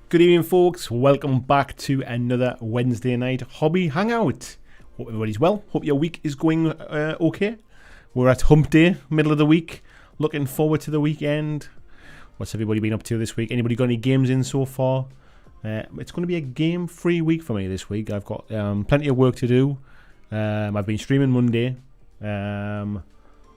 Good evening, folks. Welcome back to another Wednesday night hobby hangout. Hope everybody's well. Hope your week is going okay. We're at hump day, middle of the week. Looking forward to the weekend. What's everybody been up to this week? Anybody got any games in so far? It's going to be a game-free week for me this week. I've got plenty of work to do. I've been streaming Monday. What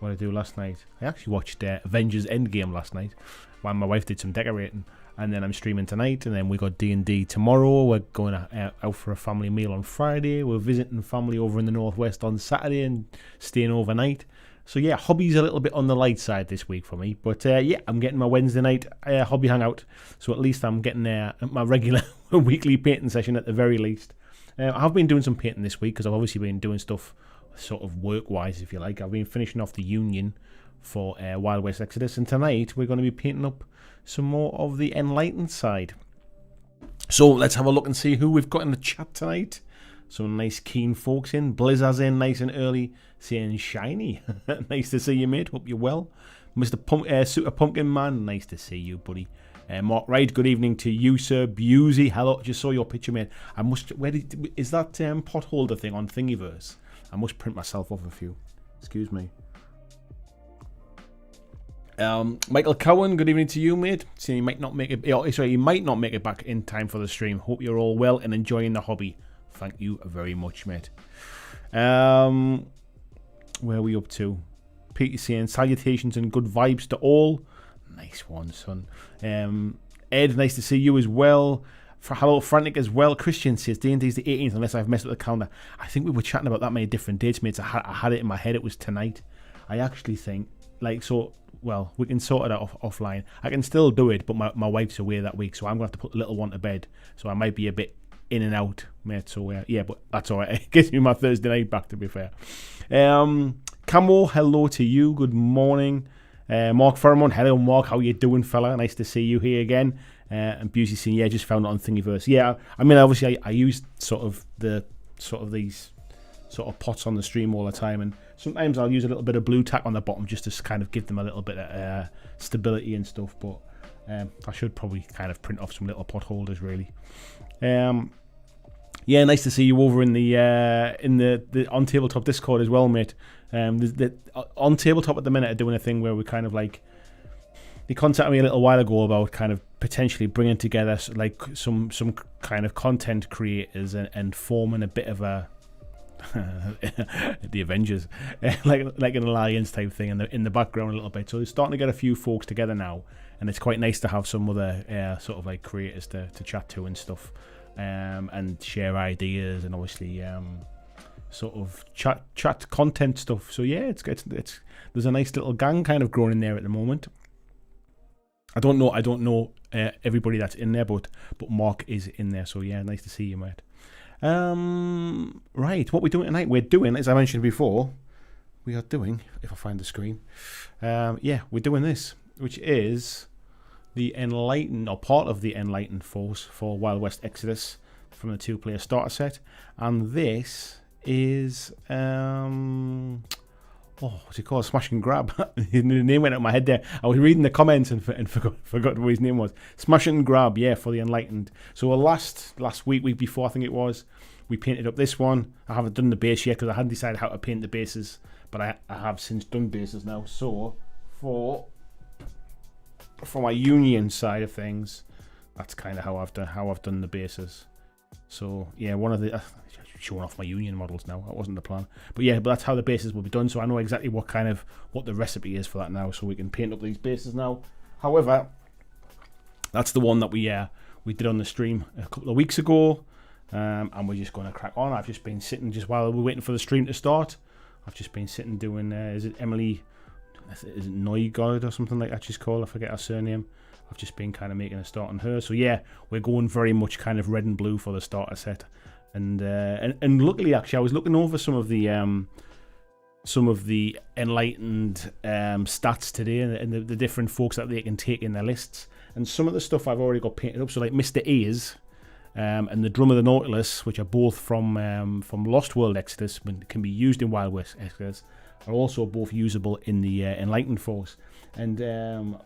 did I do last night? I actually watched Avengers Endgame last night while my wife did some decorating. And then I'm streaming tonight, and then we got D&D tomorrow. We're going out for a family meal on Friday. We're visiting family over in the northwest on Saturday and staying overnight. So yeah, hobby's a little bit on the light side this week for me. But yeah, I'm getting my Wednesday night hobby hangout. So at least I'm getting my regular weekly painting session at the very least. I have been doing some painting this week because I've obviously been doing stuff sort of work-wise, if you like. I've been finishing off the Union for Wild West Exodus, and tonight we're going to be painting up some more of the Enlightened side. So let's have a look and see who we've got in the chat tonight. Some nice keen folks in. Blizzard's in nice and early, saying shiny. Nice to see you, mate. Hope you're well. Mr. Super Pumpkin Man, nice to see you, buddy. Mark Wright, good evening to you, sir. Busey, hello. Just saw your picture, mate. Is that pot holder thing on Thingiverse? I must print myself off a few. Excuse me. Michael Cowan, good evening to you, mate. So you might not make it. You might not make it back in time for the stream. Hope you're all well and enjoying the hobby. Thank you very much, mate. Where are we up to? Peter saying salutations and good vibes to all. Nice one, son. Ed, nice to see you as well. Hello, Frantic as well. Christian says D&D's the 18th, unless I've messed up the calendar. I think we were chatting about that many different dates, mates. I had it in my head. It was tonight. I actually think, well, we can sort it out offline. I can still do it, but my wife's away that week, so I'm going to have to put the little one to bed. So I might be a bit in and out, mate. So, yeah, but that's all right. It gives me my Thursday night back, to be fair. Camo, hello to you. Good morning. Mark Pheromone, hello, Mark. How you doing, fella? Nice to see you here again. And Busey saying, yeah, just found it on Thingiverse. Yeah, I mean, obviously, I use these pots on the stream all the time, and sometimes I'll use a little bit of blue tack on the bottom just to kind of give them a little bit of stability and stuff, but I should probably kind of print off some little pot holders, really. Yeah, nice to see you over in the on tabletop Discord as well, mate. On tabletop at the minute are doing a thing where we kind of they contacted me a little while ago about kind of potentially bringing together some kind of content creators and forming a bit of a the Avengers, like an alliance type thing in the background a little bit. So they're starting to get a few folks together now, and it's quite nice to have some other sort of like creators to chat to and stuff, and share ideas and obviously sort of chat content stuff. So yeah, it's there's a nice little gang kind of growing in there at the moment. I don't know everybody that's in there, but Mark is in there. So yeah, nice to see you, mate. Right, what we're doing tonight, we're doing, as I mentioned before, if I find the screen, we're doing this, which is the Enlightened, or part of the Enlightened force for Wild West Exodus from the 2-player starter set, and this is, what's it called? Smash and Grab. The name went out of my head there. I was reading the comments and forgot what his name was. Smash and Grab, yeah, for the Enlightened. So last week before, I think it was, we painted up this one. I haven't done the base yet because I hadn't decided how to paint the bases, but I have since done bases now. So for my Union side of things, that's kind of how I've done the bases. So yeah, one of the showing off my Union models now. That wasn't the plan, but that's how the bases will be done. So I know exactly what the recipe is for that now, so we can paint up these bases now. However, that's the one that we did on the stream a couple of weeks ago, and we're just going to crack on. I've just been sitting just while we're waiting for the stream to start. I've just been sitting doing. Is it Emily? Is it Neugard or something like that she's called? I forget her surname. I've just been kind of making a start on her. So yeah, we're going very much kind of red and blue for the starter set. And luckily, actually, I was looking over some of the Enlightened stats today, and the different folks that they can take in their lists. And some of the stuff I've already got painted up. So like Mr. Ears and the Drum of the Nautilus, which are both from Lost World Exodus, but can be used in Wild West Exodus, are also both usable in the Enlightened Force. And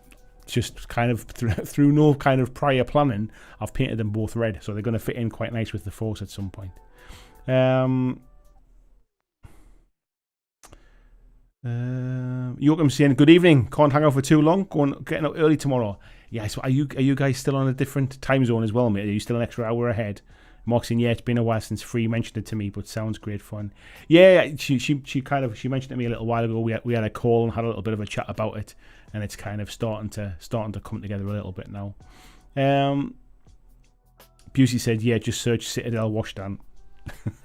just kind of through no kind of prior planning, I've painted them both red, so they're going to fit in quite nice with the force at some point. Joachim saying, good evening, can't hang out for too long, getting up early tomorrow. Yeah, so are you guys still on a different time zone as well, mate? Are you still an extra hour ahead? Mark saying, yeah, it's been a while since Free mentioned it to me, but sounds great fun. Yeah, she mentioned it to me a little while ago. We had a call and had a little bit of a chat about it, and it's kind of starting to come together a little bit now. Busey said, yeah, just search Citadel washstand.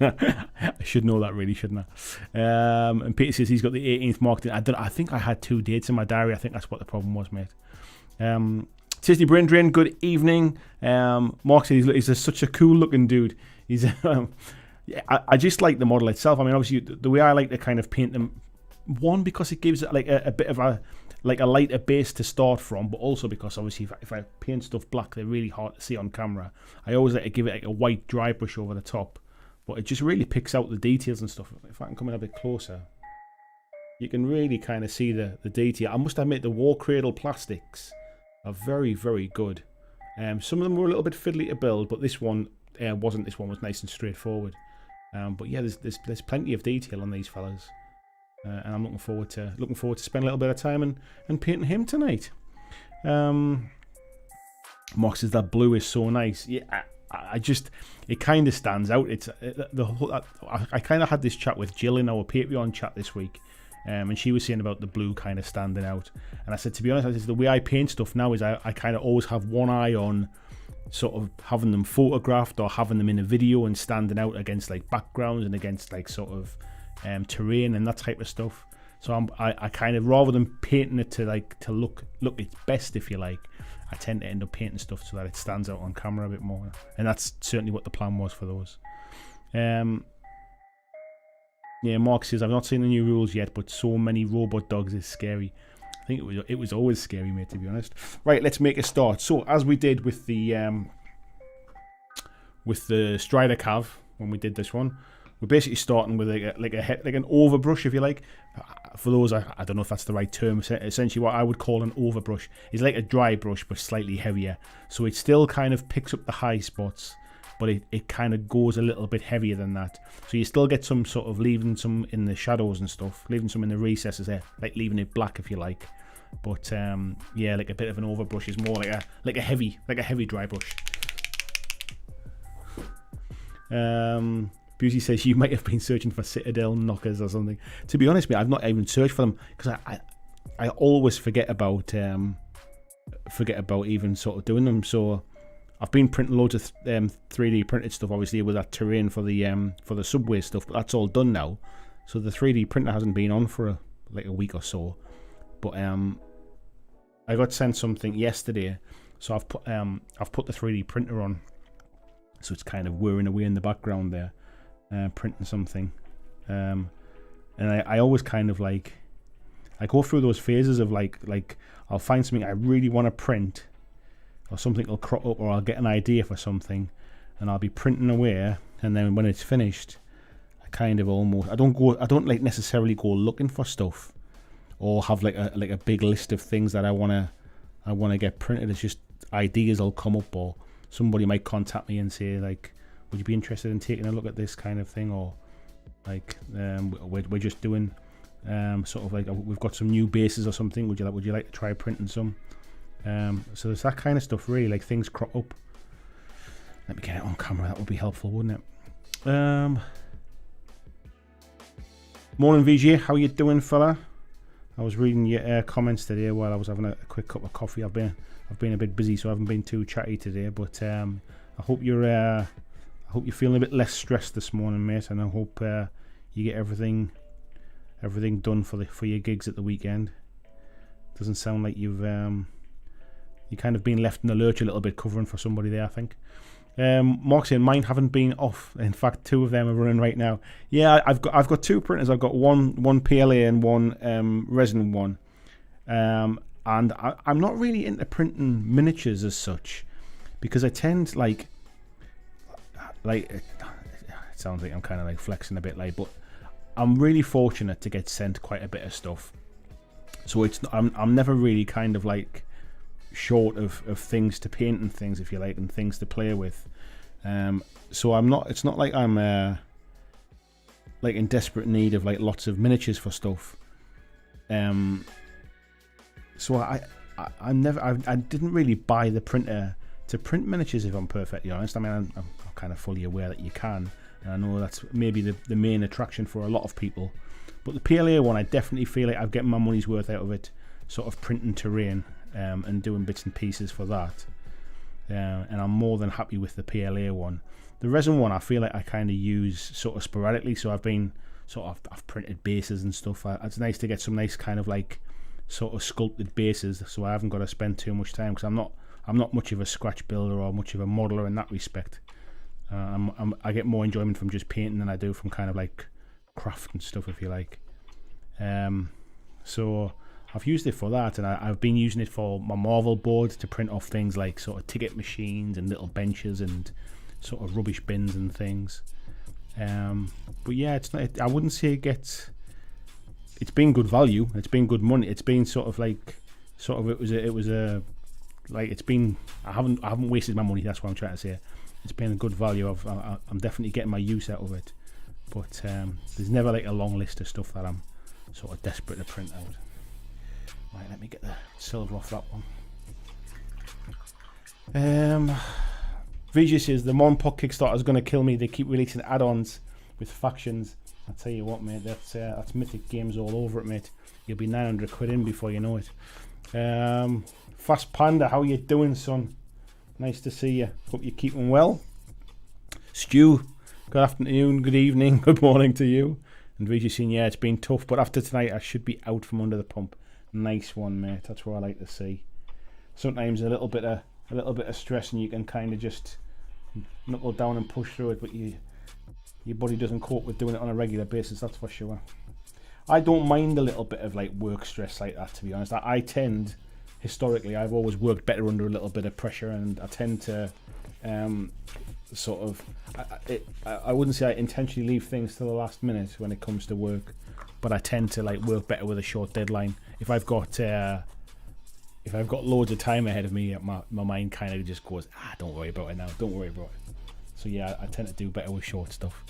I should know that, really, shouldn't I? And Peter says he's got the 18th marked in. I think I had 2 dates in my diary. I think that's what the problem was, mate. Tisney Brain Drain, good evening. Mark said he's such a cool looking dude. He's I just like the model itself. I mean, obviously the way I like to kind of paint them, one, because it gives it like a bit of a lighter base to start from, but also because obviously if I paint stuff black, they're really hard to see on camera. I always like to give it like a white dry brush over the top, but it just really picks out the details and stuff. If I can come in a bit closer, you can really kind of see the detail. I must admit the War Cradle plastics are very, very good. Some of them were a little bit fiddly to build, but this one wasn't. This one was nice and straightforward. But yeah, there's plenty of detail on these fellas, and I'm looking forward to spending a little bit of time and painting him tonight. Mark says that blue is so nice. Yeah, it kind of stands out. I kind of had this chat with Jill in our Patreon chat this week. And she was saying about the blue kind of standing out, and I said, to be honest, the way I paint stuff now is I kind of always have one eye on sort of having them photographed or having them in a video and standing out against like backgrounds and against like sort of terrain and that type of stuff. So I kind of, rather than painting it to look its best, if you like, I tend to end up painting stuff so that it stands out on camera a bit more, and that's certainly what the plan was for those. Yeah, Mark says, I've not seen the new rules yet, but so many robot dogs is scary. I think it was always scary, mate, to be honest. Right, let's make a start. So, as we did with the Strider Cav, when we did this one, we're basically starting with like an overbrush, if you like. For those, I don't know if that's the right term. Essentially, what I would call an overbrush is like a dry brush, but slightly heavier. So it still kind of picks up the high spots, but it kind of goes a little bit heavier than that. So you still get some sort of leaving some in the shadows and stuff, leaving some in the recesses there, like leaving it black if you like. But yeah, like a bit of an overbrush is more like a heavy dry brush. Busey says you might have been searching for Citadel knockers or something. To be honest, mate, I've not even searched for them because I always forget about even sort of doing them. So I've been printing loads of 3D printed stuff, obviously, with that terrain for the subway stuff, but that's all done now. So the 3D printer hasn't been on for like a week or so. But I got sent something yesterday, so I've put the 3D printer on, so it's kind of whirring away in the background there, printing something. And I always kind of I go through those phases of like I'll find something I really want to print, or something will crop up, or I'll get an idea for something, and I'll be printing away, and then when it's finished, I kind of almost I don't like necessarily go looking for stuff, or have like a big list of things that I wanna get printed. It's just ideas will come up, or somebody might contact me and say like, would you be interested in taking a look at this kind of thing, or like we're just doing sort of like we've got some new bases or something. Would you like to try printing some? So there's that kind of stuff, really, like things crop up. Let me get it on camera, that would be helpful, wouldn't it? Morning VJ, how you doing, fella? I was reading your comments today while I was having a quick cup of coffee. I've been a bit busy, so I haven't been too chatty today, but I hope you're feeling a bit less stressed this morning, mate, and I hope you get everything done for your gigs at the weekend. Doesn't sound like you've kind of been left in the lurch a little bit, covering for somebody there, I think. Mark saying mine haven't been off. In fact, 2 of them are running right now. Yeah, I've got 2 printers. I've got one PLA and one resin one. And I'm not really into printing miniatures as such, because I tend like it sounds like I'm kind of like flexing a bit, but I'm really fortunate to get sent quite a bit of stuff. So I'm never really kind of like short of things to paint and things, if you like, and things to play with. So I'm not. It's not like I'm like in desperate need of like lots of miniatures for stuff. So I didn't really buy the printer to print miniatures, if I'm perfectly honest. I mean, I'm kind of fully aware that you can, and I know that's maybe the main attraction for a lot of people. But the PLA one, I definitely feel like I'm getting my money's worth out of it, sort of printing terrain and doing bits and pieces for that. And I'm more than happy with the PLA one. The resin one, I feel like I kind of use sort of sporadically. So I've printed bases and stuff. It's nice to get some nice kind of like sort of sculpted bases, so I haven't got to spend too much time, because I'm not much of a scratch builder or much of a modeler in that respect. I get more enjoyment from just painting than I do from kind of like craft and stuff, if you like. So I've used it for that, and I've been using it for my Marvel board to print off things like sort of ticket machines and little benches and sort of rubbish bins and things. But yeah, it's not. I wouldn't say it gets. It's been good value. It's been good money. It's been sort of like, it's been. I haven't wasted my money. That's what I'm trying to say. It's been a good value. I'm definitely getting my use out of it. But there's never like a long list of stuff that I'm sort of desperate to print out. Right, let me get the silver off that one. VJ says the Monpok Kickstarter is going to kill me. They keep releasing add-ons with factions. I tell you what, mate, that's Mythic Games all over it, mate. You'll be 900 quid in before you know it. Fast Panda, how you doing, son? Nice to see you. Hope you're keeping well. Stu, good afternoon, good evening, good morning to you. And VJ saying, yeah, it's been tough, but after tonight I should be out from under the pump. Nice one, mate. That's what I like to see. Sometimes a little bit of stress, and you can kind of just knuckle down and push through it, but your body doesn't cope with doing it on a regular basis, that's for sure. I don't mind a little bit of like work stress like that, to be honest. I tend, historically, I've always worked better under a little bit of pressure, and I tend to sort of, I wouldn't say I intentionally leave things to the last minute when it comes to work, but I tend to like work better with a short deadline. If I've got loads of time ahead of me, my mind kind of just goes, don't worry about it now, don't worry about it. So yeah, I tend to do better with short stuff.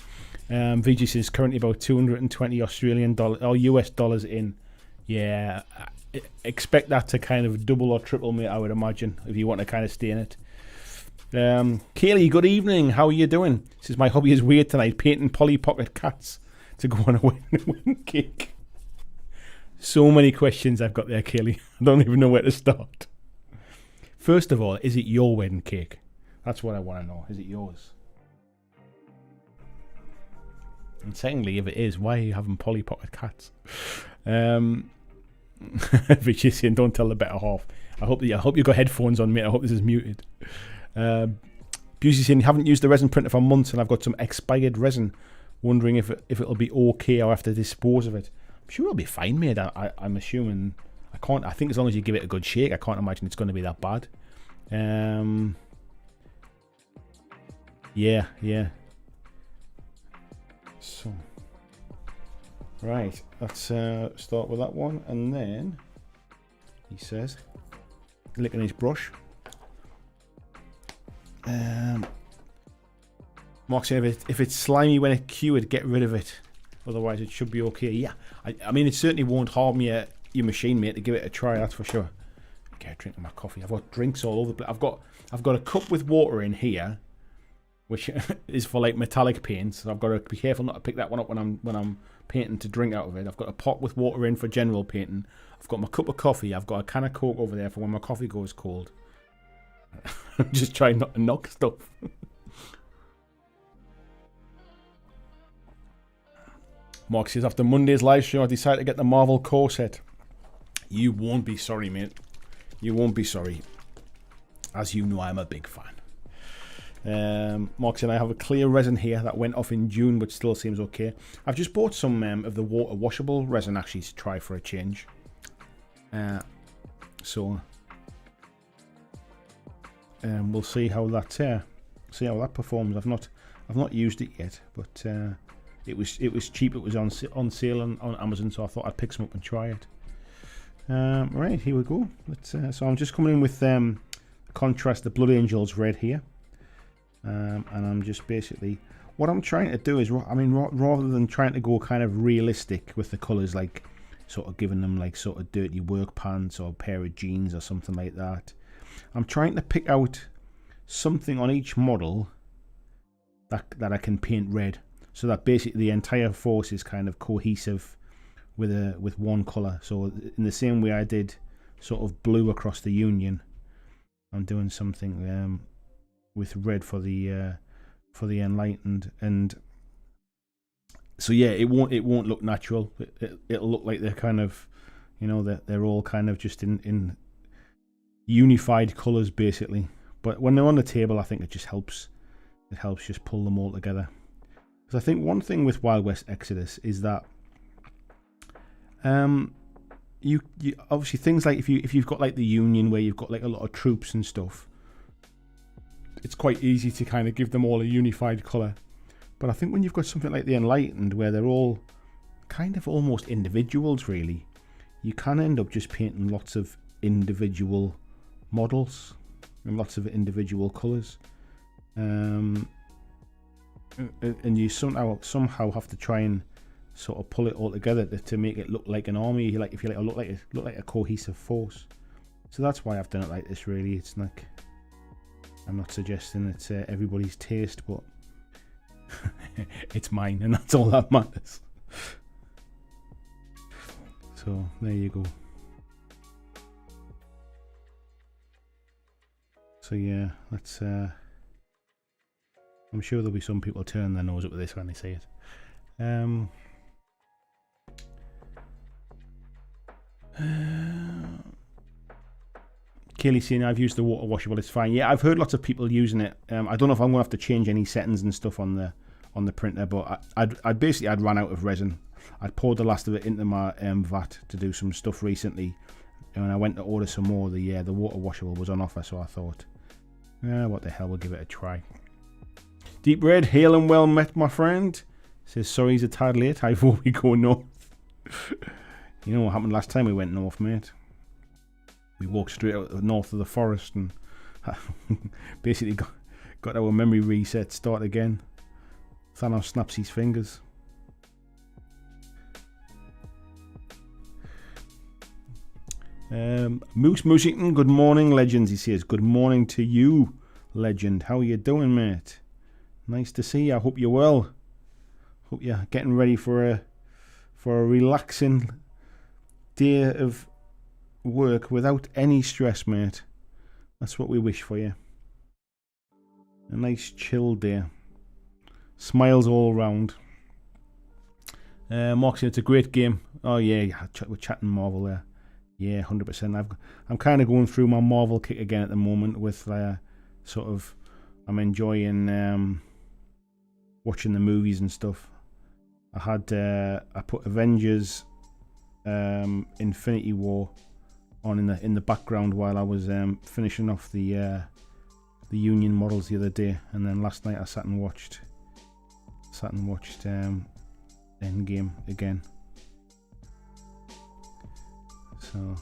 VG says currently about 220 Australian dollars or US dollars in. Yeah, expect that to kind of double or triple, mate, I would imagine, if you want to kind of stay in it. Kaylee, good evening. How are you doing? Says my hobby is weird tonight, painting Polly Pocket cats to go on a win cake. So many questions I've got there, Kaylee. I don't even know where to start. First of all, is it your wedding cake? That's what I want to know. Is it yours? And secondly, if it is, why are you having Polly Pocket cats? Richie saying, don't tell the better half. I hope you got headphones on, mate. I hope this is muted. Busey saying, haven't used the resin printer for months and I've got some expired resin. Wondering if it'll be okay or have to dispose of it. I'm sure it'll be fine, mate. I'm assuming. I think as long as you give it a good shake, I can't imagine it's going to be that bad. Yeah. So, right, let's start with that one, and then he says, licking his brush. Mark saying, if it's slimy when it's cured, get rid of it. Otherwise, it should be okay. Yeah, I mean, it certainly won't harm your machine, mate, to give it a try. That's for sure. Okay, I'm drinking my coffee. I've got drinks all over the place. I've got a cup with water in here, which is for like metallic paints. So I've got to be careful not to pick that one up when I'm painting to drink out of it. I've got a pot with water in for general painting. I've got my cup of coffee. I've got a can of Coke over there for when my coffee goes cold. I'm just trying not to knock stuff. Mark says, after Monday's live stream, I decided to get the Marvel core set. You won't be sorry, mate. You won't be sorry. As you know, I'm a big fan. Mark said, I have a clear resin here that went off in June, but still seems okay. I've just bought some of the water washable resin actually to try for a change. So we'll see how that performs. I've not used it yet, but it was cheap. It was on sale on Amazon, so I thought I'd pick some up and try it. Right, here we go. Let's, so I'm just coming in with contrast the Blood Angels red here. And I'm just basically, what I'm trying to do is, I mean, rather than trying to go kind of realistic with the colours, like sort of giving them like sort of dirty work pants or a pair of jeans or something like that, I'm trying to pick out something on each model that I can paint red, so that basically the entire force is kind of cohesive with one colour. So in the same way I did sort of blue across the Union, I'm doing something with red for the Enlightened, and so yeah, it won't look natural. It'll look like they're kind of, you know, they're all kind of just in unified colours basically. But when they're on the table, I think it just helps. It helps just pull them all together. Because I think one thing with Wild West Exodus is that you obviously things like if you've got like the Union where you've got like a lot of troops and stuff, it's quite easy to kind of give them all a unified colour. But I think when you've got something like the Enlightened where they're all kind of almost individuals really, you can end up just painting lots of individual models and lots of individual colours. And you somehow have to try and sort of pull it all together to make it look like an army, like if you look like a cohesive force. So that's why I've done it like this really. It's like, I'm not suggesting it's everybody's taste, but it's mine, and that's all that matters. So there you go. So yeah, let's I'm sure there'll be some people turning their nose up with this when they see it. Kaylee saying I've used the water washable, it's fine. Yeah, I've heard lots of people using it. I don't know if I'm gonna have to change any settings and stuff on the printer, but I'd run out of resin. I'd poured the last of it into my vat to do some stuff recently, and when I went to order some more, the water washable was on offer, so I thought, what the hell, we'll give it a try. Deep Red, hail and well met, my friend. Says sorry he's a tad late. I thought we go north. You know what happened last time we went north, mate? We walked straight out north of the forest and basically got our memory reset, start again. Thanos snaps his fingers. Moose Moosington, good morning, legends. He says, good morning to you, legend. How are you doing, mate? Nice to see you. I hope you're well. Hope you're getting ready for a relaxing day of work without any stress, mate. That's what we wish for you. A nice chill day. Smiles all round. Mark said it's a great game. Oh yeah, we're chatting Marvel there. Yeah, 100%. I'm kind of going through my Marvel kick again at the moment with sort of, I'm enjoying watching the movies and stuff. I put Avengers Infinity War on in the background while I was finishing off the Union models the other day, and then last night I sat and watched Endgame again. So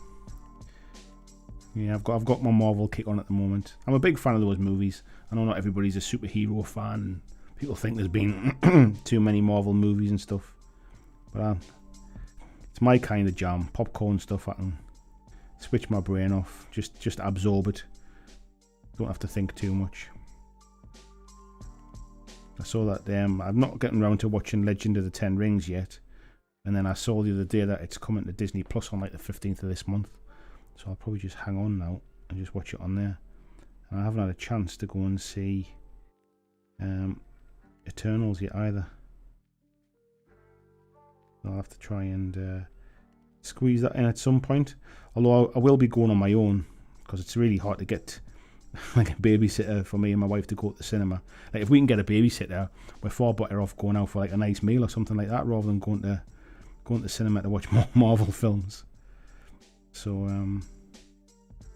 yeah, I've got my Marvel kick on at the moment. I'm a big fan of those movies. I know not everybody's a superhero fan, and people think there's been too many Marvel movies and stuff, but it's my kind of jam. Popcorn stuff, I can switch my brain off, just absorb it. Don't have to think too much. I saw that I'm not getting around to watching Legend of the Ten Rings yet, and then I saw the other day that it's coming to Disney Plus on like the 15th of this month, so I'll probably just hang on now and just watch it on there. And I haven't had a chance to go and see Eternals yet either. I'll have to try and squeeze that in at some point, although I will be going on my own because it's really hard to get like a babysitter for me and my wife to go to the cinema. Like if we can get a babysitter, we're far better off going out for like a nice meal or something like that rather than going to the cinema to watch more Marvel films. So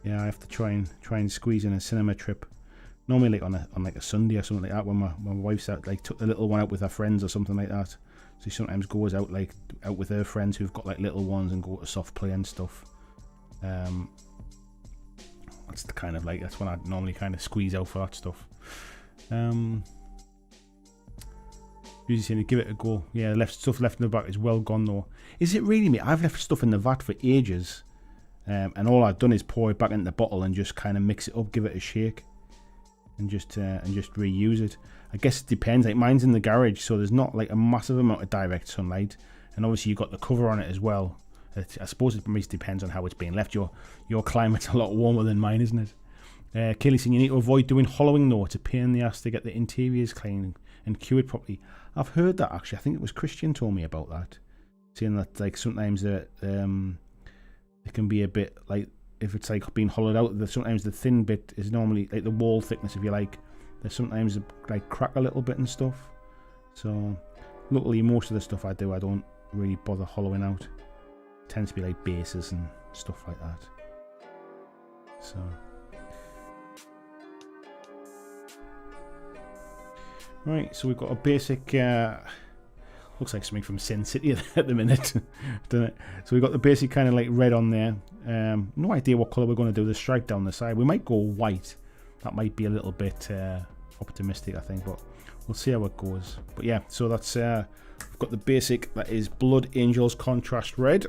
yeah, I have to try and squeeze in a cinema trip. Normally like on like a Sunday or something like that when my wife's out, like took the little one out with her friends or something like that. So she sometimes goes out with her friends who've got like little ones and go to soft play and stuff. That's the kind of like, that's when I normally kind of squeeze out for that stuff. Usually saying give it a go. Yeah, stuff left in the back is well gone though. Is it really, mate? I've left stuff in the vat for ages, and all I've done is pour it back into the bottle and just kind of mix it up, give it a shake, and just reuse it. I guess it depends. Like mine's in the garage, so there's not like a massive amount of direct sunlight, and obviously you've got the cover on it as well. I suppose it depends on how it's being left. Your climate's a lot warmer than mine, isn't it? Kaylee saying you need to avoid doing hollowing though. It's a pain in the ass to get the interiors clean and cured properly. I've heard that actually. I think it was Christian told me about that, saying that like sometimes it can be a bit like, if it's like being hollowed out, sometimes the thin bit is normally like the wall thickness, if you like. There's sometimes like crack a little bit and stuff. So luckily most of the stuff I do, I don't really bother hollowing out. It tends to be like bases and stuff like that. So right, so we've got a basic, looks like something from Sin City at the minute, doesn't it? So we've got the basic kind of like red on there. No idea what colour we're going to do the stripe down the side. We might go white. That might be a little bit optimistic, I think, but we'll see how it goes. But yeah, so that's, we've got the basic, that is Blood Angels Contrast Red.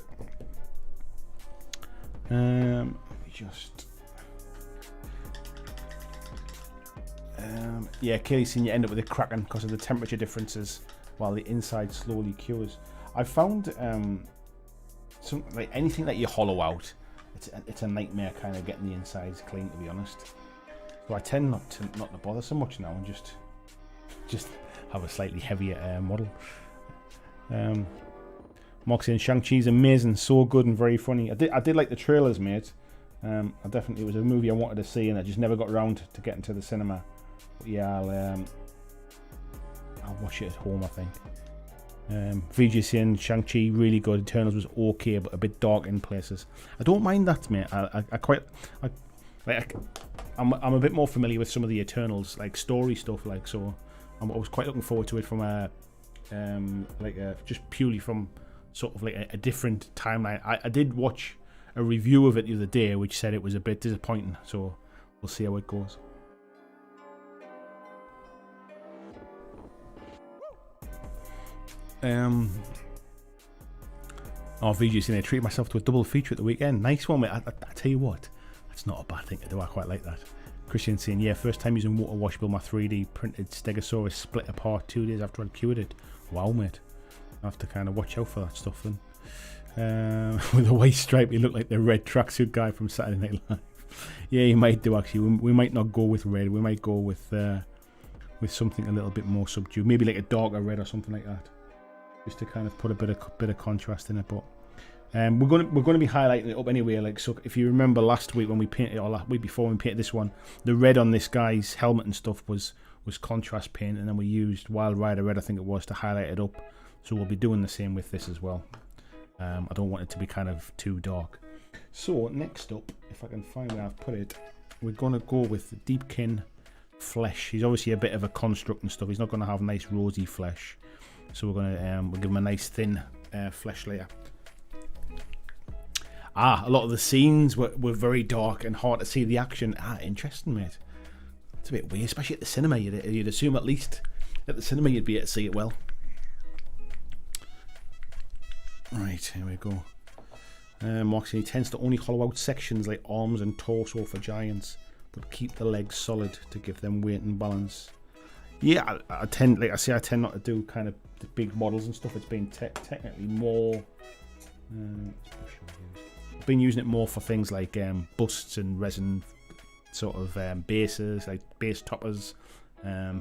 Yeah, Kaylee's seen you end up with it cracking because of the temperature differences while the inside slowly cures. I found some like anything that you hollow out, it's a nightmare kind of getting the insides clean, to be honest. So I tend not to bother so much now and just have a slightly heavier model. Moxie and Shang-Chi's amazing, so good and very funny. I did like the trailers, mate. It was a movie I wanted to see and I just never got around to getting to the cinema. But yeah, I'll watch it at home, I think. VGC and Shang-Chi really good. Eternals was okay, but a bit dark in places. I don't mind that, mate. I'm a bit more familiar with some of the Eternals like story stuff, like, so I was quite looking forward to it from just purely from sort of like a different timeline. I did watch a review of it the other day which said it was a bit disappointing, so we'll see how it goes. VG saying I treated myself to a double feature at the weekend. Nice one, mate. I tell you what, that's not a bad thing to do. I quite like that. Christian saying, yeah, first time using water wash build my 3D printed Stegosaurus split apart 2 days after I'd cured it. Wow, mate. I have to kind of watch out for that stuff then. With a white stripe, you look like the red tracksuit guy from Saturday Night Live. Yeah, you might do actually. We might not go with red. We might go with something a little bit more subdued. Maybe like a darker red or something like that, just to kind of put a bit of contrast in it. But we're going to be highlighting it up anyway. Like, so if you remember last week when we painted, or last week before we painted this one, the red on this guy's helmet and stuff was contrast paint, and then we used Wild Rider red, I think it was, to highlight it up. So we'll be doing the same with this as well. I don't want it to be kind of too dark. So next up, if I can find where I've put it, we're going to go with Deepkin Flesh. He's obviously a bit of a construct and stuff. He's not going to have nice rosy flesh. So we're going to we'll give him a nice thin flesh layer. A lot of the scenes were very dark and hard to see the action. Interesting, mate. It's a bit weird, especially at the cinema. You'd assume at least at the cinema you'd be able to see it well. Right, here we go. Moxie tends to only hollow out sections like arms and torso for giants, but keep the legs solid to give them weight and balance. Yeah, I tend not to do kind of the big models and stuff. It's been technically more. I've been using it more for things like busts and resin sort of bases, like base toppers,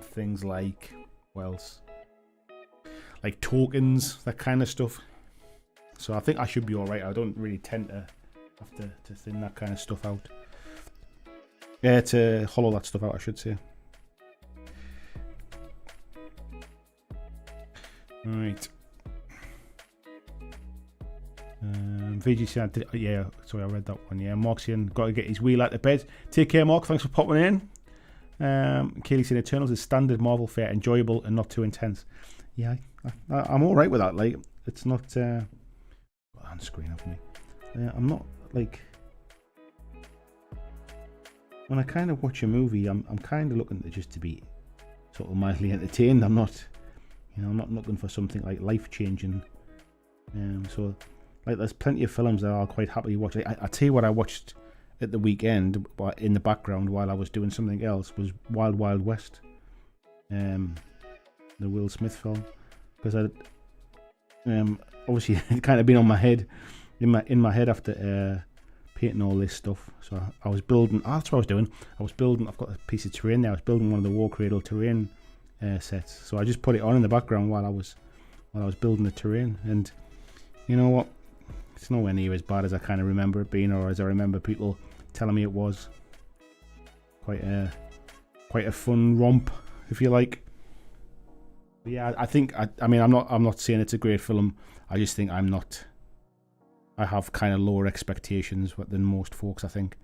things like, what else? Like tokens, that kind of stuff. So I think I should be alright. I don't really tend to have to thin that kind of stuff out. Yeah, to hollow that stuff out, I should say. Alright. VGC, yeah, sorry, I read that one. Yeah, Marxian got to get his wheel out of bed. Take care, Mark. Thanks for popping in. Kaylee saying Eternals is standard Marvel fare, enjoyable and not too intense. Yeah, I'm alright with that. Like, it's not. On screen of me. I'm not like when I kind of watch a movie, I'm kind of looking to just to be sort of mildly entertained. I'm not, I'm not looking for something like life changing. So like there's plenty of films that I'll quite happily watch. I tell you what I watched at the weekend in the background while I was doing something else was Wild Wild West, the Will Smith film, because I obviously it kind of been on my head, in my head after painting all this stuff. So I was building. That's what I was doing. I've got a piece of terrain there. I was building one of the War Cradle terrain sets. So I just put it on in the background while I was building the terrain. And you know what? It's nowhere near as bad as I kind of remember it being, or as I remember people telling me it was. Quite a fun romp, if you like. But yeah, I think I mean I'm not saying it's a great film. I just think I have kind of lower expectations than most folks. I think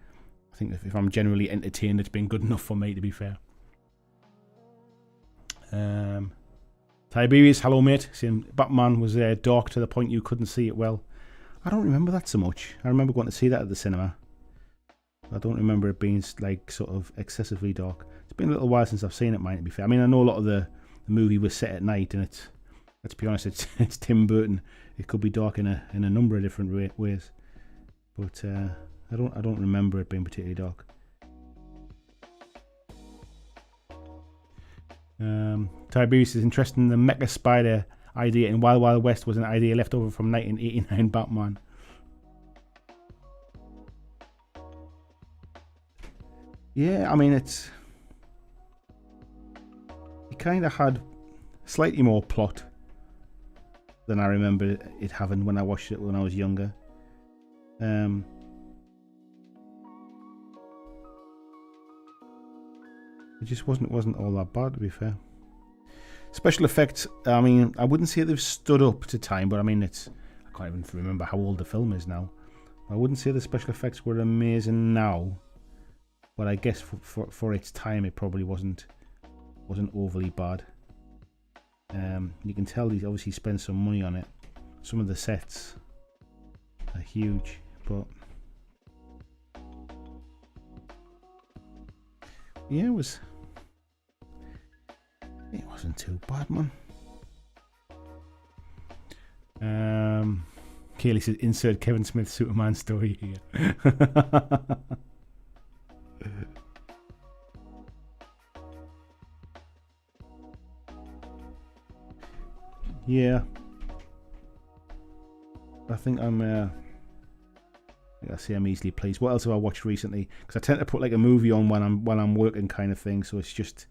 if I'm generally entertained, it's been good enough for me, to be fair. Tiberius, hello mate. Saying Batman was dark to the point you couldn't see it well. I don't remember that so much. I remember going to see that at the cinema. I don't remember it being like sort of excessively dark. It's been a little while since I've seen it, mate, to be fair. I mean, I know a lot of the movie was set at night, and let's be honest, it's Tim Burton. It could be dark in a number of different ways, but I don't remember it being particularly dark. Tiberius is interested in the Mecha Spider idea in Wild Wild West was an idea left over from 1989 Batman. Yeah, I mean it kind of had slightly more plot than I remember it having when I watched it when I was younger. It just wasn't all that bad, to be fair. Special effects, I mean, I wouldn't say they've stood up to time, but I mean, I can't even remember how old the film is now. I wouldn't say the special effects were amazing now, but I guess for its time, it probably wasn't overly bad. You can tell he's obviously spent some money on it. Some of the sets are huge, but yeah, it wasn't too bad, man. Kaylee says, insert Kevin Smith Superman story here. Yeah, I think I'm easily pleased. What else have I watched recently? Because I tend to put like a movie on when I'm working, kind of thing. So it's just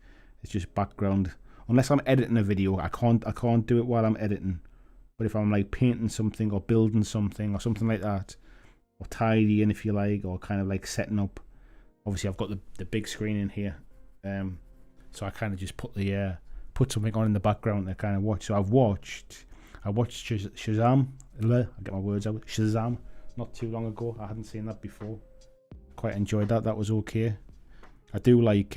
background. Unless I'm editing a video, I can't do it while I'm editing. But if I'm like painting something or building something or something like that, or tidying, if you like, or kind of like setting up. Obviously, I've got the big screen in here, so I kind of just put something on in the background to kind of watch. So I watched Shazam. I get my words out. Shazam. Not too long ago. I hadn't seen that before. Quite enjoyed that. That was okay. I do like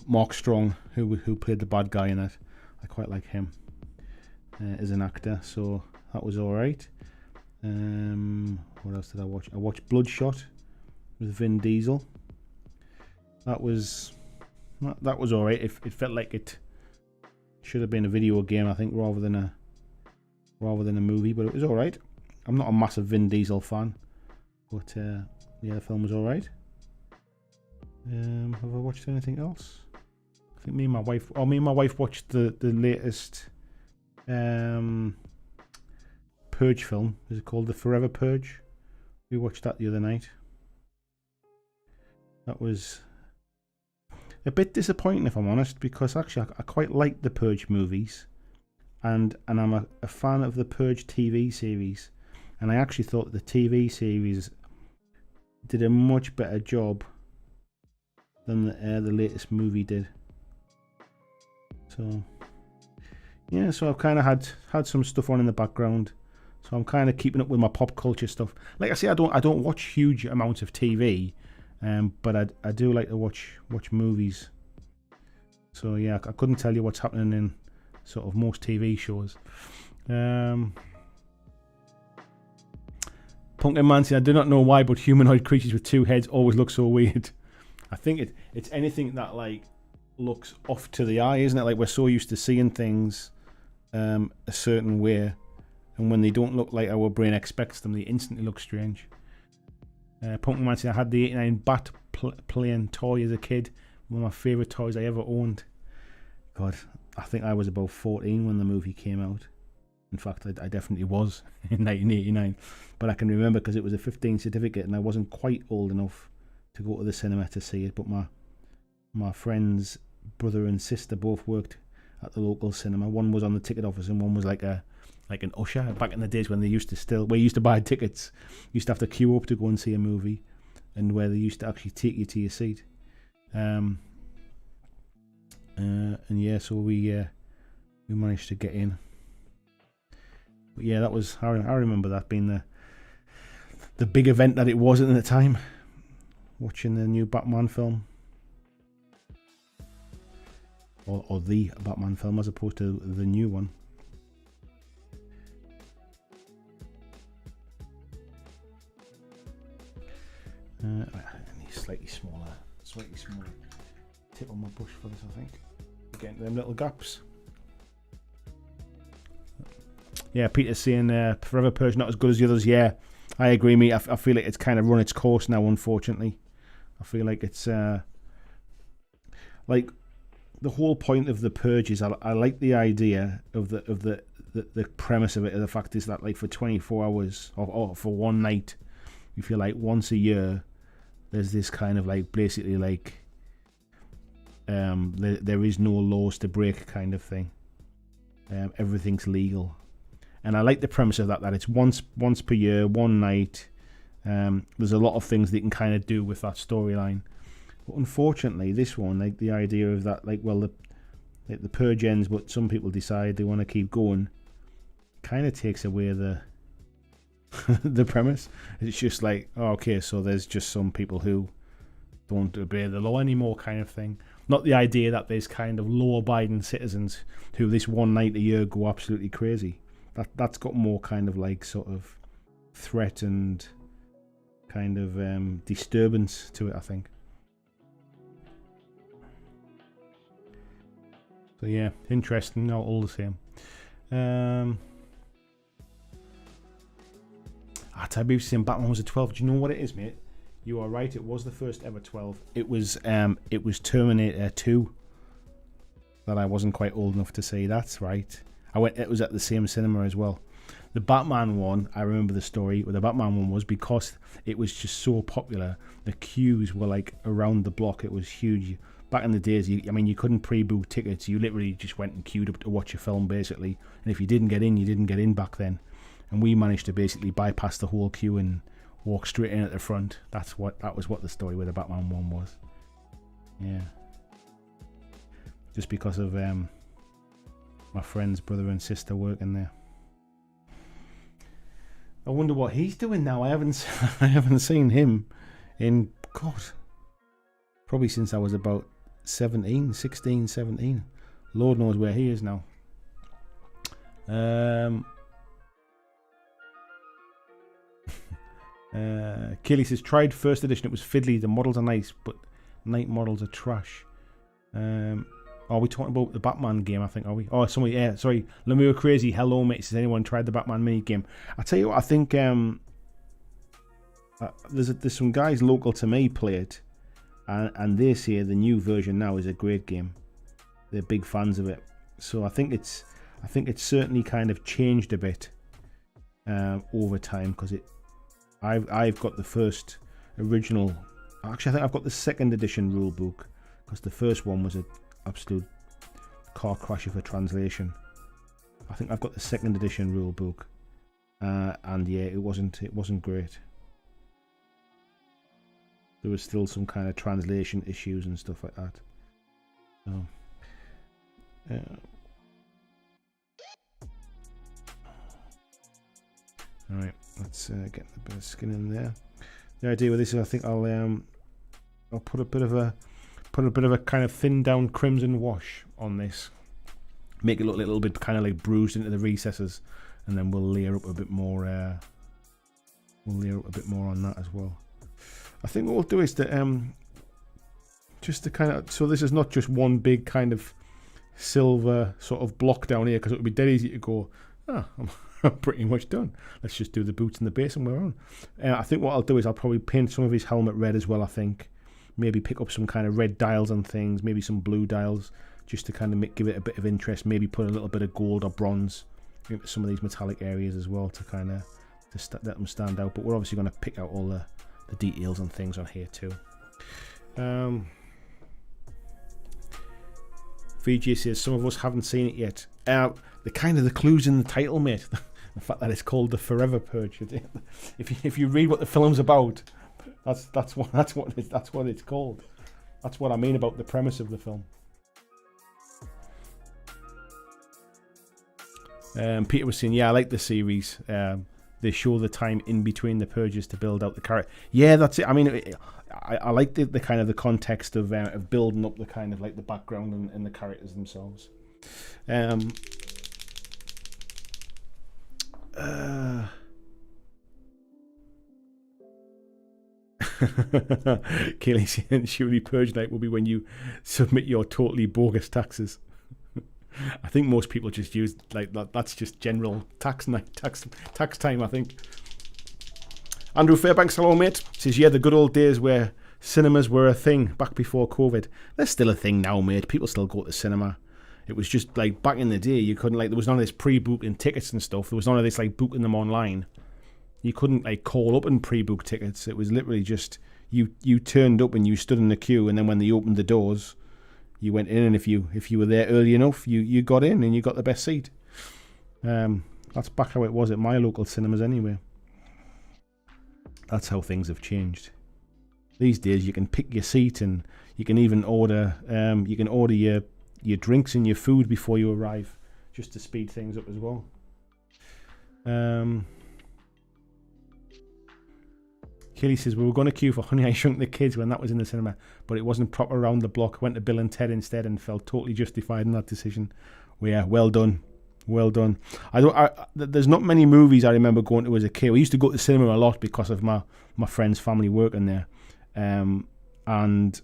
Mark Strong, who played the bad guy in it. I quite like him as an actor. So that was all right. What else did I watch? I watched Bloodshot with Vin Diesel. That was all right. It felt like it should have been a video game, I think, rather than a movie, but it was all right. I'm not a massive Vin Diesel fan, but yeah, the film was all right. Have I watched anything else? I think me and my wife watched the latest Purge film. Is it called The Forever Purge? We watched that the other night. That was a bit disappointing, if I'm honest, because actually I quite like the Purge movies, and I'm a fan of the Purge TV series, and I actually thought the TV series did a much better job than the latest movie did. So yeah, so I've kind of had some stuff on in the background, so I'm kind of keeping up with my pop culture stuff. Like I say, I don't watch huge amounts of TV. But I do like to watch movies. So yeah, I couldn't tell you what's happening in sort of most TV shows. Pumpkin Man said, I do not know why, but humanoid creatures with two heads always look so weird. I think it's anything that like looks off to the eye, isn't it? Like we're so used to seeing things a certain way, and when they don't look like our brain expects them, they instantly look strange. Pumpkin Man said, I had the 89 Bat plane toy as a kid. One of my favourite toys I ever owned. God, I think I was about 14 when the movie came out. In fact, I definitely was in 1989. But I can remember because it was a 15 certificate and I wasn't quite old enough to go to the cinema to see it. But my friend's brother and sister both worked at the local cinema. One was on the ticket office and one was like an usher. Back in the days when we used to buy tickets, you used to have to queue up to go and see a movie, and where they used to actually take you to your seat. And yeah, so we managed to get in. But yeah, that was I remember that being the big event that it was at the time, watching the new Batman film, or the Batman film as opposed to the new one. Slightly smaller tip on my bush for this, I think. Getting them little gaps. Yeah, Peter's saying Forever Purge not as good as the others. Yeah, I agree, mate. I feel like it's kind of run its course now, unfortunately. I feel like it's like the whole point of the Purge is I like the idea of the premise of it. The fact is that like for 24 hours or for one night, you feel like once a year there's this kind of like basically like there is no laws to break kind of thing. Everything's legal. And I like the premise of that it's once per year, one night. There's a lot of things they can kind of do with that storyline. But unfortunately, this one, like the idea of that, like, well, the Purge ends, but some people decide they want to keep going, kind of takes away the the premise. It's just like, oh, okay, so there's just some people who don't obey the law anymore kind of thing. Not the idea that there's kind of law-abiding citizens who this one night a year go absolutely crazy. That's got more kind of like sort of threat and kind of disturbance to it, I think. So yeah, interesting, not all the same. Tabby was saying Batman was a 12. Do you know what it is, mate? You are right, it was the first ever 12. It was Terminator 2 that I wasn't quite old enough to see. That's right. It was at the same cinema as well. The Batman one, I remember the story where the Batman one was because it was just so popular. The queues were like around the block. It was huge. Back in the days, you couldn't pre-book tickets. You literally just went and queued up to watch a film, basically. And if you didn't get in, you didn't get in back then. And we managed to basically bypass the whole queue and walk straight in at the front. That was what the story with the Batman one was. Yeah. Just because of my friend's brother and sister working there. I wonder what he's doing now. I haven't seen him in probably since I was about 16, 17. Lord knows where he is now. Keely says, tried first edition, it was fiddly, the models are nice, but night models are trash. Are we talking about the Batman game, I think, are we? Oh, somebody, yeah, sorry. Lemur Crazy, hello, mate. Has anyone tried the Batman mini game? I tell you what, I think there's some guys local to me play it, and they say the new version now is a great game. They're big fans of it. So I think it's certainly kind of changed a bit over time, because I've got the first original. Actually, I think I've got the second edition rule book, because the first one was an absolute car crash of a translation. I think I've got the second edition rule book, and yeah, it wasn't great. There was still some kind of translation issues and stuff like that. So, all right, let's get the bit of skin in there. The idea with this is I think I'll put a bit of a kind of thin down crimson wash on this, make it look a little bit kind of like bruised into the recesses, and then we'll layer up a bit more we'll layer up a bit more on that as well. I think what we'll do is that just to kind of, so this is not just one big kind of silver sort of block down here, because it would be dead easy to go, I'm pretty much done. Let's just do the boots and the base and we're on. I think what I'll do is I'll probably paint some of his helmet red as well, I think. Maybe pick up some kind of red dials on things, maybe some blue dials, just to kind of give it a bit of interest. Maybe put a little bit of gold or bronze into some of these metallic areas as well to kind of let them stand out. But we're obviously going to pick out all the details and things on here too. VJ says some of us haven't seen it yet. The kind of the clues in the title, mate. The fact that it's called The Forever Purge. If you read what the film's about, that's what it's called. That's what I mean about the premise of the film. Peter was saying, yeah, I like the series. They show the time in between the purges to build out the character. Yeah, that's it. I mean, I like the kind of the context of building up the kind of like the background and the characters themselves. Kaylee saying, surely purge night will be when you submit your totally bogus taxes. I think most people just use like that. That's just general tax night, tax time, I think. Andrew Fairbanks, hello mate, says, yeah, the good old days where cinemas were a thing back before COVID. They're still a thing now, mate. People still go to cinema. It was just like back in the day, you couldn't there was none of this pre-booking tickets and stuff. There was none of this like booking them online. You couldn't like call up and pre-book tickets. It was literally just you turned up and you stood in the queue, and then when they opened the doors, you went in, and if you were there early enough, you got in and you got the best seat. That's back how it was at my local cinemas anyway. That's how things have changed. These days you can pick your seat, and you can even order your drinks and your food before you arrive, just to speed things up as well. Kelly says, we were going to queue for Honey, I Shrunk the Kids when that was in the cinema, but it wasn't proper around the block. Went to Bill and Ted instead and felt totally justified in that decision. Well, yeah, well done. Well done. There's not many movies I remember going to as a kid. We used to go to the cinema a lot because of my friend's family working there. And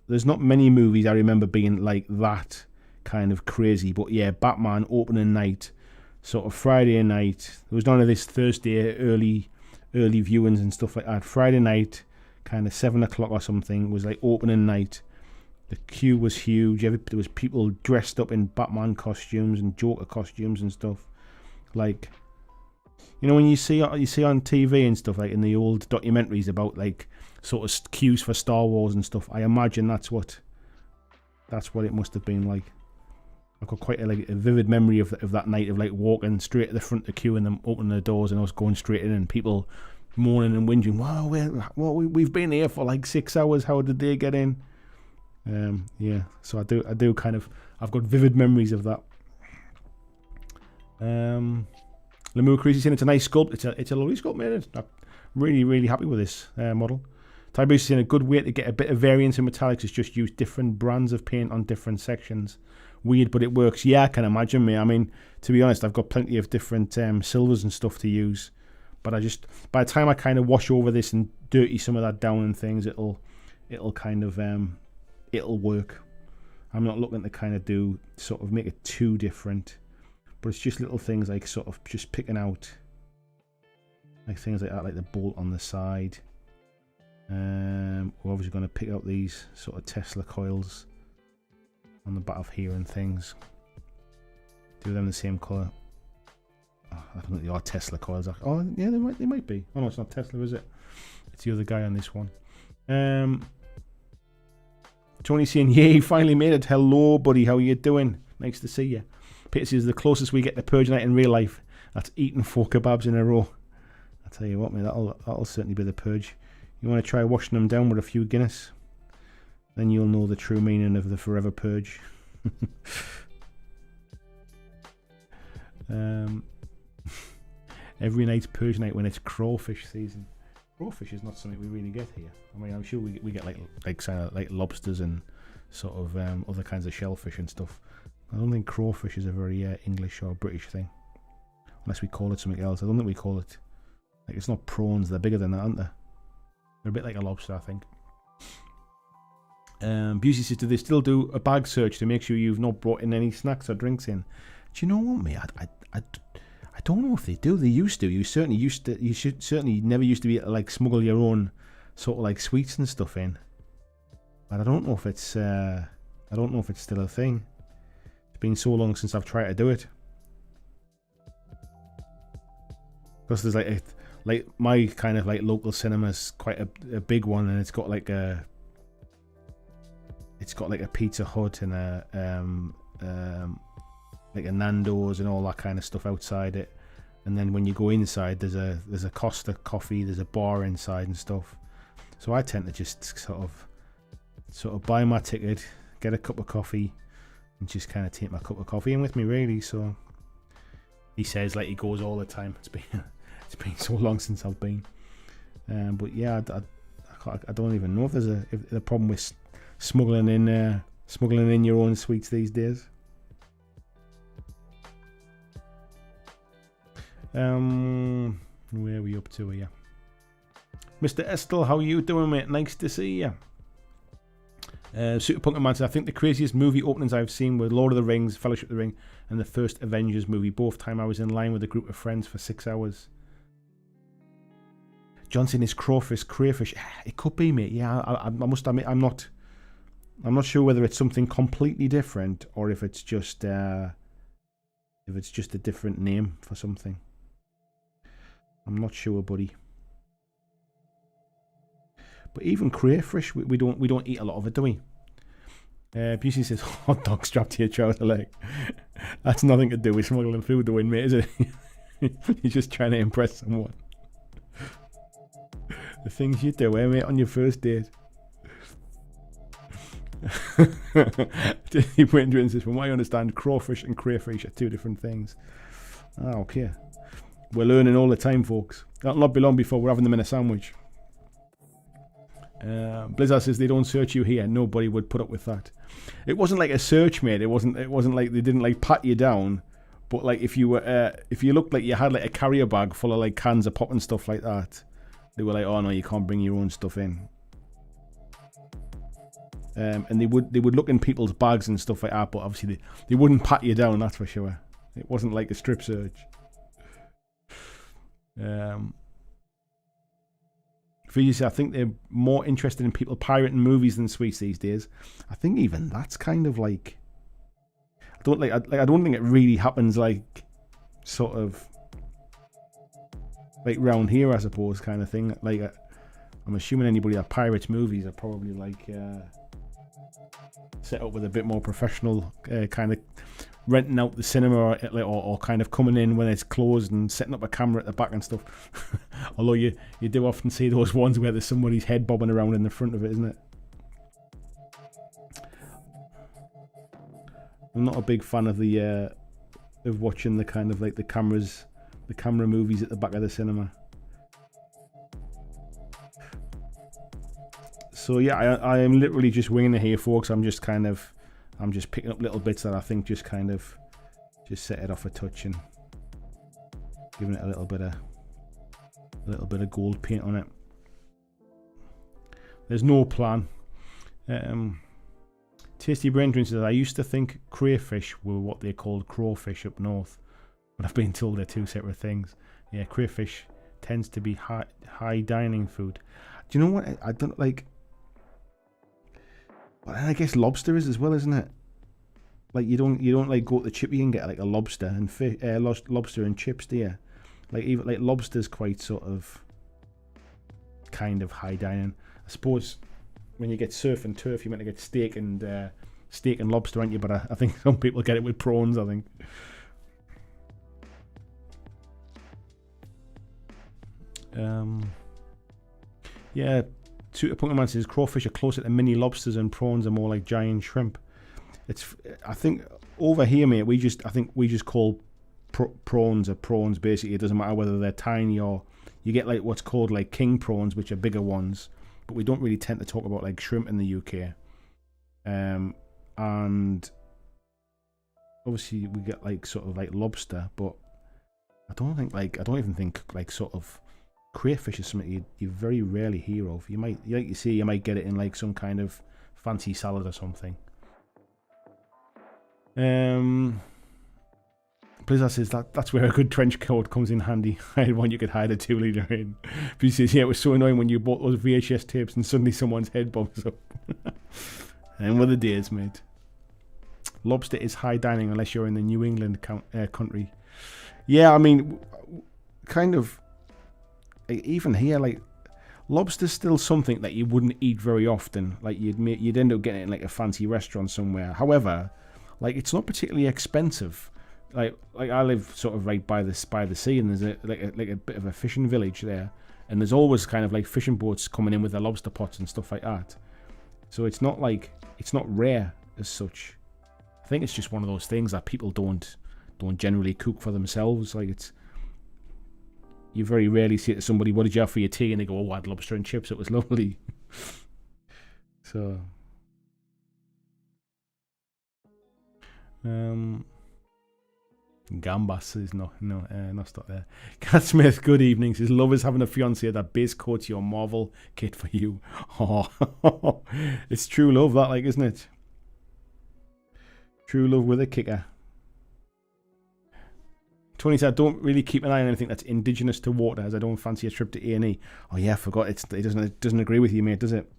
there's not many movies I remember being like that kind of crazy. But yeah, Batman opening night, sort of Friday night. There was none of this Thursday early viewings and stuff like that. Friday night, kind of 7 o'clock or something, was like opening night. The queue was huge. There was people dressed up in Batman costumes and Joker costumes and stuff. Like, you know, when you see on TV and stuff, like in the old documentaries about like sort of queues for Star Wars and stuff, I imagine that's what it must have been like. I've got quite a vivid memory of that night, of like walking straight to the front of the queue and them opening the doors and us going straight in, and people moaning and whinging, wow, we've been here for like 6 hours, how did they get in? Yeah, so I do kind of, I've got vivid memories of that. Lemur Creasy saying it's a nice sculpt. It's a lovely sculpt, mate. I'm really, really happy with this model. Tybus saying a good way to get a bit of variance in metallics is just use different brands of paint on different sections. Weird, but it works. Yeah, I can imagine, me. I mean, to be honest, I've got plenty of different silvers and stuff to use, but by the time I kind of wash over this and dirty some of that down and things, it'll kind of it'll work. I'm not looking to kind of do sort of make it too different, but it's just little things like sort of just picking out like things like that, like the bolt on the side. We're obviously going to pick out these sort of Tesla coils on the back of here and things. Do them the same colour. Oh, I don't think they are Tesla coils. Oh yeah, they might be. Oh no, it's not Tesla, is it? It's the other guy on this one. Tony saying, yeah, you finally made it. Hello, buddy. How are you doing? Nice to see you. Peter says, the closest we get to purge night in real life, that's eating 4 kebabs in a row. I tell you what, mate, that'll certainly be the purge. You want to try washing them down with a few Guinness? Then you'll know the true meaning of the forever purge. Every night's purge night when it's crawfish season. Crawfish is not something we really get here. I mean, I'm sure we get like lobsters and sort of other kinds of shellfish and stuff. I don't think crawfish is a very English or British thing, unless we call it something else. I don't think we call it Like, it's not prawns, they're bigger than that, aren't they? They're a bit like a lobster, I think. Busey says, do they still do a bag search to make sure you've not brought in any snacks or drinks in? Do you know what, mate? I don't know if they do. They used to. You should certainly never used to be able to like smuggle your own sort of like sweets and stuff in. But I don't know if it's still a thing. It's been so long since I've tried to do it. Because there's like my kind of like local cinema's quite a big one, and it's got like a Pizza Hut and like a Nando's and all that kind of stuff outside it. And then when you go inside, there's a Costa coffee, there's a bar inside and stuff. So I tend to just sort of buy my ticket, get a cup of coffee, and just kind of take my cup of coffee in with me, really. So he says like he goes all the time. It's been so long since I've been. But yeah, I don't even know if there's a problem with smuggling in your own sweets these days. Where are we up to here? Mr. Estel, how are you doing, mate? Nice to see you. Super Punker Man says, I think the craziest movie openings I've seen were Lord of the Rings, Fellowship of the Ring, and the first Avengers movie. Both time I was in line with a group of friends for 6 hours. Johnson is crayfish. It could be, mate. Yeah, I must admit, I'm not sure whether it's something completely different or if it's just a different name for something. I'm not sure, buddy. But even crayfish, we don't eat a lot of it, do we? Busey says, hot dog strapped to your trouser leg. That's nothing to do with smuggling food to win, mate, is it? You're just trying to impress someone. The things you do, mate, on your first date. Disney Brandon says, from what I understand, crawfish and crayfish are two different things. Ah, okay. We're learning all the time, folks. That'll not be long before we're having them in a sandwich. Blizzard says they don't search you here. Nobody would put up with that. It wasn't like a search, mate. It wasn't like they didn't like pat you down. But like if you looked like you had like a carrier bag full of like cans of pop and stuff like that, they were like, oh no, you can't bring your own stuff in. And they would look in people's bags and stuff like that, but obviously they wouldn't pat you down, that's for sure. It wasn't like a strip search. I think they're more interested in people pirating movies than sweets these days. I think even that's kind of like I don't think it really happens like sort of like round here, I suppose, kind of thing. Like I'm assuming anybody that pirates movies are probably like set up with a bit more professional kind of renting out the cinema or kind of coming in when it's closed and setting up a camera at the back and stuff. Although you do often see those ones where there's somebody's head bobbing around in the front of it, isn't it? I'm not a big fan of the of watching the kind of like the camera movies at the back of the cinema. So yeah, I am literally just winging it here, folks. I'm just picking up little bits that I think just set it off a touch and giving it a little bit of gold paint on it. There's no plan. Tasty Brain Drink says, I used to think crayfish were what they called crawfish up north, but I've been told they're two separate things. Yeah, crayfish tends to be high dining food. Do you know what? I don't like. But I guess lobster is as well, isn't it? Like you don't like go to the chippy and get like a lobster and lobster and chips, do you? Like even like lobster's quite sort of kind of high dining. I suppose when you get surf and turf, you're meant to get steak and lobster, aren't you? But I think some people get it with prawns, I think. Yeah, Pokemon says crawfish are closer to mini lobsters and prawns are more like giant shrimp. I think over here, mate, we just call prawns prawns. Basically, it doesn't matter whether they're tiny or you get like what's called like king prawns, which are bigger ones. But we don't really tend to talk about like shrimp in the UK. And obviously we get like sort of like lobster, but I don't even think like sort of crayfish is something you very rarely hear of. You might, like you say, you might get it in like some kind of fancy salad or something. Blizzard says that's where a good trench coat comes in handy. I had one you could hide a 2-litre in. But he says, yeah, it was so annoying when you bought those VHS tapes and suddenly someone's head bumps up. And with the days, mate. Lobster is high dining unless you're in the New England country. Yeah, I mean, kind of, even here, like, lobster's still something that you wouldn't eat very often. Like, you'd end up getting it in like a fancy restaurant somewhere. However, like, it's not particularly expensive. Like I live sort of right by the sea, and there's a bit of a fishing village there, and there's always kind of like fishing boats coming in with their lobster pots and stuff like that. So it's not rare as such. I think it's just one of those things that people don't generally cook for themselves. Like, you very rarely see it to somebody, what did you have for your tea? And they go, oh, I had lobster and chips, it was lovely. So Gambas says not stuck there. Cat Smith, good evening. Says, love is having a fiance that base coats your Marvel kit for you. Oh, it's true love, that, like, isn't it? True love with a kicker. Tony said, don't really keep an eye on anything that's indigenous to water, as I don't fancy a trip to A&E. Oh yeah, I forgot. It doesn't agree with you, mate, does it?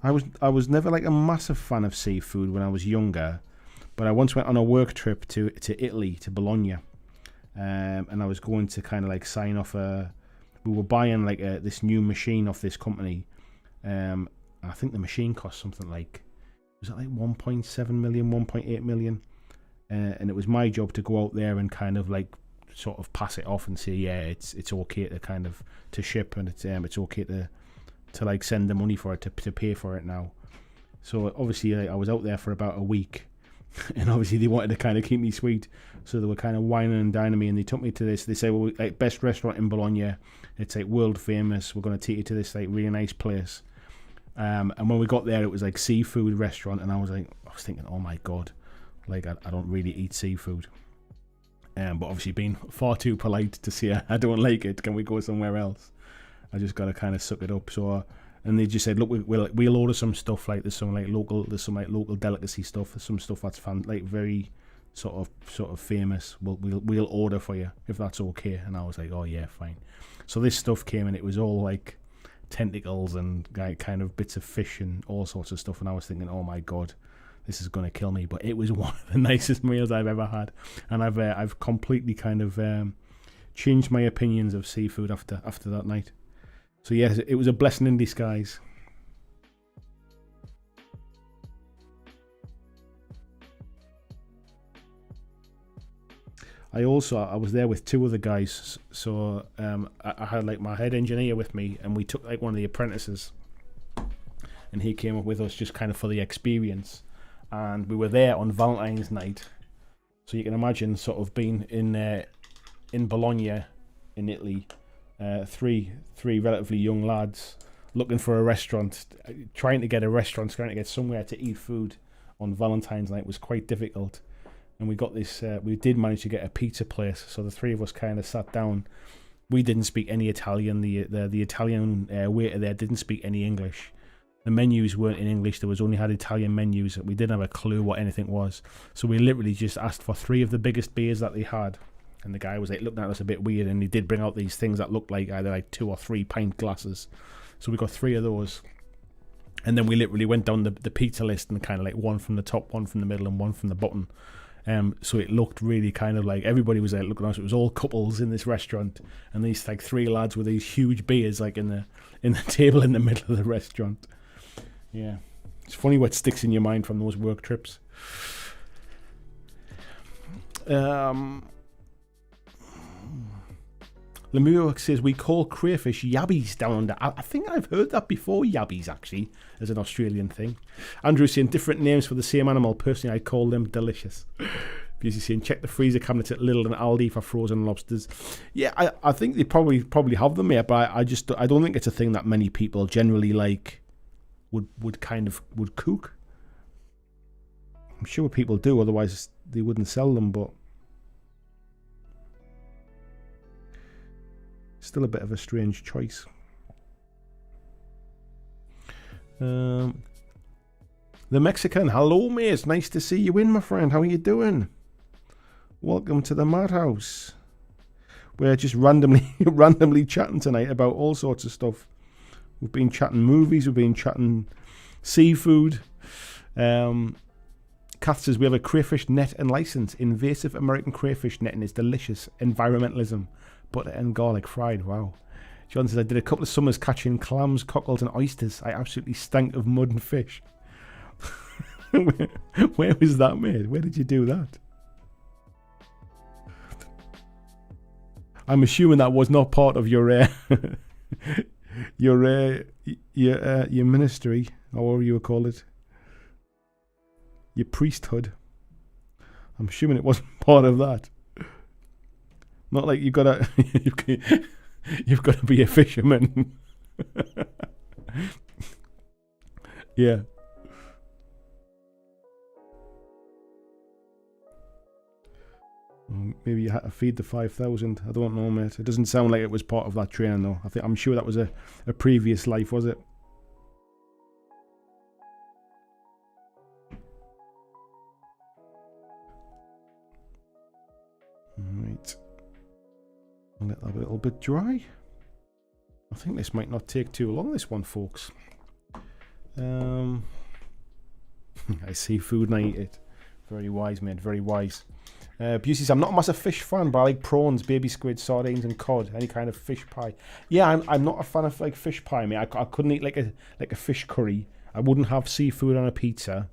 I was never like a massive fan of seafood when I was younger, but I once went on a work trip to Italy, to Bologna, and I was going to kind of like sign off we were buying like this new machine off this company. I think the machine cost something like, was it like 1.7 million, 1.8 million? And it was my job to go out there and kind of like sort of pass it off and say, yeah, it's okay to kind of to ship, and it's okay to like send the money for it, to pay for it now. So obviously I was out there for about a week, and obviously they wanted to kind of keep me sweet, so they were kind of whining and dining me, and they took me to this. They said, well, like, best restaurant in Bologna, it's like world famous, we're going to take you to this like really nice place. And when we got there, it was like seafood restaurant, and I was thinking, oh my god, like I don't really eat seafood. But obviously being far too polite to say I don't like it, can we go somewhere else? I just got to kind of suck it up. So, and they just said, look, we'll order some stuff, like there's some local delicacy stuff. There's some stuff that's like very sort of famous. We'll order for you if that's okay. And I was like, oh yeah, fine. So this stuff came, and it was all like tentacles and like kind of bits of fish and all sorts of stuff. And I was thinking, oh my god, this is going to kill me. But it was one of the nicest meals I've ever had, and I've completely kind of changed my opinions of seafood after that night. So yes, it was a blessing in disguise. I was there with two other guys, so I had like my head engineer with me, and we took like one of the apprentices, and he came up with us just kind of for the experience. And we were there on Valentine's night, so you can imagine sort of being in Bologna, in Italy. Three relatively young lads looking for a restaurant, trying to get somewhere to eat food on Valentine's night was quite difficult. And we got this, we did manage to get a pizza place, so the three of us kind of sat down. We didn't speak any Italian, the Italian waiter there didn't speak any English. The menus weren't in English, there was only had Italian menus. We didn't have a clue what anything was. So we literally just asked for three of the biggest beers that they had. And the guy was like looking at us a bit weird, and he did bring out these things that looked like either like 2 or 3 pint glasses. So we got 3 of those, and then we literally went down the pizza list and kind of like one from the top, one from the middle, and one from the bottom. So it looked really kind of like everybody was like looking at us. It was all couples in this restaurant, and these like 3 lads with these huge beers like in the table in the middle of the restaurant. Yeah, it's funny what sticks in your mind from those work trips. Lemur says, we call crayfish yabbies down under. I think I've heard that before, yabbies, actually, as an Australian thing. Andrew saying, different names for the same animal. Personally, I call them delicious. Busy saying, check the freezer cabinets at Lidl and Aldi for frozen lobsters. Yeah, I think they probably have them here, but I don't think it's a thing that many people generally like would cook. I'm sure people do, otherwise they wouldn't sell them, but Still a bit of a strange choice. The Mexican, hello mate, it's nice to see you in, my friend. How are you doing? Welcome to the Madhouse. We're just randomly chatting tonight about all sorts of stuff. We've been chatting movies, we've been chatting seafood. Kath says we have a crayfish net and license. Invasive American crayfish netting is delicious. Environmentalism. Butter and garlic fried. Wow. John says I did a couple of summers catching clams, cockles and oysters. I absolutely stank of mud and fish. Where was that, mate? Where did you do that? I'm assuming that was not part of your your ministry, or whatever you would call it, your priesthood. I'm assuming it wasn't part of that. Not like you've got to be a fisherman. Yeah. Maybe you had to feed the 5,000. I don't know, mate. It doesn't sound like it was part of that training, though. I'm sure that was a previous life, was it? Right. I'll let that a little bit dry. I think this might not take too long, this one, folks. I see food and I eat it. Very wise, mate. Very wise. Busey says, I'm not a massive fish fan, but I like prawns, baby squid, sardines, and cod. Any kind of fish pie. Yeah, I'm not a fan of like fish pie, mate. I couldn't eat like a fish curry. I wouldn't have seafood on a pizza,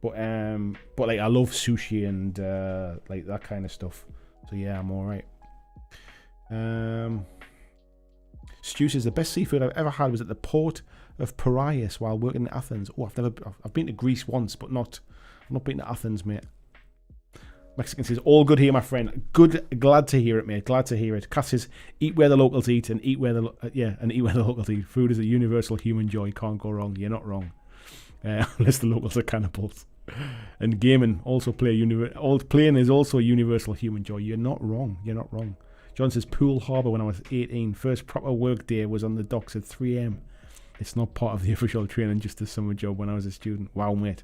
but like I love sushi and like that kind of stuff. So yeah, I'm all right. Stu says the best seafood I've ever had was at the port of Piraeus while working in Athens. Oh, I've been to Greece once, but I've not been to Athens, mate. Mexican says, all good here, my friend. Good, glad to hear it, mate. Glad to hear it. Cass says, eat where the locals eat and eat where the locals eat. Food is a universal human joy. Can't go wrong. You're not wrong. Unless the locals are cannibals. And gaming also playing is also a universal human joy. You're not wrong. You're not wrong. John says, Poole Harbour when I was 18. First proper work day was on the docks at 3 a.m. It's not part of the official training, just a summer job when I was a student. Wow, mate.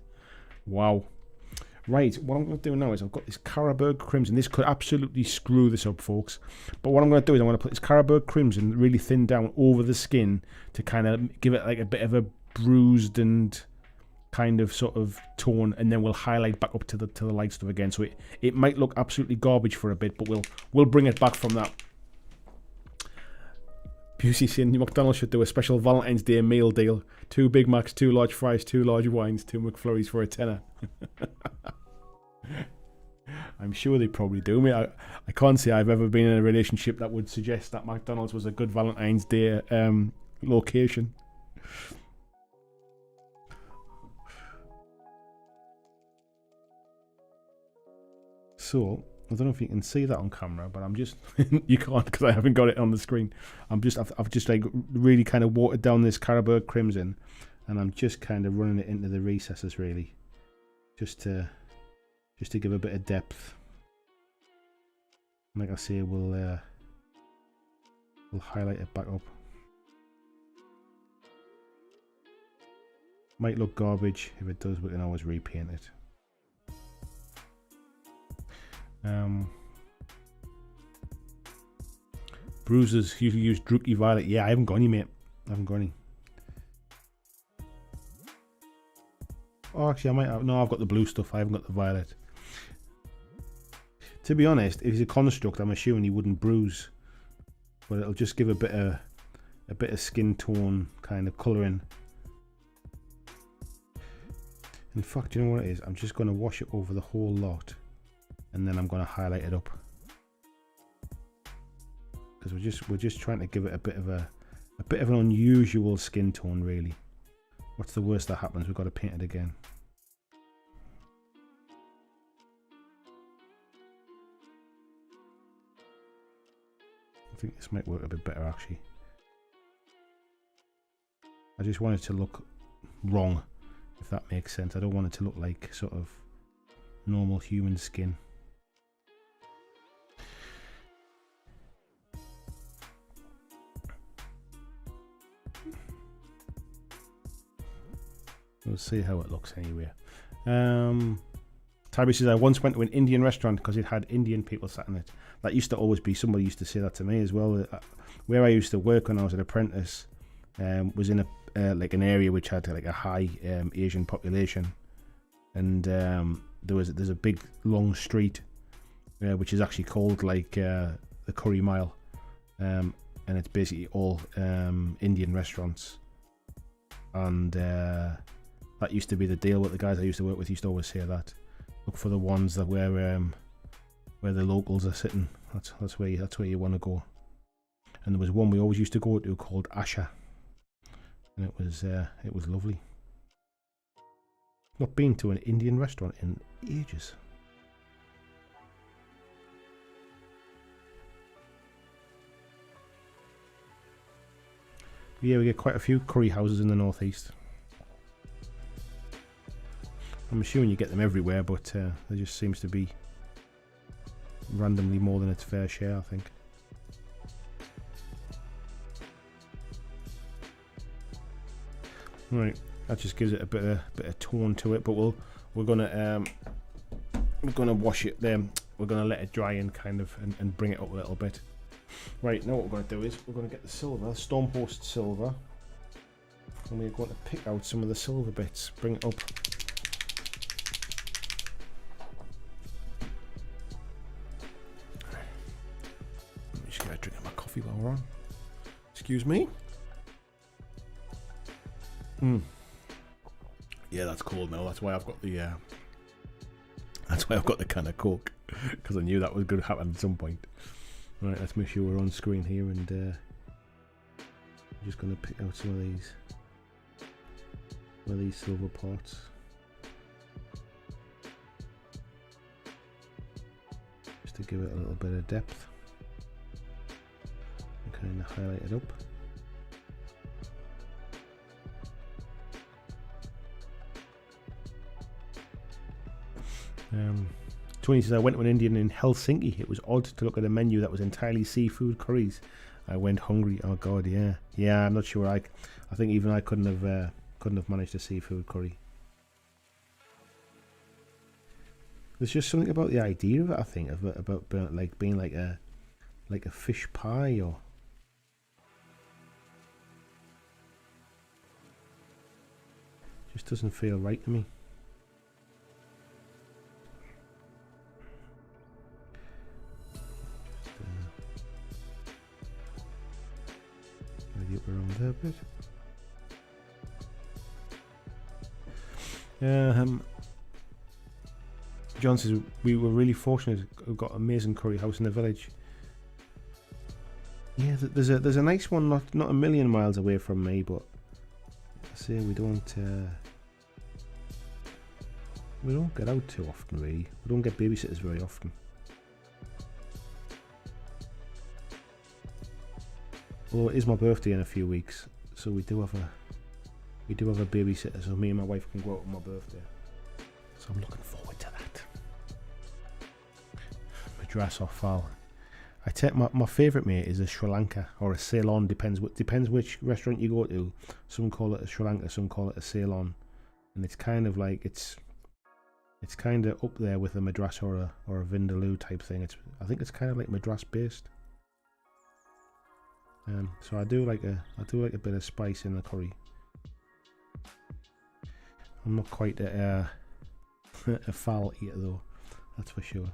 Wow. Right, what I'm going to do now is I've got this Carrabberg Crimson. This could absolutely screw this up, folks. But what I'm going to do is I'm going to put this Carrabberg Crimson really thin down over the skin to kind of give it like a bit of a bruised and kind of sort of tone, and then we'll highlight back up to the light stuff again. So it might look absolutely garbage for a bit, but we'll bring it back from that. Busey saying McDonald's should do a special Valentine's Day meal deal. 2 Big Macs, 2 large fries, 2 large wines, 2 McFlurries for a tenner. I'm sure they probably do. I can't say I've ever been in a relationship that would suggest that McDonald's was a good Valentine's Day location. So I don't know if you can see that on camera, but I'm just you can't because I haven't got it on the screen. I've just like really kind of watered down this Carrabberg Crimson, and I'm just kind of running it into the recesses really, just to give a bit of depth. And like I say, we'll highlight it back up. Might look garbage. If it does, we can always repaint it. Bruises usually use Druky Violet. Yeah, I haven't got any, mate. I haven't got any. Oh, actually, I might have. No, I've got the blue stuff. I haven't got the violet. To be honest, if he's a construct, I'm assuming he wouldn't bruise, but it'll just give a bit of skin tone kind of colouring. In fact, you know what it is? I'm just going to wash it over the whole lot, and then I'm going to highlight it up. Because we're just trying to give it a bit of an unusual skin tone, really. What's the worst that happens? We've got to paint it again. I think this might work a bit better, actually. I just want it to look wrong, if that makes sense. I don't want it to look like sort of normal human skin. We'll see how it looks anyway. Tyree says, I once went to an Indian restaurant because it had Indian people sat in it. That used to always be, somebody used to say that to me as well. Where I used to work when I was an apprentice was in a like an area which had like a high Asian population, and there's a big long street which is actually called like the Curry Mile, and it's basically all Indian restaurants, and that used to be the deal with the guys I used to work with. Used to always say that, look for the ones that where the locals are sitting. That's where you want to go. And there was one we always used to go to called Asha, and it was lovely. Not been to an Indian restaurant in ages. But yeah, we get quite a few curry houses in the northeast. I'm assuming you get them everywhere, but there just seems to be randomly more than its fair share, I think. Right, that just gives it a bit of tone to it, but we're gonna wash it. We're gonna let it dry and kind of and bring it up a little bit. Right, now what we're gonna do is we're gonna get the silver, Stormpost silver, and we're going to pick out some of the silver bits, bring it up. I'm just gonna drink my coffee while we're on. Excuse me. Yeah, that's cold now. That's why I've got the can of Coke, because I knew that was going to happen at some point. Right, let's make sure we're on screen here, and I'm just going to pick out some of these silver parts. Just to give it a little bit of depth. And kind of highlight it up. Tony says, I went to an Indian in Helsinki. It was odd to look at a menu that was entirely seafood curries. I went hungry. Oh god, yeah. I'm not sure. I think even I couldn't have managed a seafood curry. There's just something about the idea of it. I think about like being like a fish pie, or just doesn't feel right to me. Around there a bit. John says, we were really fortunate. We've got an amazing curry house in the village. Yeah, there's a nice one not a million miles away from me, but I say we don't get out too often, really. We don't get babysitters very often. Although it is my birthday in a few weeks, so we do have a babysitter, so me and my wife can go out on my birthday. So I'm looking forward to that. Madras or Fal. I take my favourite, mate, is a Sri Lanka or a Ceylon. Depends which restaurant you go to. Some call it a Sri Lanka, some call it a Ceylon, and it's kind of like it's kind of up there with a Madras or a Vindaloo type thing. I think it's kind of like Madras based. So I do like a bit of spice in the curry. I'm not quite a foul eater though, that's for sure.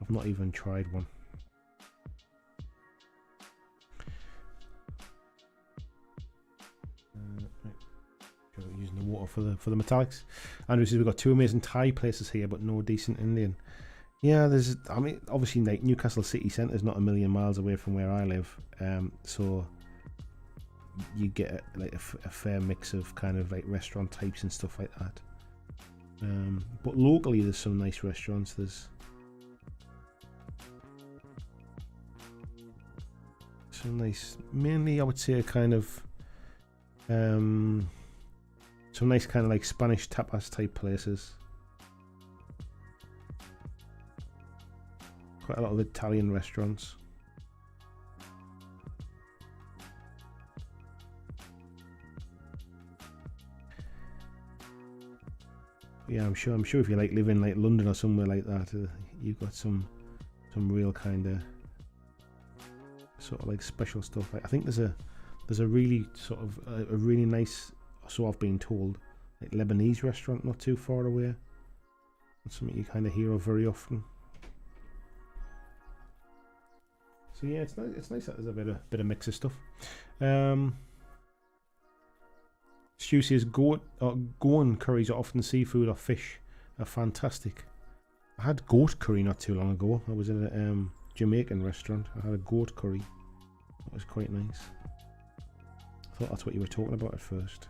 I've not even tried one. Right. Using the water for the metallics. Andrew says we've got two amazing Thai places here, but no decent Indian. Yeah, obviously like Newcastle city centre is not a million miles away from where I live, so you get like a fair mix of kind of like restaurant types and stuff like that. But locally there's some nice restaurants. There's some nice, mainly I would say kind of some nice kind of like Spanish tapas type places. Quite a lot of Italian restaurants. Yeah, I'm sure if you like live in like London or somewhere like that, you've got some real kind of sort of like special stuff. Like I think there's a really sort of a really nice, so I've been told, like Lebanese restaurant not too far away. That's something you kind of hear of very often. So yeah, it's nice that there's a bit of mix of stuff. Stu says goan curries are often seafood or fish. Are fantastic. I had goat curry not too long ago. I was at a Jamaican restaurant. I had a goat curry. That was quite nice. I thought that's what you were talking about at first.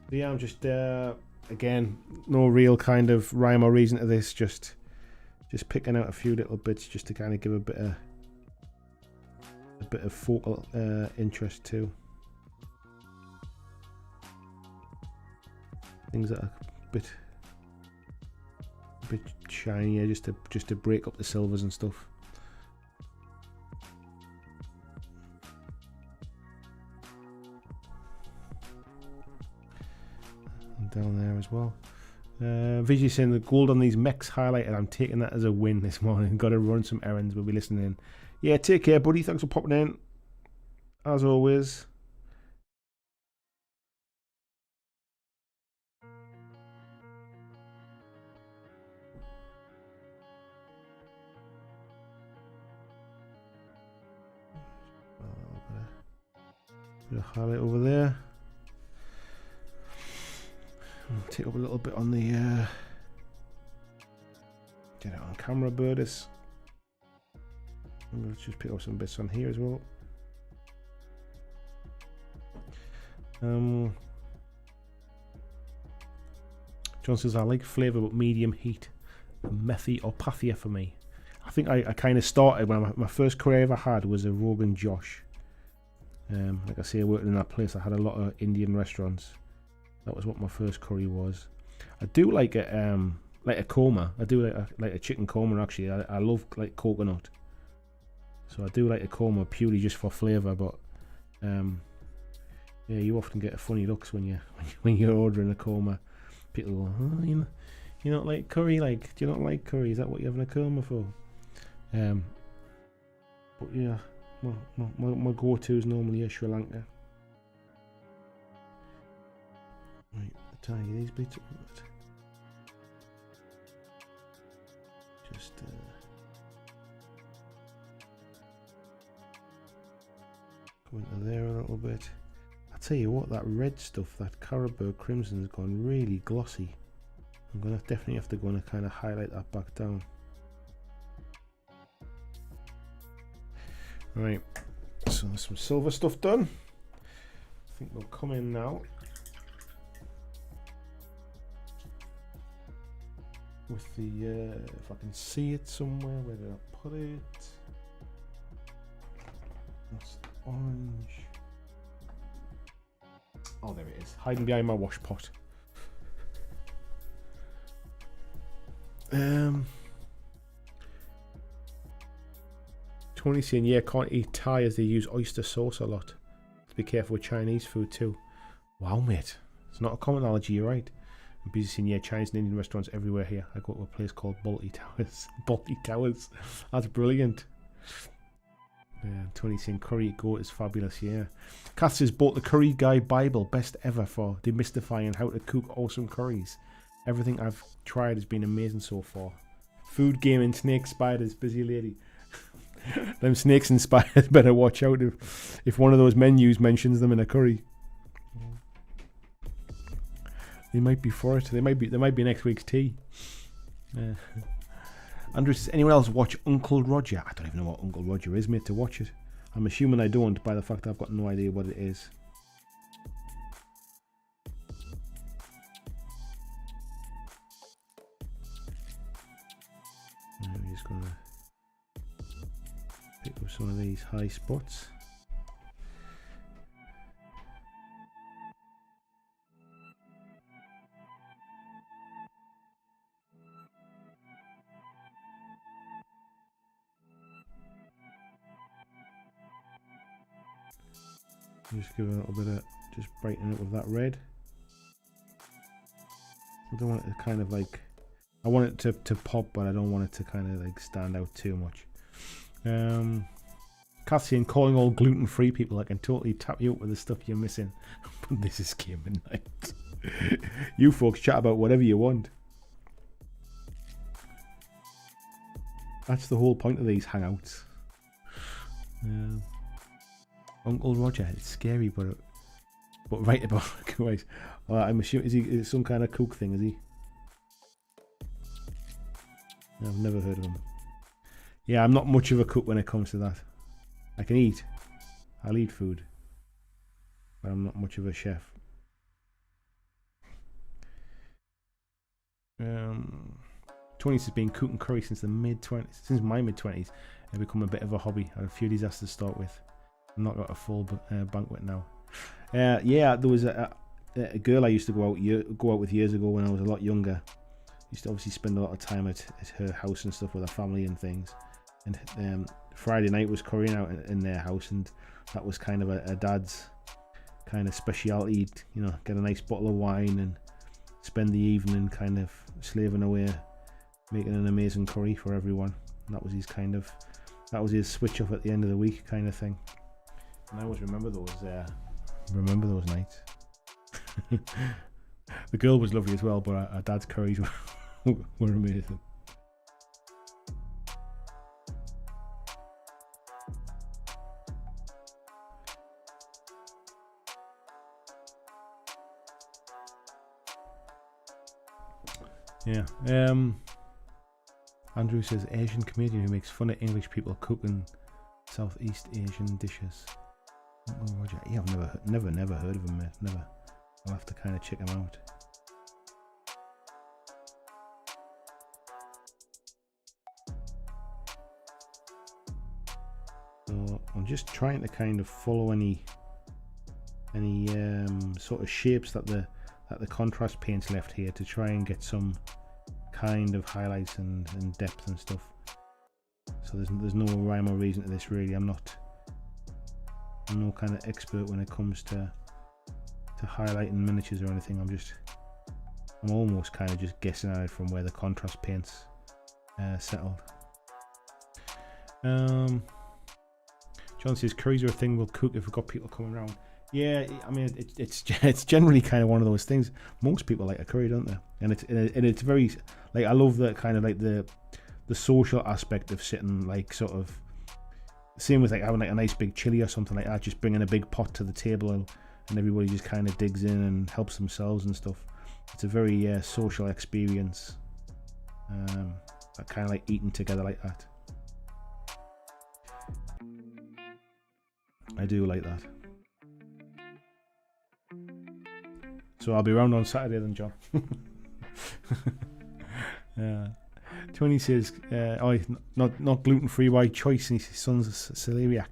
But yeah, I'm just again, no real kind of rhyme or reason to this. Just picking out a few little bits just to kind of give a bit of focal interest to things that are a bit shinier, just to break up the silvers and stuff. And down there as well. Vijay saying the gold on these mechs highlighted. I'm taking that as a win this morning. Got to run some errands. We'll be listening. Yeah, take care, buddy. Thanks for popping in. As always. Bit of highlight over there. Take up a little bit on the get it on camera, Birdis. Let's just pick up some bits on here as well. John says I like flavour but medium heat. Methy or pathier for me. I think I kind of started when my first curry I ever had was a Rogan Josh. Like I say, I worked in that place. I had a lot of Indian restaurants. That was what my first curry was. I do like a korma. I do like a chicken korma actually. I love like coconut. So I do like a korma purely just for flavour, but yeah, you often get funny looks when you're ordering a korma. People go, oh, you don't like curry? Like, do you not like curry? Is that what you're having a korma for? But yeah, my go-to is normally a Sri Lanka. Right, tie these bits up. Just go into there a little bit. I tell you what, that red stuff, that Caribou Crimson has gone really glossy. I'm gonna definitely have to go and kind of highlight that back down. Right, so there's some silver stuff done. I think they'll come in now. With the, if I can see it somewhere, where did I put it? That's the orange. Oh, there it is, hiding behind my wash pot. Tony saying, yeah, can't eat Thai as they use oyster sauce a lot. To be careful with Chinese food too. Wow, mate, it's not a common analogy, you're right. I'm busy saying, yeah, Chinese and Indian restaurants everywhere here. I go to a place called Balti Towers. Balti Towers. That's brilliant. Yeah, Tony saying curry goat is fabulous, yeah. Kath says, bought the Curry Guy Bible, best ever for demystifying how to cook awesome curries. Everything I've tried has been amazing so far. Food, gaming, snakes, spiders, busy lady. Them snakes and spiders better watch out if one of those menus mentions them in a curry. They might be for it. They might be next week's tea. Andrew says, anyone else watch Uncle Roger? I don't even know what Uncle Roger is, mate, to watch it. I'm assuming I don't by the fact that I've got no idea what it is. I'm just going to pick up some of these high spots. Just give it a little bit of, just brighten it with that red. I don't want it to kind of like, I want it to pop, but I don't want it to kind of like stand out too much. Cassie, calling all gluten-free people, I can totally tap you up with the stuff you're missing. But this is gaming night. You folks chat about whatever you want. That's the whole point of these hangouts. Uncle Roger, it's scary, but right about guys. I'm assuming is he some kind of cook thing? Is he? I've never heard of him. Yeah, I'm not much of a cook when it comes to that. I can eat. I'll eat food, but I'm not much of a chef. Tony's has been cooking curry since the mid-20s, since my mid-20s. It's become a bit of a hobby. I had a few disasters to start with. I'm not got a full banquet now. Yeah, there was a girl I used to go out with years ago when I was a lot younger. Used to obviously spend a lot of time at her house and stuff with her family and things. And Friday night was currying out in their house, and that was kind of a dad's kind of speciality. You know, get a nice bottle of wine and spend the evening kind of slaving away, making an amazing curry for everyone. And that was his kind of, that was his switch off at the end of the week kind of thing. And I always remember those nights. The girl was lovely as well, but our dad's curries were amazing. Yeah. Andrew says Asian comedian who makes fun of English people cooking Southeast Asian dishes. Oh, Roger. Yeah, I've never heard of him, mate. Never. I'll have to kind of check him out. So I'm just trying to kind of follow any sort of shapes that the contrast paint's left here to try and get some kind of highlights and depth and stuff. So there's no rhyme or reason to this really. I'm no kind of expert when it comes to highlighting miniatures or anything. I'm almost kind of just guessing at it from where the contrast paint's settled. John says curries are a thing we'll cook if we've got people coming around. Yeah, I mean it's generally kind of one of those things. Most people like a curry, don't they? And it's very like, I love that kind of like the social aspect of sitting like sort of same with like having like a nice big chili or something like that. Just bringing a big pot to the table and everybody just kind of digs in and helps themselves and stuff. It's a very social experience. That kind of like eating together like that. I do like that. So I'll be around on Saturday then, John. Tony says, not gluten-free by choice, and his son's celiac.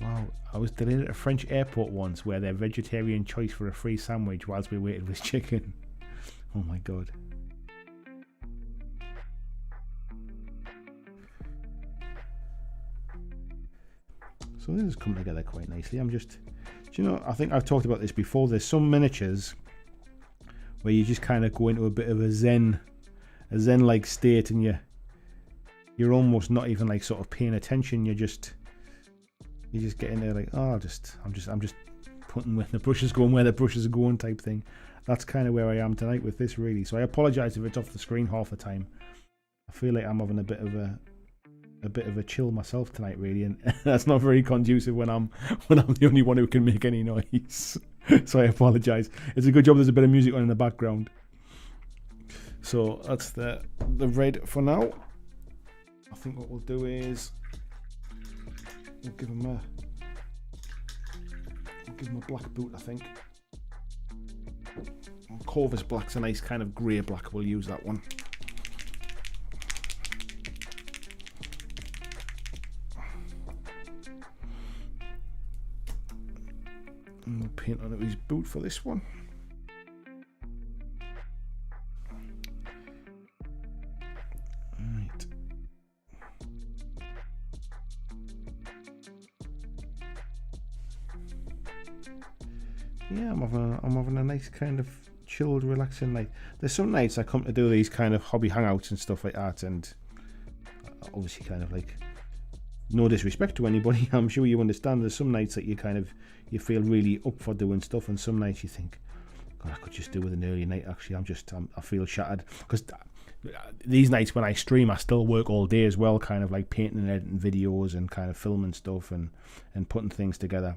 Wow, I was delayed at a French airport once where their vegetarian choice for a free sandwich whilst we waited was chicken. Oh my god. So this has come together quite nicely. Do you know, I think I've talked about this before. There's some miniatures where you just kind of go into a bit of a zen-like state, and you're almost not even like sort of paying attention. You just get in there like, oh, I'm just putting where the brushes going where the brushes are going type thing. That's kind of where I am tonight with this, really. So I apologise if it's off the screen half the time. I feel like I'm having a bit of a chill myself tonight, really, and that's not very conducive when I'm the only one who can make any noise. So I apologise. It's a good job there's a bit of music on in the background. So that's the red for now. I think what we'll do is we'll give him a black boot, I think. Corvus black's a nice kind of grey black. We'll use that one. And we'll paint on his boot for this one. Right. Yeah, I'm having a nice kind of chilled, relaxing night. There's some nights I come to do these kind of hobby hangouts and stuff like that, and obviously kind of like, no disrespect to anybody, I'm sure you understand, there's some nights that you feel really up for doing stuff, and some nights you think, God, I could just do with an early night. Actually, I feel shattered, because these nights when I stream, I still work all day as well, kind of like painting and editing videos and kind of filming stuff and putting things together.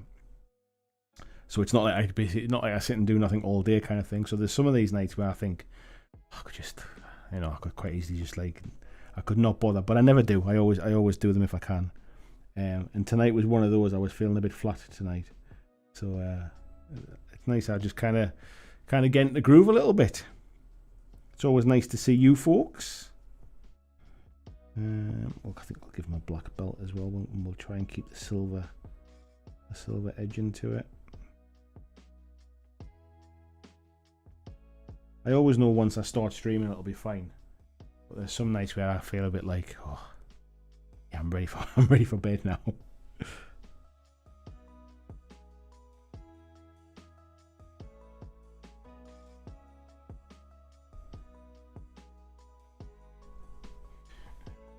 So it's not like I sit and do nothing all day kind of thing. So there's some of these nights where I think I could just, I could quite easily just like, I could not bother, but I never do. I always do them if I can. And tonight was one of those. I was feeling a bit flat tonight, so it's nice. I just kind of get into the groove a little bit. It's always nice to see you folks. Well, I think I'll give him a black belt as well, and we'll try and keep the silver edge into it. I always know once I start streaming it'll be fine, but there's some nights where I feel a bit like, oh, yeah, I'm ready for bed now.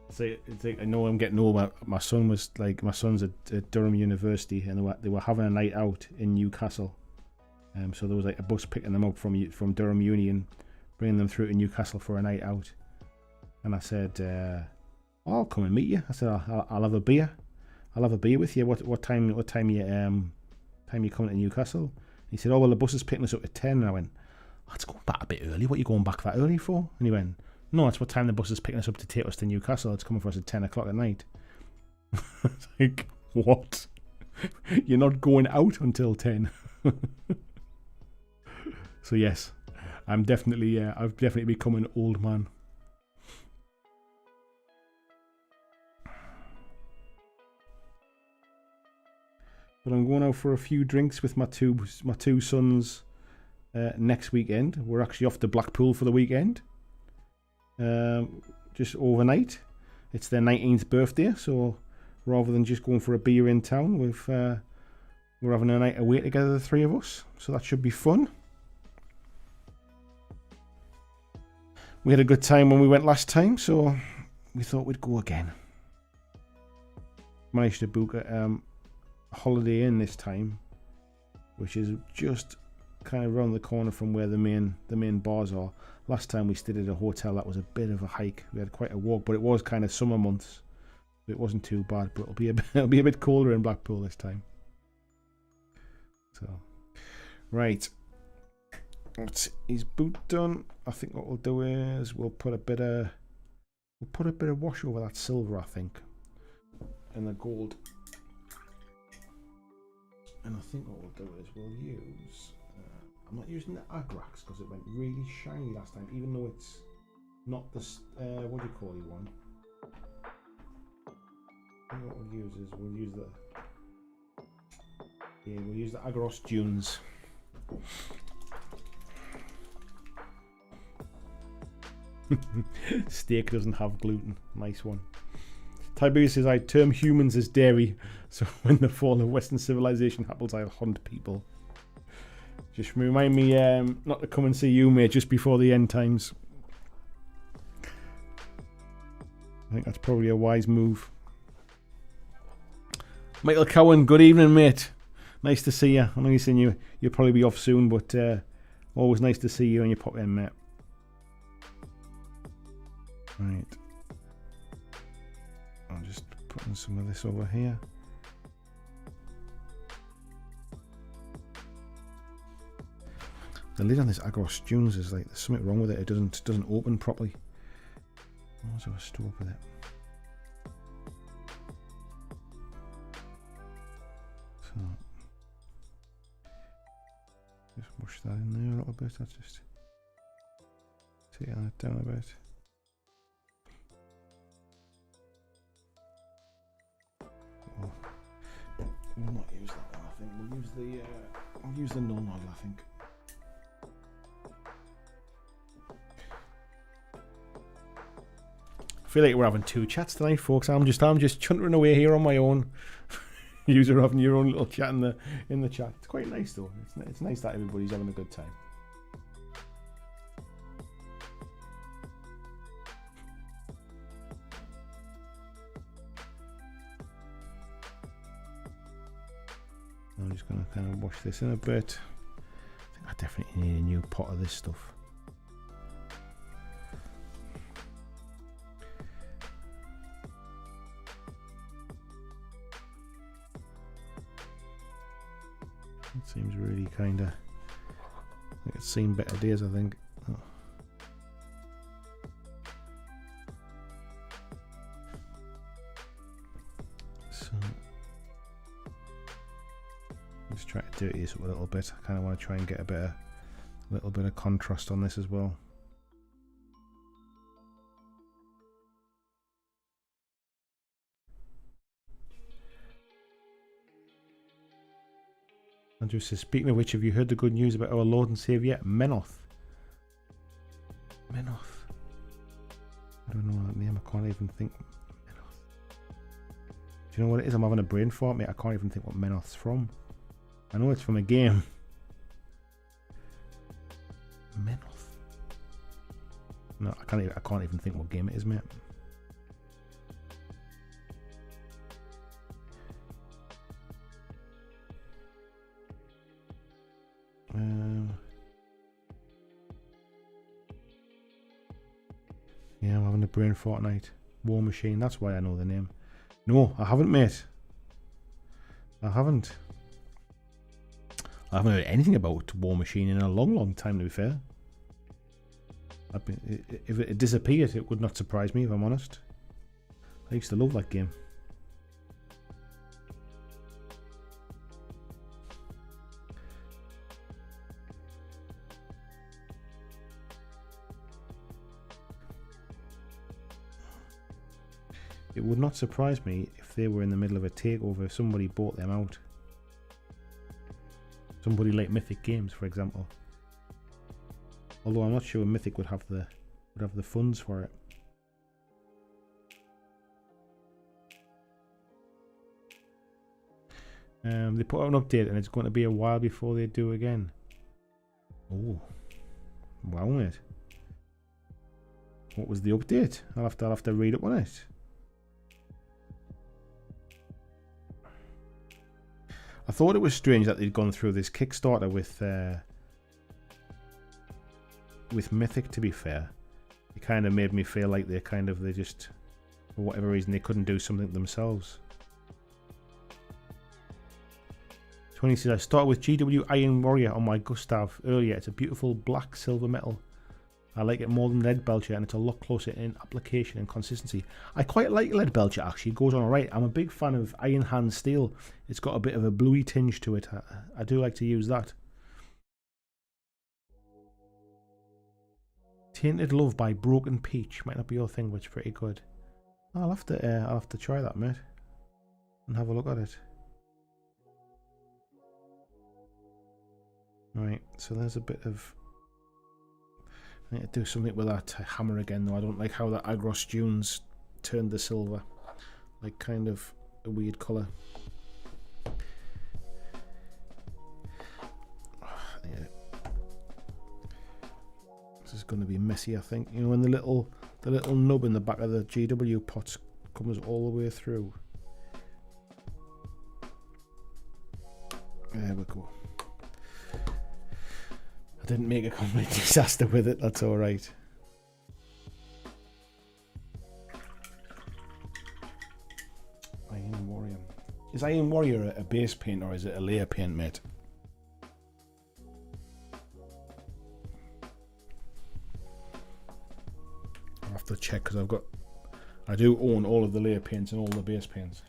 It's like I know I'm getting older. My son's at Durham University, and they were having a night out in Newcastle. So there was like a bus picking them up from Durham Uni and bringing them through to Newcastle for a night out. And I said, I'll come and meet you. I said, I'll have a beer. I'll have a beer with you. What time you coming to Newcastle? He said, oh well, the bus is picking us up at 10. And I went, oh, it's going back a bit early. What are you going back that early for? And he went, no, it's what time the bus is picking us up to take us to Newcastle. It's coming for us at 10 o'clock at night. It's like, what? You're not going out until 10. So yes, I've definitely become an old man. But I'm going out for a few drinks with my two sons next weekend. We're actually off to Blackpool for the weekend. Just overnight. It's their 19th birthday, so rather than just going for a beer in town, we're having a night away together, the three of us. So that should be fun. We had a good time when we went last time, so we thought we'd go again. Managed to book a Holiday Inn this time, which is just kind of around the corner from where the main bars are. Last time we stayed at a hotel that was a bit of a hike. We had quite a walk, but it was kind of summer months. It wasn't too bad, but it'll be a bit colder in Blackpool this time. So, right. That's his boot done. I think what we'll do is we'll put a bit of wash over that silver, I think, and the gold. And I think what we'll do is we'll use. I'm not using the Agrax because it went really shiny last time, even though it's not the what do you call it one. And what we'll use is we'll use the Agros Dunes. Steak doesn't have gluten. Nice one. Tiberius says, I term humans as dairy, so when the fall of Western civilization happens, I'll hunt people. Just remind me not to come and see you, mate, just before the end times. I think that's probably a wise move. Michael Cowan, good evening, mate. Nice to see you. I know you've seen you. You'll probably be off soon, but always nice to see you and you pop in, mate. Right. I'm just putting some of this over here. The lid on this Agros Dunes is like, there's something wrong with it. It doesn't open properly. I was a stop with it. So just mush that in there a little bit. That's just taking it down a bit. We'll not use that one, I think. We'll use the I'll use the null model, I think. I feel like we're having two chats tonight, folks. I'm just chuntering away here on my own. You're having your own little chat in the chat. It's quite nice though. It's nice that everybody's having a good time. I'm just going to kind of wash this in a bit. I think I definitely need a new pot of this stuff. It seems really kind of... it's seen better days, I think. Oh. So... let's try to dirty this up a little bit. I kind of want to try and get a little bit of contrast on this as well. Andrew says, speaking of which, have you heard the good news about our Lord and Saviour, Menoth? Menoth. I don't know that name. I can't even think. Menoth. Do you know what it is? I'm having a brain fart, mate. I can't even think what Menoth's from. I know it's from a game. Menoth. No, I can't even think what game it is, mate. Yeah, I'm having a brain fortnight. War Machine, that's why I know the name. No, I haven't, mate. I haven't heard anything about War Machine in a long time, to be fair. If it disappeared, it would not surprise me, if I'm honest. I used to love that game. It would not surprise me if they were in the middle of a takeover, if somebody bought them out. Somebody like Mythic Games, for example. Although I'm not sure Mythic would have the funds for it. They put out an update and it's going to be a while before they do again. Oh, wow, mate. What was the update? I'll have to read up on it. I thought it was strange that they'd gone through this Kickstarter with Mythic, to be fair. It kind of made me feel like they just, for whatever reason, they couldn't do something themselves. 20 says, I started with GW Iron Warrior on my Gustav earlier. It's a beautiful black silver metal. I like it more than Lead Belcher, and it's a lot closer in application and consistency. I quite like Lead Belcher, actually. It goes on alright. I'm a big fan of Iron Hand Steel. It's got a bit of a bluey tinge to it. I do like to use that. Tainted Love by Broken Peach. Might not be your thing, but it's pretty good. I'll have to try that, mate, and have a look at it. Right, so there's a bit of... I need to do something with that hammer again, though. I don't like how that Agros Dunes turned the silver. Like, kind of a weird colour. Yeah. This is going to be messy, I think. You know, when the little nub in the back of the GW pots comes all the way through. There we go. I didn't make a complete disaster with it, that's alright. Iron Warrior. Is Iron Warrior a base paint or is it a layer paint, mate? I'll have to check because I do own all of the layer paints and all the base paints.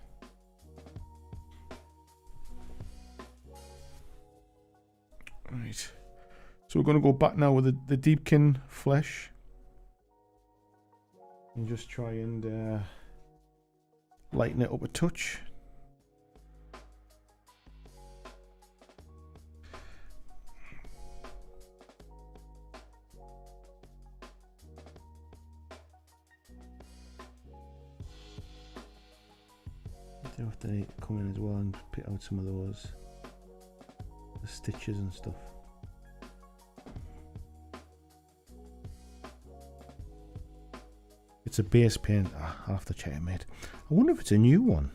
Right. So we're going to go back now with the Deepkin Flesh. And just try and lighten it up a touch. I have to come in as well and pick out some of those, the stitches and stuff. It's a base paint. I'll have to check it, mate. I wonder if it's a new one.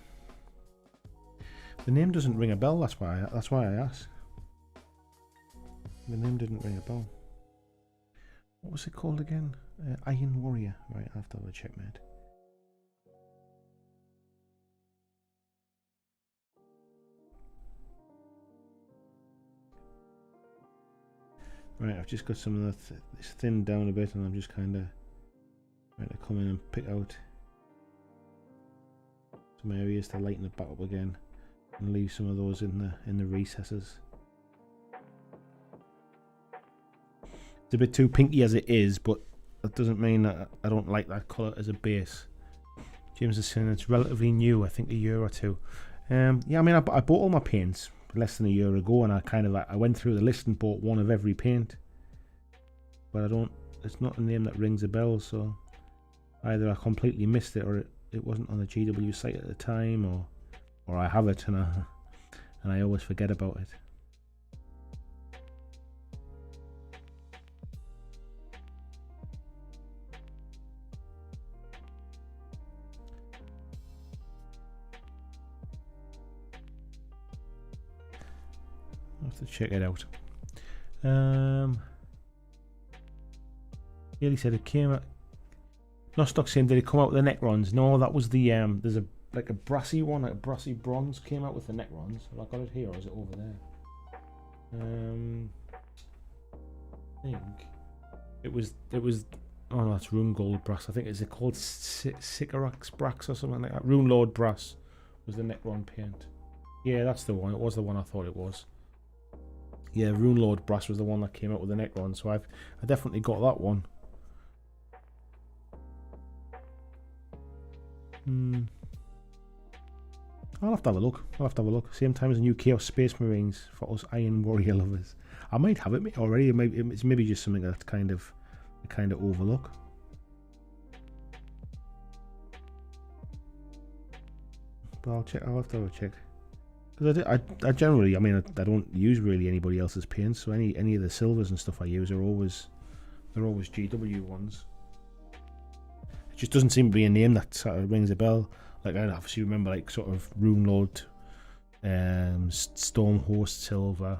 The name doesn't ring a bell. That's why I asked. The name didn't ring a bell. What was it called again? Iron Warrior. Right, I'll have to have a check, mate. Right, I've just got some of this thinned down a bit, and I'm just kind of trying to come in and pick out some areas to lighten it back up again, and leave some of those in the recesses. It's a bit too pinky as it is, but that doesn't mean that I don't like that colour as a base. James is saying it's relatively new, I think a year or two. Yeah, I mean, I bought all my paints less than a year ago, and I went through the list and bought one of every paint. But it's not a name that rings a bell, so either I completely missed it, or it wasn't on the GW site at the time, or I have it and I always forget about it. I'll have to check it out. Yeah, he said it came out. Nostock saying, did it come out with the Necrons? No, that was the there's a brassy one, like a brassy bronze came out with the Necrons. Have I got it here, or is it over there? I think it was. Oh no, that's Rune Gold Brass. I think is it called Sycorax Brax or something like that. Rune Lord Brass was the Necron paint. Yeah, that's the one. It was the one I thought it was. Yeah, Rune Lord Brass was the one that came out with the Necron. So I definitely got that one. I'll have to have a look. Same time as the new Chaos Space Marines for us Iron Warrior lovers. I might have it already. It's maybe just something that I kind of overlook. But I'll have to have a check. Because I generally, I mean, I don't use really anybody else's paints. So any of the silvers and stuff I use are always GW ones. It just doesn't seem to be a name that sort of rings a bell. Like I obviously remember like sort of Rune Lord, Storm Host Silver.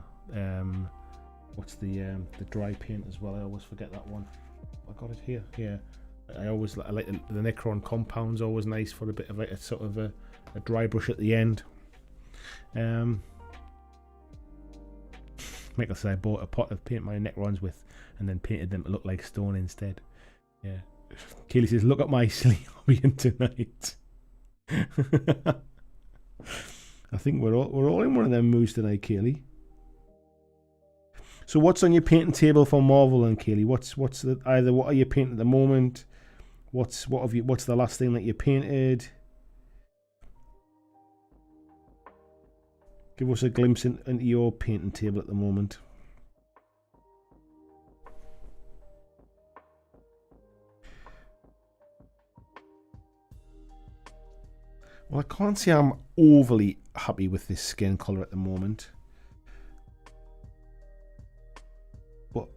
What's the dry paint as well? I always forget that one. I got it here. Yeah, I like the Necron compound's always nice for a bit of like a sort of a dry brush at the end. Michael said I bought a pot of paint my Necrons with, and then painted them to look like stone instead. Yeah. Kaylee says, "Look at my silly hobby tonight." I think we're all in one of them moods tonight, Kaylee. So what's on your painting table for Marvel and Kaylee? What are you painting at the moment? What's the last thing that you painted? Give us a glimpse into your painting table at the moment. Well, I can't say I'm overly happy with this skin colour at the moment. But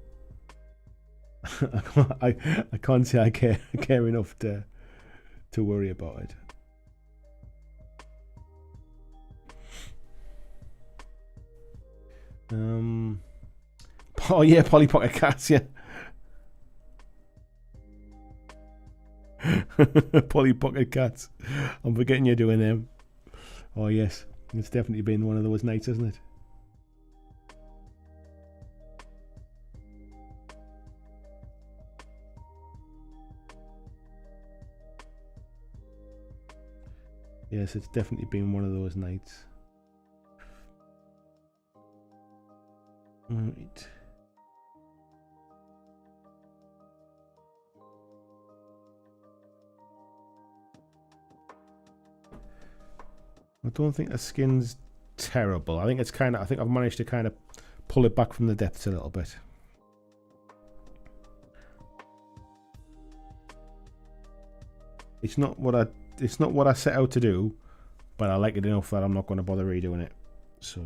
I can't say I care enough to worry about it. Oh yeah, Polly Pocket Cats, yeah. Polly Pocket Cats. I'm forgetting you're doing them. Oh yes, it's definitely been one of those nights, hasn't it? Yes, it's definitely been one of those nights. Right. I don't think the skin's terrible. I think I've managed to kind of pull it back from the depths a little bit. It's not what I set out to do, but I like it enough that I'm not going to bother redoing it. So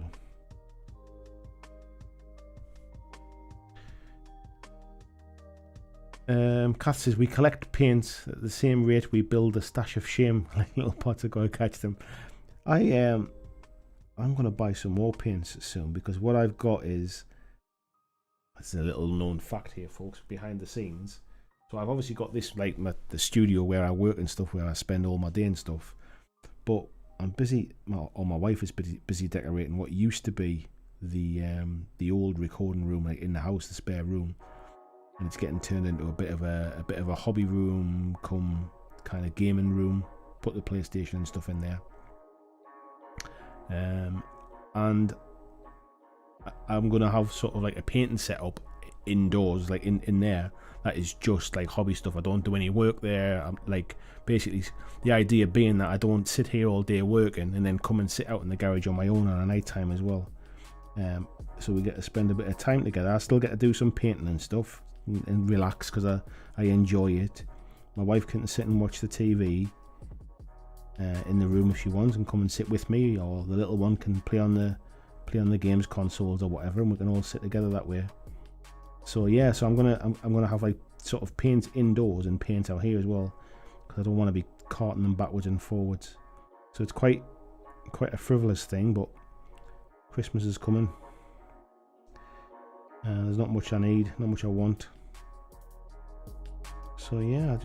Kath says we collect paints at the same rate we build a stash of shame, like little pots are going to catch them. I'm going to buy some more paints soon, because what I've got is, it's a little known fact here, folks, behind the scenes. So I've obviously got this, like the studio where I work and stuff, where I spend all my day and stuff. But I'm busy, or my wife is busy decorating what used to be the old recording room, like in the house, the spare room, and it's getting turned into a bit of a hobby room, come kind of gaming room. Put the PlayStation and stuff in there. And I'm gonna have sort of like a painting setup indoors, like in there, that is just like hobby stuff. I don't do any work there. I'm like, basically the idea being that I don't sit here all day working and then come and sit out in the garage on my own on a night time as well. So we get to spend a bit of time together. I still get to do some painting and stuff and relax, because I enjoy it. My wife can sit and watch the TV in the room if she wants, and come and sit with me, or the little one can play on the games consoles or whatever, and we can all sit together that way. So yeah, so I'm gonna have like sort of paint indoors and paint out here as well, because I don't want to be carting them backwards and forwards. So it's quite a frivolous thing, but Christmas is coming. There's not much I need, not much I want. So yeah,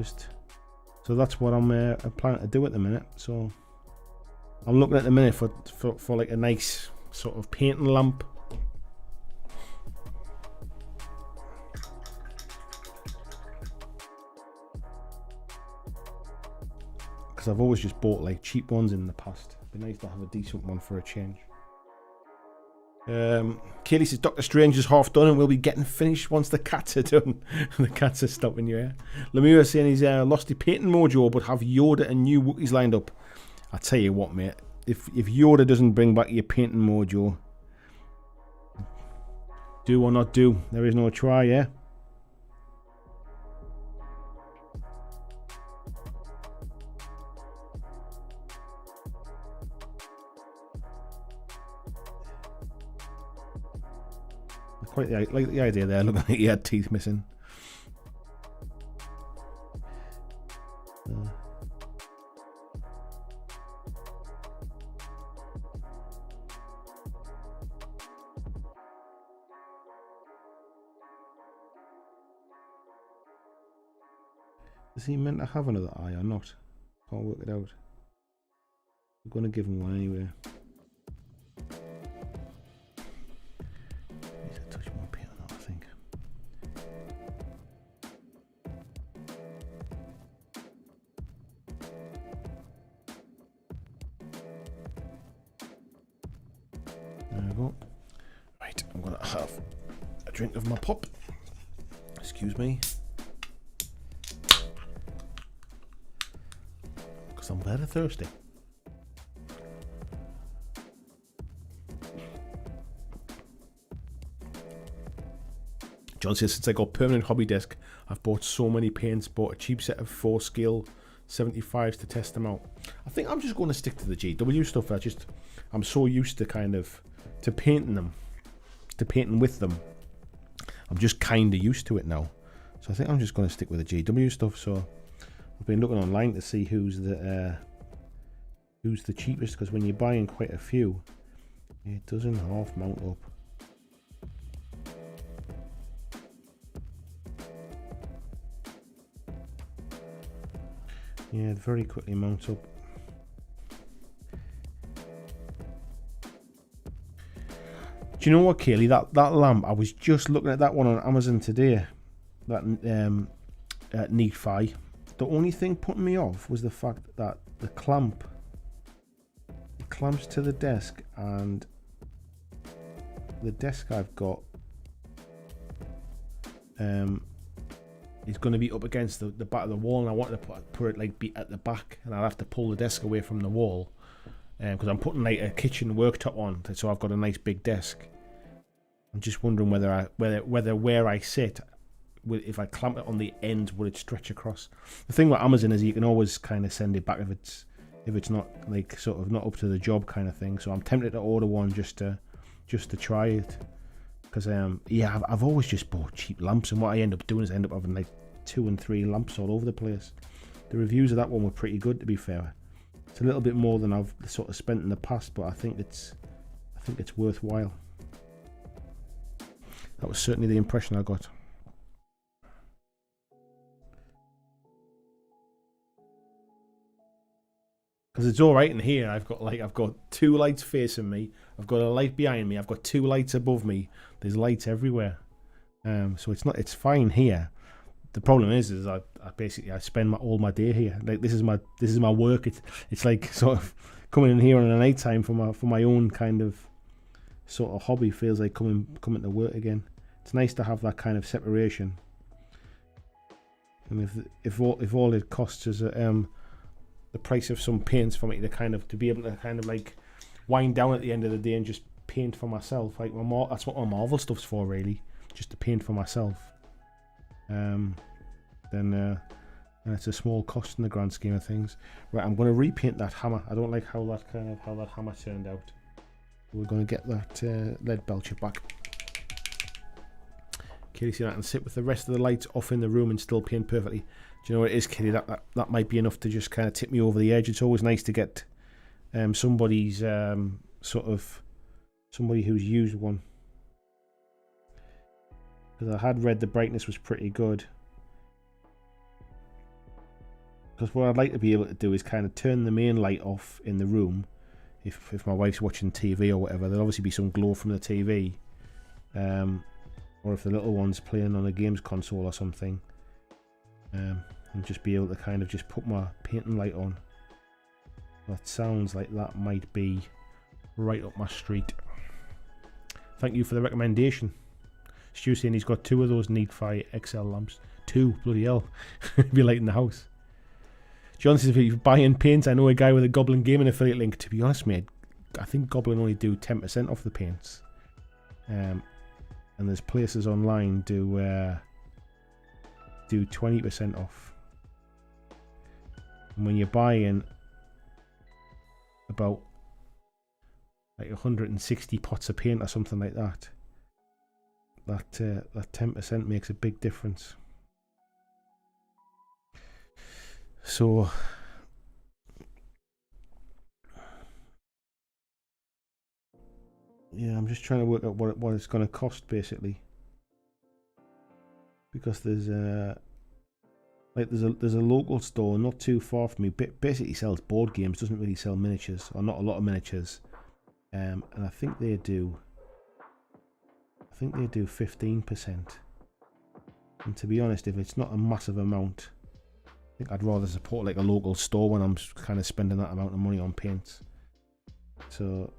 so that's what I'm planning to do at the minute. So I'm looking at the minute for like a nice sort of painting lamp. Because I've always just bought like cheap ones in the past. It'd be nice to have a decent one for a change. Kaylee says Doctor Strange is half done and will be getting finished once the cats are done. The cats are stopping you here. Lemire saying he's lost the painting mojo, but have Yoda and new Wookiees lined up. I tell you what, mate, if Yoda doesn't bring back your painting mojo, do or not do, there is no try, yeah. Quite like the idea there, looking like he had teeth missing. Is he meant to have another eye or not? Can't work it out. I'm going to give him one anyway. Right, I'm gonna have a drink of my pop. Excuse me. Because I'm very thirsty. John says, since I got permanent hobby desk, I've bought so many paints, bought a cheap set of 4 scale 75s to test them out. I think I'm just going to stick to the GW stuff. I'm so used to to painting them, to painting with them. I'm just kind of used to it now. So I think I'm just going to stick with the GW stuff. So I've been looking online to see who's the cheapest, because when you're buying quite a few, it doesn't half mount up. Yeah, it very quickly mounts up. Do you know what, Kaylee? That lamp, I was just looking at that one on Amazon today. That Neat Fi. The only thing putting me off was the fact that the clamps to the desk, and the desk I've got is going to be up against the back of the wall, and I wanted to put it like be at the back, and I'll have to pull the desk away from the wall. Because I'm putting like a kitchen worktop on, so I've got a nice big desk. I'm just wondering whether where I sit, if I clamp it on the end, would it stretch across? The thing with Amazon is you can always kind of send it back if if it's not like sort of not up to the job kind of thing. So I'm tempted to order one just to try it, because yeah, I've always just bought cheap lamps, and what I end up doing is I end up having like 2 and 3 lamps all over the place. The reviews of that one were pretty good, to be fair. It's a little bit more than I've sort of spent in the past, but I think it's worthwhile. That was certainly the impression I got. Because it's all right in here. I've got 2 lights facing me. I've got a light behind me. I've got 2 lights above me. There's lights everywhere. So it's fine here. The problem is I basically spend all my day here. Like this is my work. It's like sort of coming in here on a night time for my own kind of sort of hobby. Feels like coming to work again. It's nice to have that kind of separation. And if all it costs is the price of some paints for me to be able to kind of like wind down at the end of the day and just paint for myself. Like that's what my Marvel stuff's for, really, just to paint for myself. Then it's a small cost in the grand scheme of things. Right, I'm going to repaint that hammer. I don't like how that hammer turned out. We're going to get that lead belcher back. Kitty, see that, and sit with the rest of the lights off in the room and still paint perfectly. Do you know what it is, Kitty? That might be enough to just kind of tip me over the edge. It's always nice to get somebody's somebody who's used one. Because I had read the brightness was pretty good. Because what I'd like to be able to do is kind of turn the main light off in the room. If my wife's watching TV or whatever, there'll obviously be some glow from the TV. Or if the little one's playing on a games console or something. And just be able to kind of just put my painting light on. That sounds like that might be right up my street. Thank you for the recommendation. Stu saying he's got 2 of those Need-Fi XL lamps. 2, bloody hell. Be lighting the house. John says if you're buying paints, I know a guy with a Goblin Gaming affiliate link. To be honest, mate, I think Goblin only do 10% off the paints. And there's places online do 20% off. And when you're buying about like 160 pots of paint or something like that, that 10% makes a big difference. So yeah, I'm just trying to work out what it's going to cost basically, because there's a local store not too far from me. Basically sells board games, doesn't really sell miniatures, or not a lot of miniatures. And I think they do 15%. And to be honest, if it's not a massive amount, I think I'd rather support like a local store when I'm kind of spending that amount of money on paints. So,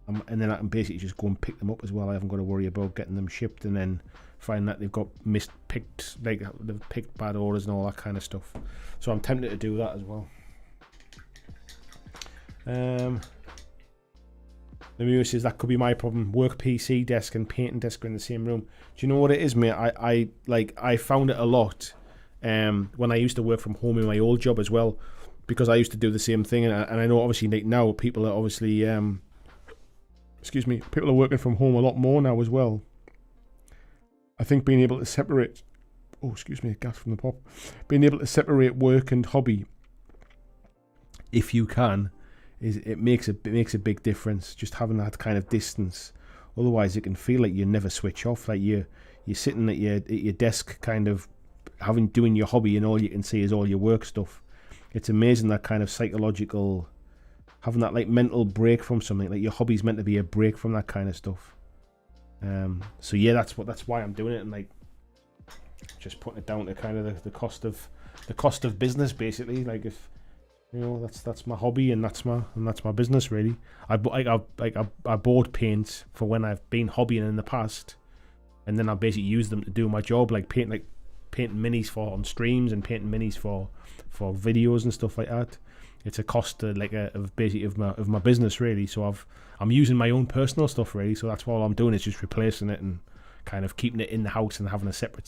and then I can basically just go and pick them up as well. I haven't got to worry about getting them shipped and then find that they've got mispicked, like they've picked bad orders and all that kind of stuff. So I'm tempted to do that as well. The viewer says that could be my problem. Work PC desk and painting desk are in the same room. Do you know what it is, mate? I found it a lot when I used to work from home in my old job as well, because I used to do the same thing, and I know obviously like now people are obviously people are working from home a lot more now as well. I think being able to separate gas from the pop. Being able to separate work and hobby, if you can, it makes a big difference. Just having that kind of distance. Otherwise, it can feel like you never switch off. Like you're sitting at your desk, kind of doing your hobby, and all you can see is all your work stuff. It's amazing that kind of psychological, having that like mental break from something. Like your hobby's meant to be a break from that kind of stuff. So yeah, that's why I'm doing it, and like just putting it down to kind of the cost of business, basically. Like if you know that's my hobby and that's my business really. I bought paints for when I've been hobbying in the past, and then I basically use them to do my job, like painting minis on streams and painting minis for videos and stuff like that. It's a cost of my business really. So I'm using my own personal stuff really. So that's all I'm doing is just replacing it and kind of keeping it in the house and having a separate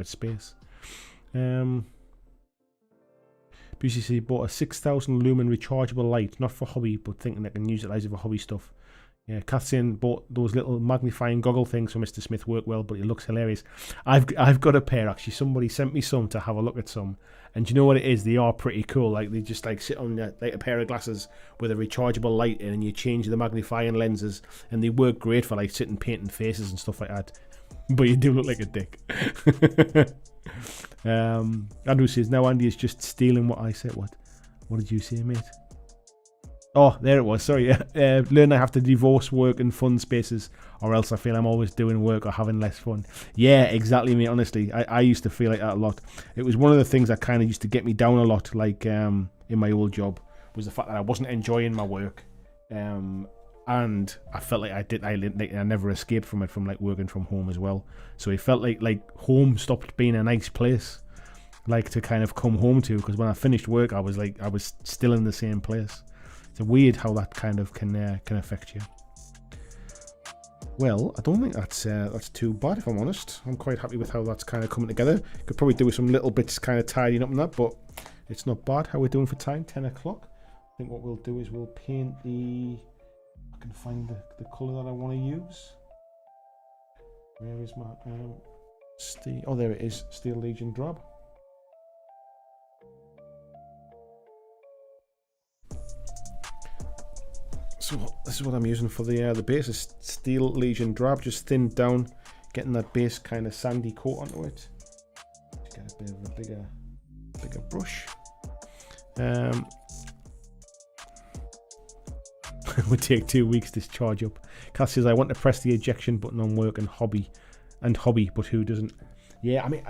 space. BCC bought a 6,000 lumen rechargeable light, not for hobby, but thinking they can use it for hobby stuff. Yeah, Catherine bought those little magnifying goggle things for Mr. Smith. Work well, but it looks hilarious. I've got a pair actually. Somebody sent me some to have a look at some, and do you know what it is? They are pretty cool. Like they just like sit on like a pair of glasses with a rechargeable light in, and you change the magnifying lenses, and they work great for like sitting painting faces and stuff like that. But you do look like a dick. Andrew says now Andy is just stealing what I said. What did you say, mate? Oh, there it was. Sorry. Learn I have to divorce work and fun spaces, or else I feel I'm always doing work or having less fun. Yeah, exactly, mate. Honestly, I used to feel like that a lot. It was one of the things that kind of used to get me down a lot, like in my old job, was the fact that I wasn't enjoying my work, and I felt like I never escaped from it, from like working from home as well. So it felt like home stopped being a nice place, like to kind of come home to, because when I finished work, I was still in the same place. It's weird how that kind of can affect you. Well, I don't think that's too bad, if I'm honest. I'm quite happy with how that's kind of coming together. Could probably do with some little bits kind of tidying up and that, but it's not bad. How we're doing for time? 10 o'clock. I think what we'll do is we'll paint the... I can find the colour that I want to use. Where is my... steel? Oh, there it is. Steel Legion Drab. So this is what I'm using for the base. Is Steel Legion Drab, just thinned down, getting that base kind of sandy coat onto it. Just get a bit of a bigger brush. It would take 2 weeks to charge up. Cass says I want to press the ejection button on work and hobby, but who doesn't? Yeah, I mean,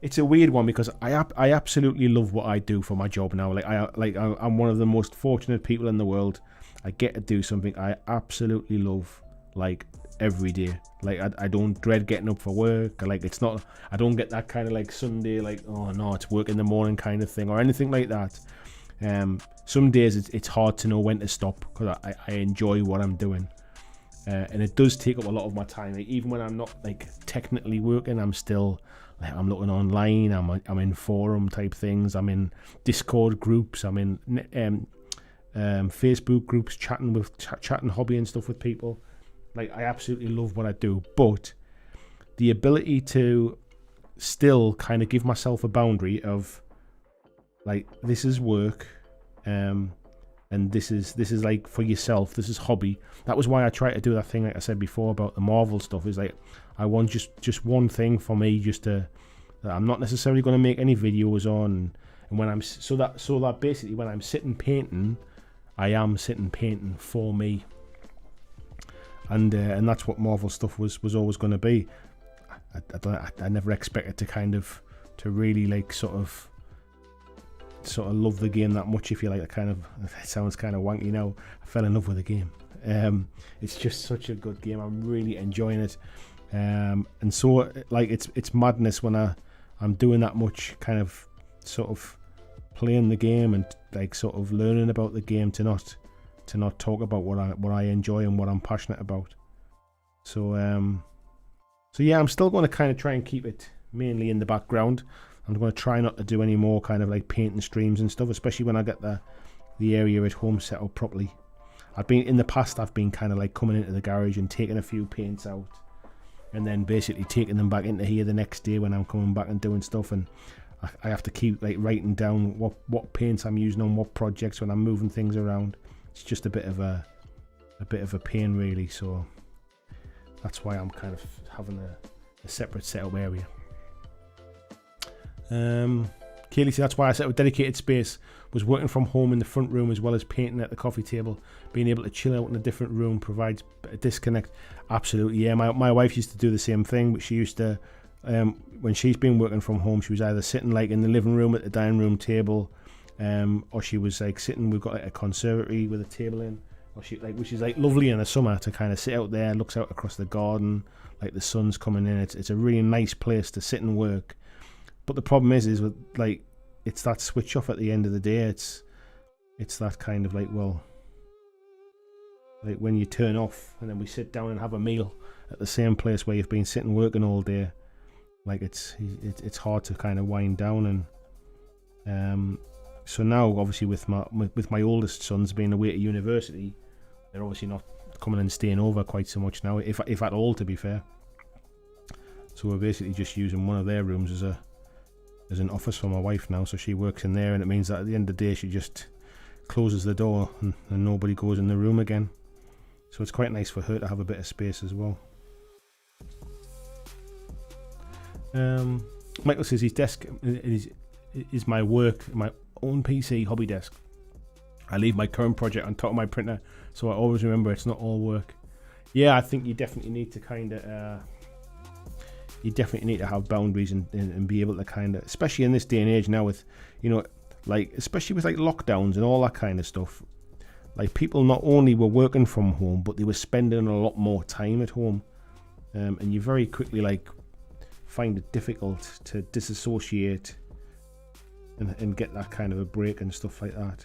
it's a weird one because I absolutely love what I do for my job now. I'm one of the most fortunate people in the world. I get to do something I absolutely love, like every day. Like I don't dread getting up for work. It's not. I don't get that kind of like Sunday, like, oh no, it's work in the morning kind of thing or anything like that. Some days it's hard to know when to stop because I enjoy what I'm doing, and it does take up a lot of my time. Like, even when I'm not like technically working, I'm still like I'm looking online. I'm in forum type things. I'm in Discord groups. I'm in Facebook groups, chatting hobby and stuff with people. Like, I absolutely love what I do, but the ability to still kind of give myself a boundary of like, this is work, and this is like for yourself, this is hobby. That was why I tried to do that thing like I said before about the Marvel stuff, is like I want just one thing for me, just to that I'm not necessarily going to make any videos on, and when I'm so that basically when I'm sitting painting, I am sitting painting for me, and that's what Marvel stuff was always going to be. I never expected to really like sort of love the game that much, if you like. It sounds kind of wanky now. I fell in love with the game. It's just such a good game. I'm really enjoying it, and so like it's madness when I'm doing that much kind of sort of playing the game and like sort of learning about the game to not talk about what I enjoy and what I'm passionate about. So yeah, I'm still going to kind of try and keep it mainly in the background. I'm going to try not to do any more kind of like painting streams and stuff, especially when I get the area at home set up properly. I've been kind of like coming into the garage and taking a few paints out, and then basically taking them back into here the next day when I'm coming back and doing stuff, and I have to keep like writing down what paints I'm using on what projects when I'm moving things around. It's just a bit of a pain really, so that's why I'm kind of having a separate setup area. Kaylee said that's why I set up a dedicated space, was working from home in the front room as well as painting at the coffee table. Being able to chill out in a different room provides a disconnect. Absolutely, yeah. My wife used to do the same thing, but she used to, when she's been working from home, she was either sitting like in the living room at the dining room table, or she was like sitting, we've got like a conservatory with a table in, or she like, which is like lovely in the summer to kind of sit out there, looks out across the garden, like the sun's coming in. It's a really nice place to sit and work. But the problem is with like, it's that switch off at the end of the day. It's that kind of like, well, like when you turn off and then we sit down and have a meal at the same place where you've been sitting working all day. Like it's hard to kind of wind down, and So now, obviously, with my oldest sons being away to university, they're obviously not coming and staying over quite so much now, if at all, to be fair. So we're basically just using one of their rooms as an office for my wife now. So she works in there, and it means that at the end of the day, she just closes the door and nobody goes in the room again. So it's quite nice for her to have a bit of space as well. Michael says his desk is my own PC hobby desk. I leave my current project on top of my printer, so I always remember it's not all work. Yeah, I think you definitely need to kind of have boundaries and be able to kind of, especially in this day and age now with, like, especially with like lockdowns and all that kind of stuff. Like, people not only were working from home, but they were spending a lot more time at home, and you very quickly like find it difficult to disassociate and get that kind of a break and stuff like that.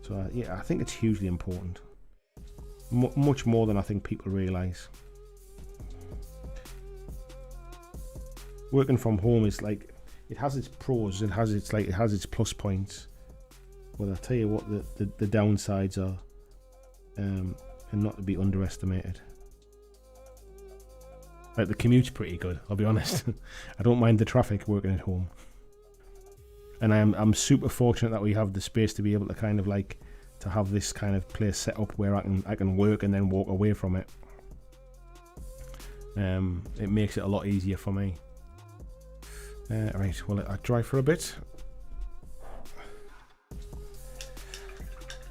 So yeah, I think it's hugely important, much more than I think people realise. Working from home is like, it has its pros, it has its plus points, but I'll tell you what the downsides are, and not to be underestimated. Like, the commute's pretty good, I'll be honest. I don't mind the traffic working at home. And I'm super fortunate that we have the space to be able to kind of like to have this kind of place set up where I can work and then walk away from it. It makes it a lot easier for me. Right, well, I dry for a bit.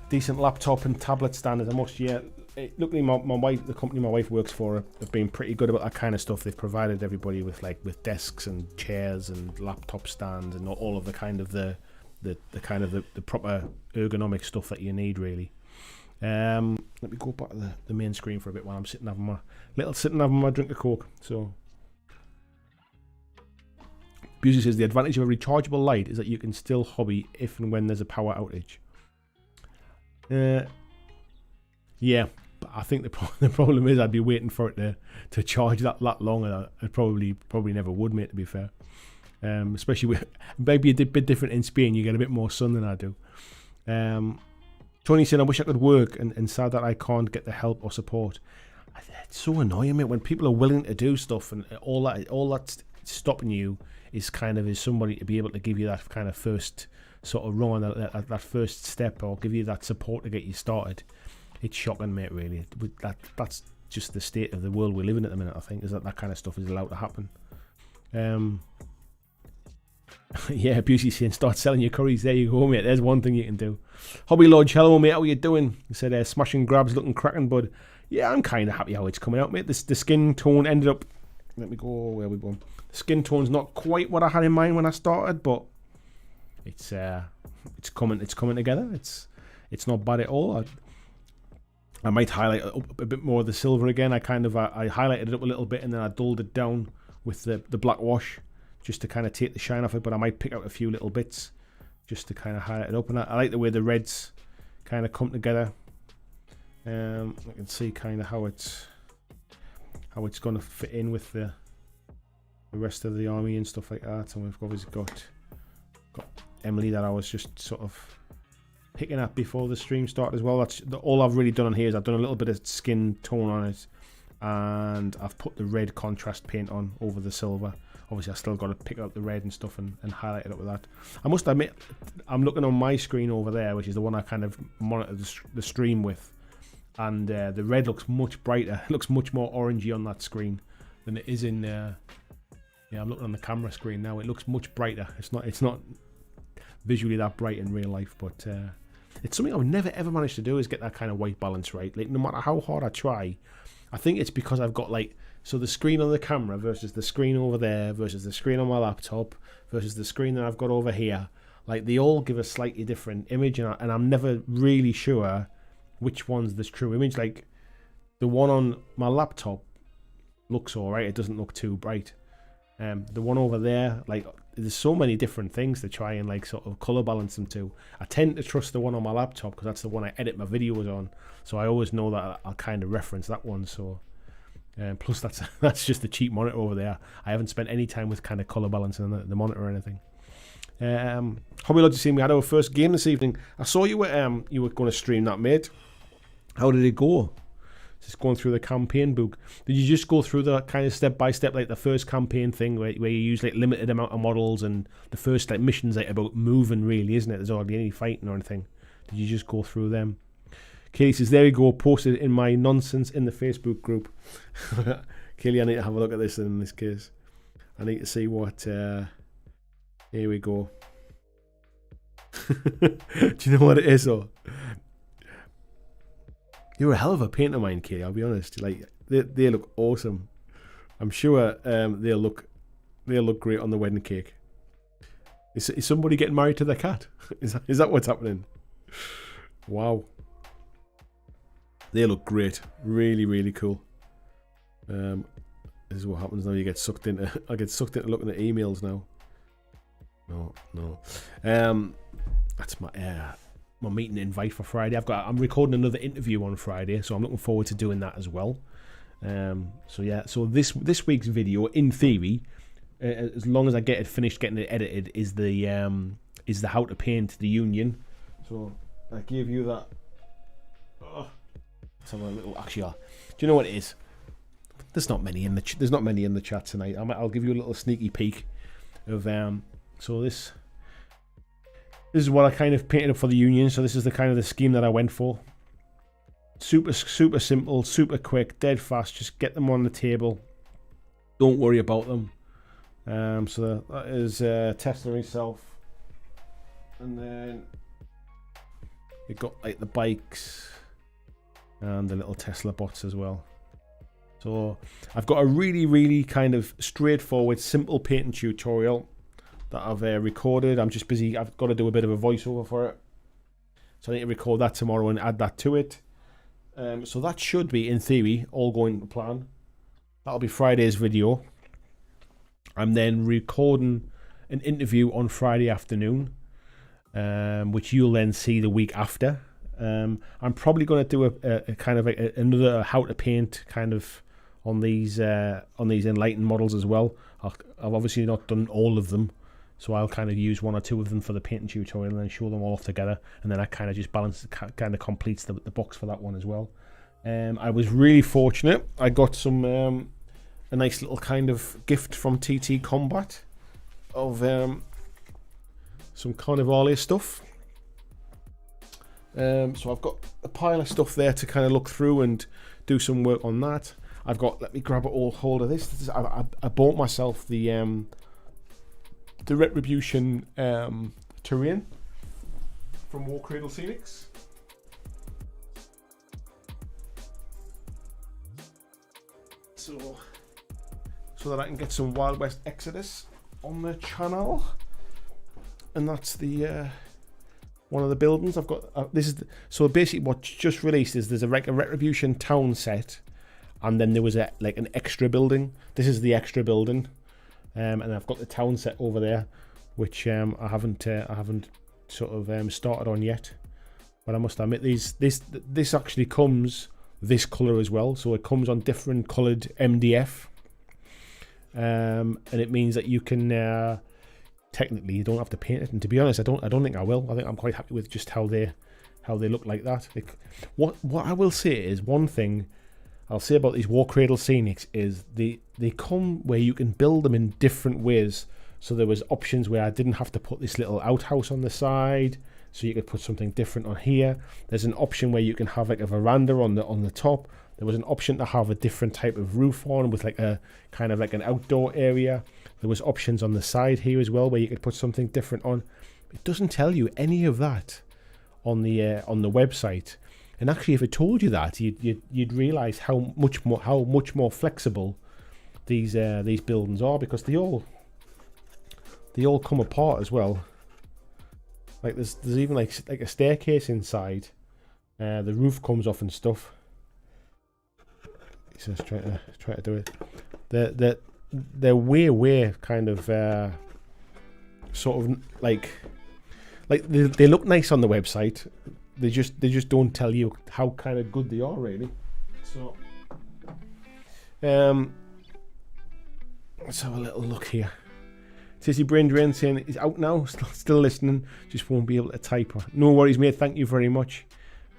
Decent laptop and tablet stand is a must. Yeah, luckily my wife, the company my wife works for, have been pretty good about that kind of stuff. They've provided everybody with desks and chairs and laptop stands and all of the kind of the proper ergonomic stuff that you need, really. Let me go back to the main screen for a bit while I'm sitting having my drink of Coke. So Busey says the advantage of a rechargeable light is that you can still hobby if and when there's a power outage. Yeah, but I think the problem is I'd be waiting for it to charge that long, and I probably never would, mate, to be fair. Especially with, maybe a bit different in Spain, you get a bit more sun than I do. Tony said, I wish I could work, and sad that I can't get the help or support. It's so annoying, mate, when people are willing to do stuff and all that's stopping you is somebody to be able to give you that kind of first sort of run, that first step, or give you that support to get you started. It's shocking, mate, really. That's just the state of the world we live in at the minute, I think, is that kind of stuff is allowed to happen. Yeah, Busey saying start selling your curries. There you go, mate. There's one thing you can do. Hobby Lodge, hello, mate. How are you doing? He said, smash and grabs looking cracking, bud. Yeah, I'm kind of happy how it's coming out, mate. The skin tone ended up... Let me go, where are we going? The skin tone's not quite what I had in mind when I started, but it's coming together. It's not bad at all. I might highlight up a bit more of the silver again. I highlighted it up a little bit, and then I dulled it down with the black wash just to kind of take the shine off it, but I might pick out a few little bits just to kind of highlight it up. And I like the way the reds kind of come together. I can see kind of how it's going to fit in with the rest of the army and stuff like that. And we've obviously got Emily that I was just sort of picking at before the stream started as well. That's all I've really done on here is I've done a little bit of skin tone on it, and I've put the red contrast paint on over the silver. Obviously I still got to pick up the red and stuff and highlight it up with that. I must admit, I'm looking on my screen over there, which is the one I kind of monitor the stream with, and the red looks much brighter. It looks much more orangey on that screen than it is in yeah, I'm looking on the camera screen now. It looks much brighter. It's not visually that bright in real life, but it's something I've never ever managed to do, is get that kind of white balance right. Like, no matter how hard I try, I think it's because I've got so the screen on the camera versus the screen over there versus the screen on my laptop versus the screen that I've got over here. Like, they all give a slightly different image, and I'm never really sure which one's the true image. Like, the one on my laptop looks alright. It doesn't look too bright. The one over there, there's so many different things to try and sort of color balance them to. I tend to trust the one on my laptop because that's the one I edit my videos on, so I always know that I'll kind of reference that one. So plus that's just the cheap monitor over there. I haven't spent any time with kind of color balancing the monitor or anything. Hobby Lodge, we had our first game this evening. I saw you were going to stream that, mate. How did it go? Just going through the campaign book. Did you just go through the kind of step by step, like the first campaign thing where you use like limited amount of models, and the first like missions like about moving, really, isn't it? There's hardly any fighting or anything. Did you just go through them? Kaylee says, there we go, posted in my nonsense in the Facebook group. Kaylee, I need to have a look at this in this case. I need to see what... here we go. Do you know what it is, though? You're a hell of a painter, mine, Kaylee, I'll be honest. Like, they look awesome. I'm sure they'll look great on the wedding cake. Is somebody getting married to their cat? Is that what's happening? Wow. They look great. Really, really cool. This is what happens now. You get sucked into. I get sucked into looking at emails now. No. That's my meeting invite for Friday. I'm recording another interview on Friday, so I'm looking forward to doing that as well. So this week's video, in theory, as long as I get it finished, getting it edited, is the how to paint the Union. So I gave you that. Let's have a little. Actually, do you know what it is? There's not many in the chat tonight. I'll give you a little sneaky peek of So this is what I kind of painted up for the Union. So this is the kind of the scheme that I went for. Super simple, super quick, dead fast. Just get them on the table. Don't worry about them. So that is Tesla himself, and then you got like the bikes and the little Tesla bots as well. So I've got a really kind of straightforward, simple painting tutorial that I've recorded. I'm just busy. I've got to do a bit of a voiceover for it, so I need to record that tomorrow and add that to it. So that should be, in theory, all going to plan. That'll be Friday's video. I'm then recording an interview on Friday afternoon, which you'll then see the week after. I'm probably going to do a kind of another how to paint kind of on these enlightened models as well. I've obviously not done all of them, so I'll kind of use one or two of them for the painting tutorial and then show them all off together, and then I kind of just kind of completes the box for that one as well. I was really fortunate. I got some a nice little kind of gift from TT Combat of some Carnivale stuff. So I've got a pile of stuff there to kind of look through and do some work on that. I've got, let me grab hold of this. I bought myself the Retribution terrain from War Cradle Scenics. So that I can get some Wild West Exodus on the channel, and that's the one of the buildings I've got. This is so basically what's just released is there's a Retribution town set, and then there was an extra building. This is the extra building, and I've got the town set over there, which I haven't sort of started on yet. But I must admit, this actually comes this color as well, so it comes on different colored MDF, and it means that you can technically you don't have to paint it. And to be honest, I don't think I will. I think I'm quite happy with just how they look like that. What I will say is, one thing I'll say about these War Cradle Scenics is they come where you can build them in different ways. So there was options where I didn't have to put this little outhouse on the side, so you could put something different on here. There's an option where you can have like a veranda on the top. There was an option to have a different type of roof on with like a kind of like an outdoor area. There was options on the side here as well where you could put something different on. It doesn't tell you any of that on the website. And actually, if it told you that, you'd realise how much more flexible these buildings are, because they all come apart as well. Like there's even like a staircase inside. The roof comes off and stuff. He's just trying to do it. They're way kind of sort of like they look nice on the website. They just don't tell you how kind of good they are, really. So let's have a little look here. Tissy Brain Drain saying he's out now, still listening, just won't be able to type. No worries, mate, thank you very much.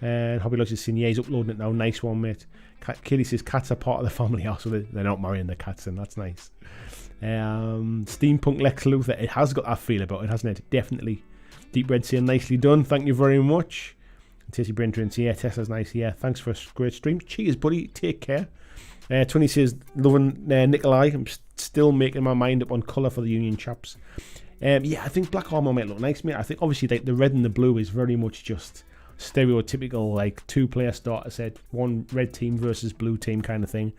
And Hobby Lodge is saying, yeah, he's uploading it now. Nice one, mate. Katie says cats are part of the family house, so they're not marrying the cats, and that's nice. Steampunk Lex Luthor, it has got that feel about it, hasn't it? Definitely. Deep Red saying, nicely done, thank you very much. Tissy Brain Drain saying, yeah, Tessa's nice, yeah, thanks for a great stream. Cheers, buddy, take care. Tony says, loving Nikolai. I'm still making my mind up on colour for the Union chaps. Yeah, I think Black Armour might look nice, mate. I think obviously like the red and the blue is very much just stereotypical, like 2-player starter set, one red team versus blue team kind of thing.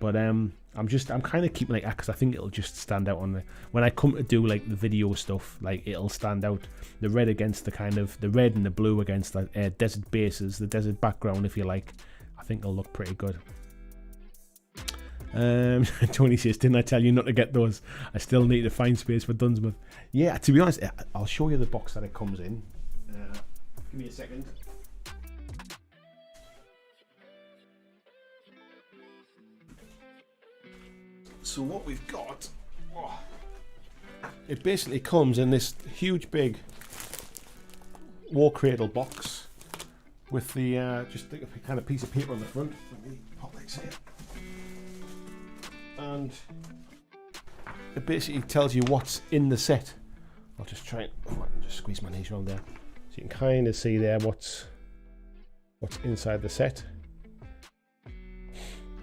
But I'm kind of keeping like that because I think it'll just stand out on the when I come to do like the video stuff. Like it'll stand out, the red against the kind of the red and the blue against the desert bases, the desert background, if you like. I think it'll look pretty good. Tony says, didn't I tell you not to get those? I still need to find space for Dunsmouth. Yeah, to be honest, I'll show you the box that it comes in. Give me a second. So what we've got, it basically comes in this huge big War Cradle box with the just a kind of piece of paper on the front. Let me pop this here. And it basically tells you what's in the set. I'll just try and I can just squeeze my knees around there, so you can kind of see there what's inside the set.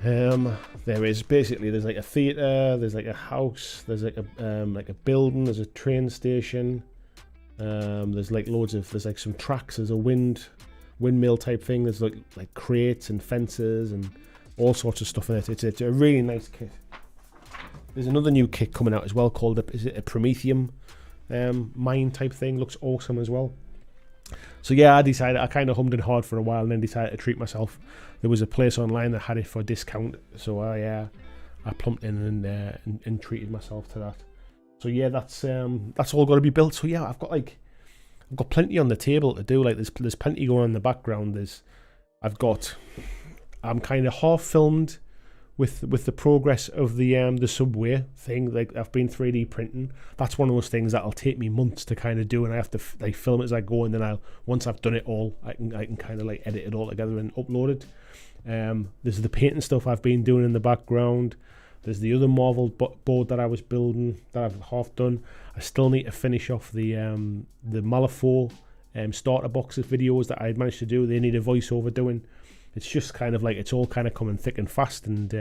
There is basically there's like a theatre, there's like a house, there's like a building, there's a train station, there's like there's like some tracks, there's a windmill type thing, there's like crates and fences and all sorts of stuff in it. It's a really nice kit. There's another new kit coming out as well called is it a Prometheum mine type thing. Looks awesome as well. So yeah, I kind of hummed and hawed for a while and then decided to treat myself. There was a place online that had it for a discount, so I plumped in and treated myself to that. So yeah, that's all got to be built. So yeah, I've got plenty on the table to do. Like there's plenty going on in the background. I'm kind of half filmed with the progress of the subway thing. Like I've been 3D printing. That's one of those things that'll take me months to kind of do, and I have to like film it as I go, and then once I've done it all, I can kind of like edit it all together and upload it. There's the painting stuff I've been doing in the background. There's the other Marvel board that I was building that I've half done. I still need to finish off the Malifaux starter boxes videos that I managed to do. They need a voiceover doing. It's just kind of like it's all kind of coming thick and fast, and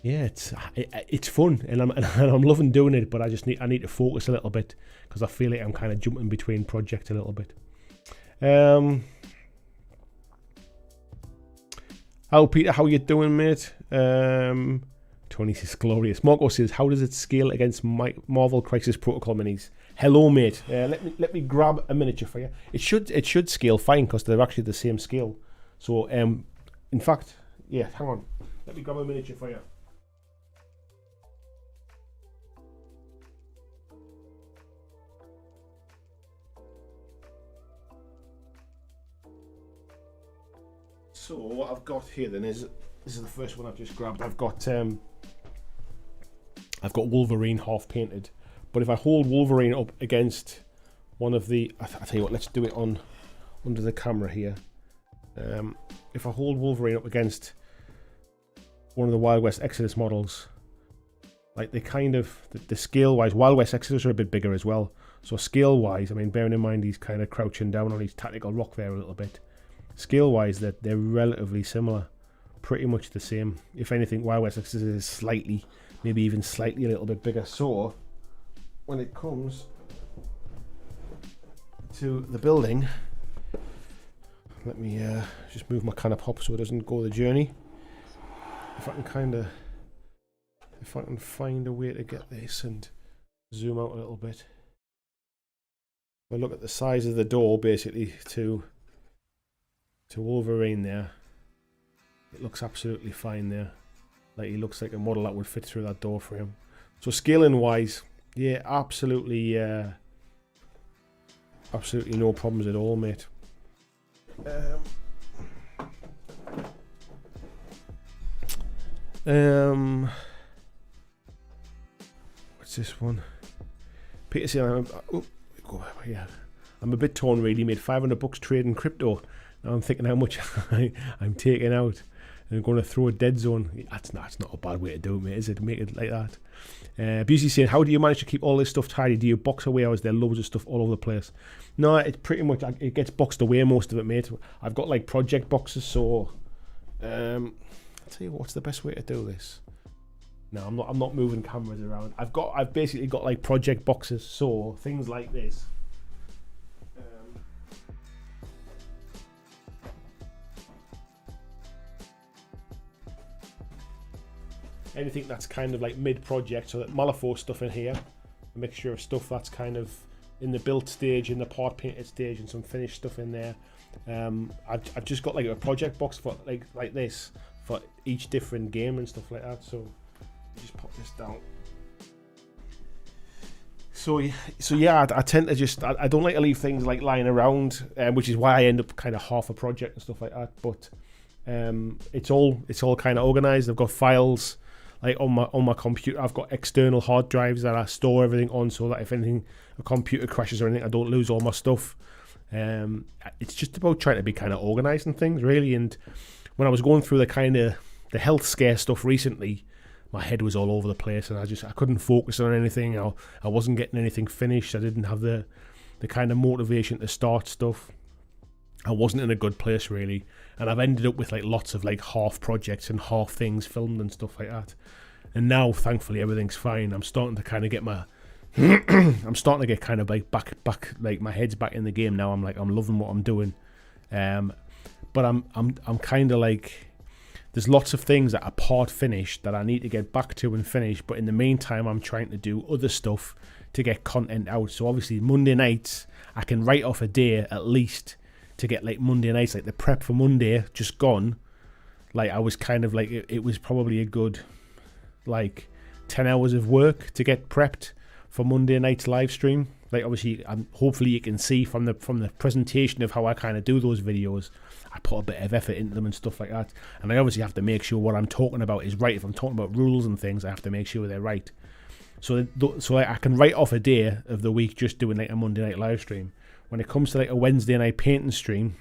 yeah, it's fun, and I'm loving doing it. But I need to focus a little bit because I feel like I'm kind of jumping between projects a little bit. Peter, how you doing, mate? Tony says glorious. Marco says, how does it scale against Marvel Crisis Protocol minis? Hello, mate. Let me grab a miniature for you. It should scale fine because they're actually the same scale. So, in fact, yeah, hang on. Let me grab a miniature for you. So, what I've got here then is, this is the first one I've just grabbed. I've got Wolverine half painted. But if I hold Wolverine up against one of the, I tell you what, let's do it under the camera here. If I hold Wolverine up against one of the Wild West Exodus models, like they kind of, the scale wise, Wild West Exodus are a bit bigger as well. So scale wise, I mean, bearing in mind he's kind of crouching down on his tactical rock there a little bit. Scale wise, they're relatively similar, pretty much the same. If anything, Wild West Exodus is slightly, maybe even slightly a little bit bigger. So when it comes to the building, let me just move my kind of hop so it doesn't go the journey. If I can find a way to get this and zoom out a little bit. If I look at the size of the door, basically to Wolverine there, it looks absolutely fine there. Like he looks like a model that would fit through that door frame. So scaling wise, yeah, absolutely no problems at all, mate. What's this one? Peter saying, I'm a bit torn really, made $500 trading crypto. Now I'm thinking how much I'm taking out. And I'm going to throw a dead zone. That's not a bad way to do it, mate, is it? Make it like that. Busey saying, how do you manage to keep all this stuff tidy? Do you box away, or is there loads of stuff all over the place? No, it's pretty much, it gets boxed away, most of it, mate. I've got like project boxes, so I'll tell you what's the best way to do this. No, I'm not moving cameras around. I've basically got like project boxes, so things like this. Anything that's kind of like mid-project, so that Malifaux stuff in here, a mixture of stuff that's kind of in the built stage, in the part painted stage, and some finished stuff in there. I've just got like a project box for like this for each different game and stuff like that. So just pop this down. So yeah, I tend to just I don't like to leave things like lying around, which is why I end up kind of half a project and stuff like that. But it's all kind of organized. I've got files. Like on my computer, I've got external hard drives that I store everything on, so that if anything, a computer crashes or anything, I don't lose all my stuff. It's just about trying to be kind of organising things, really. And when I was going through the health scare stuff recently, my head was all over the place, and I couldn't focus on anything. I wasn't getting anything finished. I didn't have the kind of motivation to start stuff. I wasn't in a good place, really, and I've ended up with like lots of like half projects and half things filmed and stuff like that. And now, thankfully, everything's fine. I'm starting to kind of get my I'm starting to get kind of like back like my head's back in the game now. I'm loving what I'm doing, but I'm kind of like, there's lots of things that are part finished that I need to get back to and finish. But in the meantime, I'm trying to do other stuff to get content out. So obviously Monday nights I can write off a day at least to get like Monday nights, like the prep for Monday just gone. Like I was kind of like, it was probably a good like 10 hours of work to get prepped for Monday night's live stream. Like obviously, hopefully you can see from the presentation of how I kind of do those videos, I put a bit of effort into them and stuff like that. And I obviously have to make sure what I'm talking about is right. If I'm talking about rules and things, I have to make sure they're right. So I can write off a day of the week just doing like a Monday night live stream. When it comes to like a Wednesday night painting stream,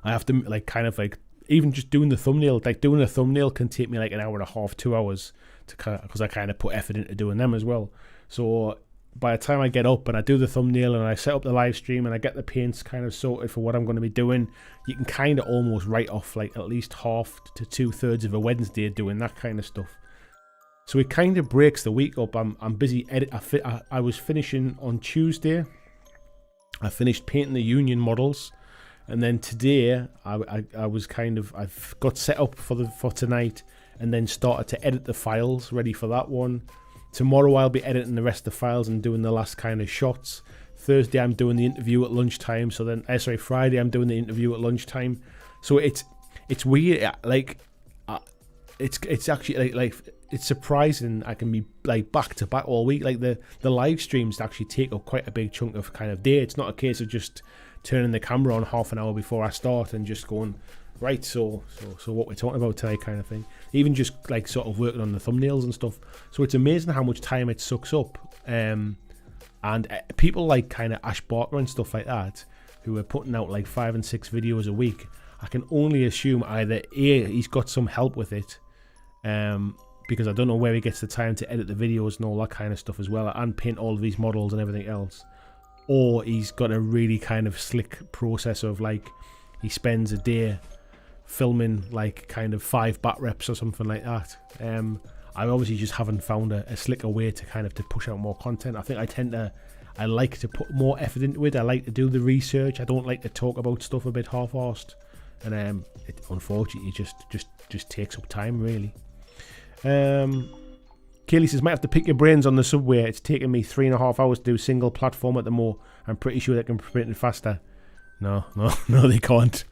I have to like kind of like, even just doing the thumbnail, like doing a thumbnail can take me like an hour and a half, 2 hours to kind of, because I kind of put effort into doing them as well. So by the time I get up and I do the thumbnail and I set up the live stream and I get the paints kind of sorted for what I'm going to be doing, you can kind of almost write off like at least half to 2/3 of a Wednesday doing that kind of stuff. So it kind of breaks the week up. I'm busy I was finishing on Tuesday. I finished painting the Union models, and then today I've got set up for tonight, and then started to edit the files ready for that one. Tomorrow I'll be editing the rest of the files and doing the last kind of shots. Thursday I'm doing the interview at lunchtime. So then, Friday I'm doing the interview at lunchtime. So it's weird. Like it's actually like it's surprising I can be like back to back all week. Like the live streams actually take up quite a big chunk of kind of day. It's not a case of just turning the camera on half an hour before I start and just going, right, so what we're talking about today kind of thing. Even just like sort of working on the thumbnails and stuff. So it's amazing how much time it sucks up. And people like kind of Ash Barker and stuff like that, who are putting out like 5 and 6 videos a week, I can only assume either A, he's got some help with it, because I don't know where he gets the time to edit the videos and all that kind of stuff as well, and paint all of these models and everything else, or he's got a really kind of slick process of like, he spends a day filming like kind of 5 bat reps or something like that. I obviously just haven't found a slicker way to kind of to push out more content. I think I like to put more effort into it. I like to do the research. I don't like to talk about stuff a bit half-arsed, and it unfortunately just takes up time really. Kaylee says, might have to pick your brains on the subway. It's taken me 3.5 hours to do single platform at the mo. I'm pretty sure they can print it faster. No, they can't.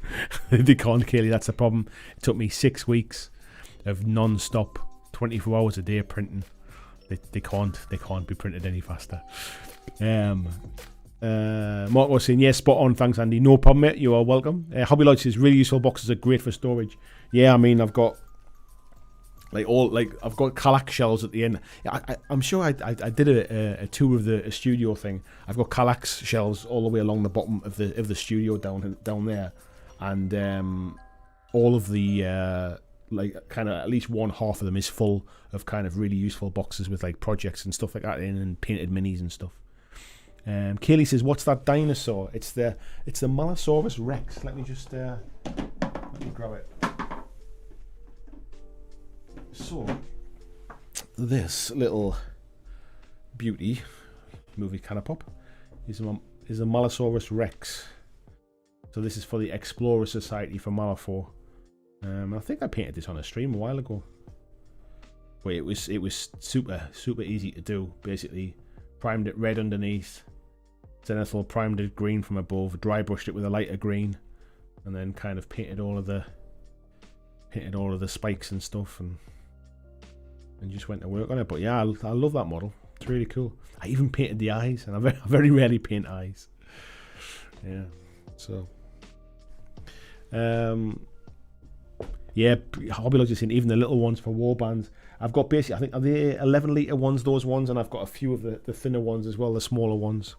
They can't, Kaylee. That's the problem. It took me 6 weeks of non-stop, 24 hours a day printing. They can't be printed any faster. Mark was saying, yes, spot on. Thanks, Andy. No problem, mate. You are welcome. Hobby Lodge says, really useful boxes are great for storage. Yeah, I mean, I've got like I've got Kallax shells at the end. I'm sure I did a tour of the studio thing. I've got Kallax shells all the way along the bottom of the studio down there, and all of the like kind of at least one half of them is full of kind of really useful boxes with like projects and stuff like that in, and painted minis and stuff. Kaylee says, "What's that dinosaur?" It's the Mollosaurus Rex. Let me just let me grab it. So, this little beauty, movie kind of pop, is a Mollosaurus Rex. So this is for the Explorer Society for Malifaux. I think I painted this on a stream a while ago. But it was super easy to do. Basically, primed it red underneath, Zenithal primed it green from above, dry brushed it with a lighter green, and then kind of painted all of the spikes and stuff, and just went to work on it. But yeah, I love that model. It's really cool. I even painted the eyes, and I very rarely paint eyes. Yeah, so yeah, Hobby Lodge is saying even the little ones for warbands. I've got basically, I think, are the 11 litre ones, those ones, and I've got a few of the thinner ones as well, the smaller ones.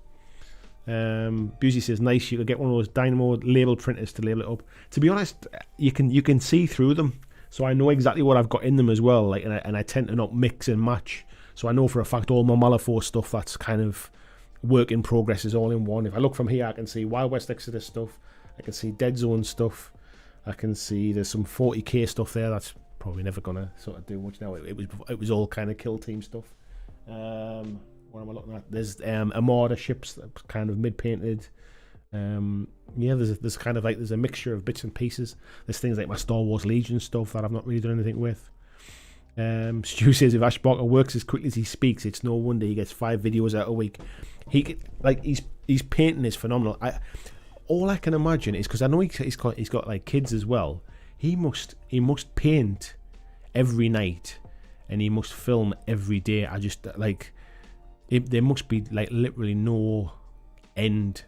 Busey says, nice, you could get one of those Dynamo label printers to label it up. To be honest, you can see through them, so I know exactly what I've got in them as well, like, and I tend to not mix and match. So I know for a fact all my Malifaux stuff that's kind of work in progress is all in one. If I look from here, I can see Wild West Exodus stuff, I can see Dead Zone stuff, I can see there's some 40k stuff there that's probably never gonna sort of do much now. It was all kind of Kill Team stuff. What am I looking at? There's Armada ships that's kind of mid painted. Yeah, there's kind of like there's a mixture of bits and pieces. There's things like my Star Wars Legion stuff that I've not really done anything with. Stu says if Ash Barker works as quickly as he speaks, it's no wonder he gets 5 videos out a week. He's painting is phenomenal. All I can imagine is, because I know he's got like kids as well. He must paint every night, and he must film every day. I just like there must be like literally no end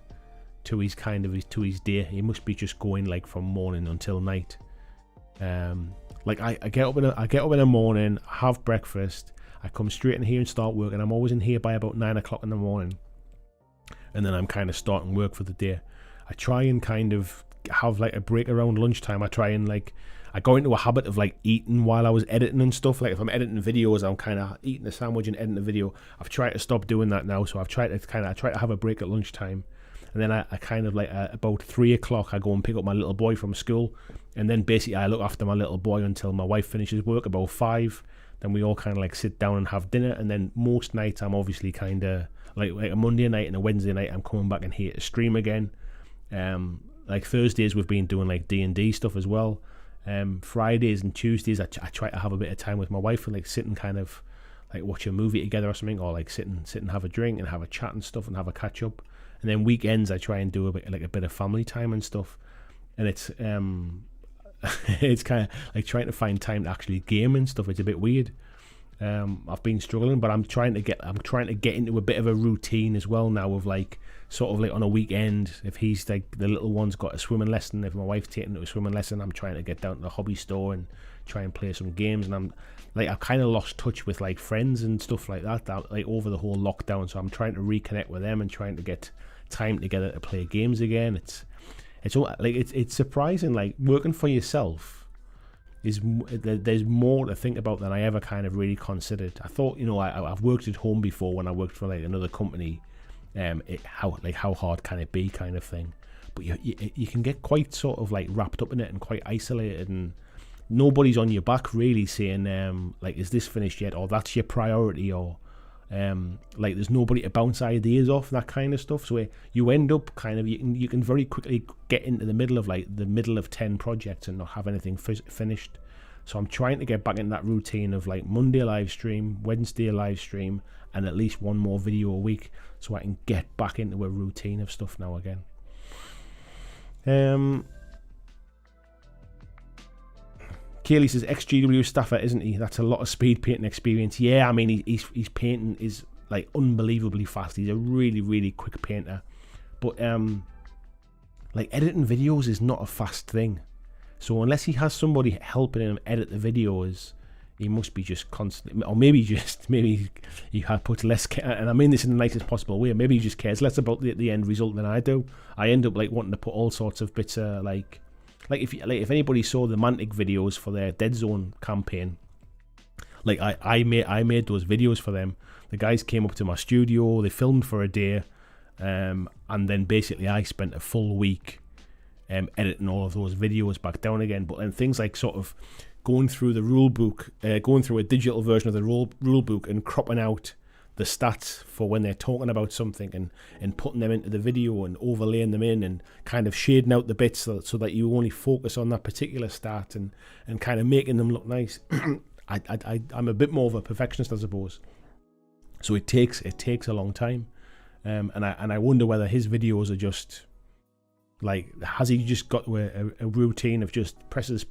to his day. He must be just going like from morning until night. Like I get up in the morning, have breakfast, I come straight in here and start work, and I'm always in here by about 9 o'clock in the morning, and then I'm kind of starting work for the day. I try and kind of have like a break around lunchtime. I go into a habit of like eating while I was editing and stuff. Like if I'm editing videos, I'm kind of eating a sandwich and editing a video. I've tried to stop doing that now, so I try to have a break at lunchtime, and then I kind of like about 3 o'clock I go and pick up my little boy from school, and then basically I look after my little boy until my wife finishes work about 5. Then we all kind of like sit down and have dinner, and then most nights I'm obviously kind of like a Monday night and a Wednesday night I'm coming back in here to stream again. Like Thursdays we've been doing like D&D stuff as well. Fridays and Tuesdays I try to have a bit of time with my wife and like sit and kind of like watch a movie together or something, or like sit and have a drink and have a chat and stuff and have a catch up. And then weekends I try and do a bit of family time and stuff. And it's it's kind of like trying to find time to actually game and stuff. It's a bit weird. I've been struggling, but I'm trying to get into a bit of a routine as well now of like sort of like on a weekend, if he's like the little one's got a swimming lesson, if my wife's taking to a swimming lesson, I'm trying to get down to the hobby store and try and play some games. And I've kind of lost touch with like friends and stuff like that like over the whole lockdown, so I'm trying to reconnect with them and trying to get time together to play games again. It's surprising, like working for yourself there's more to think about than I ever kind of really considered. I thought, I've worked at home before when I worked for like another company, how hard can it be kind of thing, but you can get quite sort of like wrapped up in it and quite isolated, and nobody's on your back really saying like, is this finished yet, or that's your priority, or like there's nobody to bounce ideas off, that kind of stuff. So you end up kind of you can very quickly get into the middle of 10 projects and not have anything finished. So I'm trying to get back in that routine of like Monday live stream, Wednesday live stream, and at least one more video a week, so I can get back into a routine of stuff now again. Kaylee says XGW staffer, isn't he? That's a lot of speed painting experience. Yeah, I mean he's painting is like unbelievably fast. He's a really, really quick painter. But like editing videos is not a fast thing. So unless he has somebody helping him edit the videos, he must be just constantly, or maybe he puts less care, and I mean this in the nicest possible way. Maybe he just cares less about the end result than I do. I end up like wanting to put all sorts of bits of like if anybody saw the Mantic videos for their Dead Zone campaign, like I made those videos for them. The guys came up to my studio, they filmed for a day, and then basically I spent a full week editing all of those videos back down again. But then things like sort of going through the rule book, going through a digital version of the rule book and cropping out the stats for when they're talking about something and putting them into the video and overlaying them in and kind of shading out the bits so that you only focus on that particular stat and kind of making them look nice. I'm a bit more of a perfectionist, I suppose. So it takes a long time. And I wonder whether his videos are just like, has he just got to a routine of just presses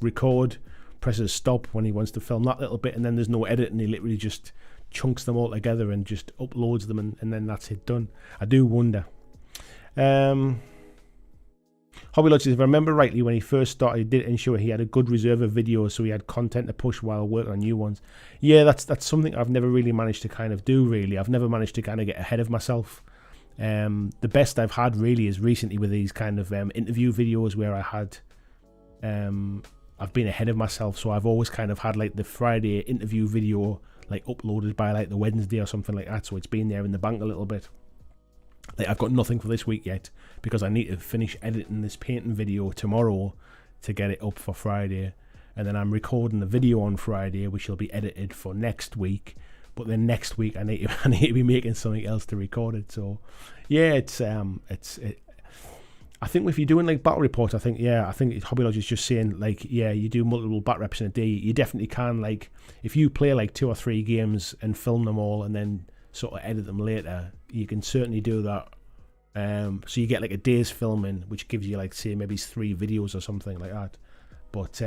record, presses stop when he wants to film that little bit, and then there's no edit, and he literally just chunks them all together and just uploads them, and then that's it done. I do wonder. Hobby Lodge says, if I remember rightly, when he first started, he did ensure he had a good reserve of videos so he had content to push while working on new ones. Yeah, that's something I've never really managed to kind of do, really. I've never managed to kind of get ahead of myself. The best I've had really is recently with these kind of interview videos where I had I've been ahead of myself, so I've always kind of had like the Friday interview video like uploaded by like the Wednesday or something like that, so it's been there in the bank a little bit. Like, I've got nothing for this week yet because I need to finish editing this painting video tomorrow to get it up for Friday, and then I'm recording the video on Friday, which will be edited for next week. But then next week I need to be making something else to record it. So yeah, I think if you're doing like battle reports, I think Hobby Lodge is just saying like, yeah, you do multiple bat reps in a day. You definitely can, like, if you play like 2 or 3 games and film them all and then sort of edit them later, you can certainly do that. So you get like a day's filming, which gives you like, say, maybe 3 videos or something like that. But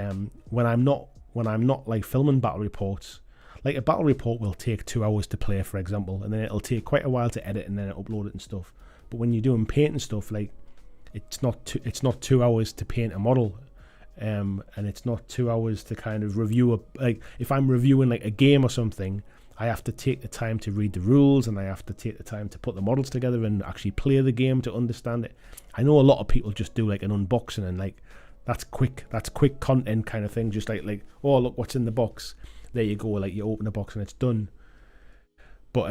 when I'm not like filming battle reports, like a battle report will take 2 hours to play, for example, and then it'll take quite a while to edit and then upload it and stuff. But when you're doing painting stuff, like, it's not 2 hours to paint a model, and it's not 2 hours to kind of review like, if I'm reviewing like a game or something, I have to take the time to read the rules, and I have to take the time to put the models together and actually play the game to understand it. I know a lot of people just do like an unboxing, and like that's quick content kind of thing, just like, oh, look what's in the box, there you go, like you open the box and it's done. But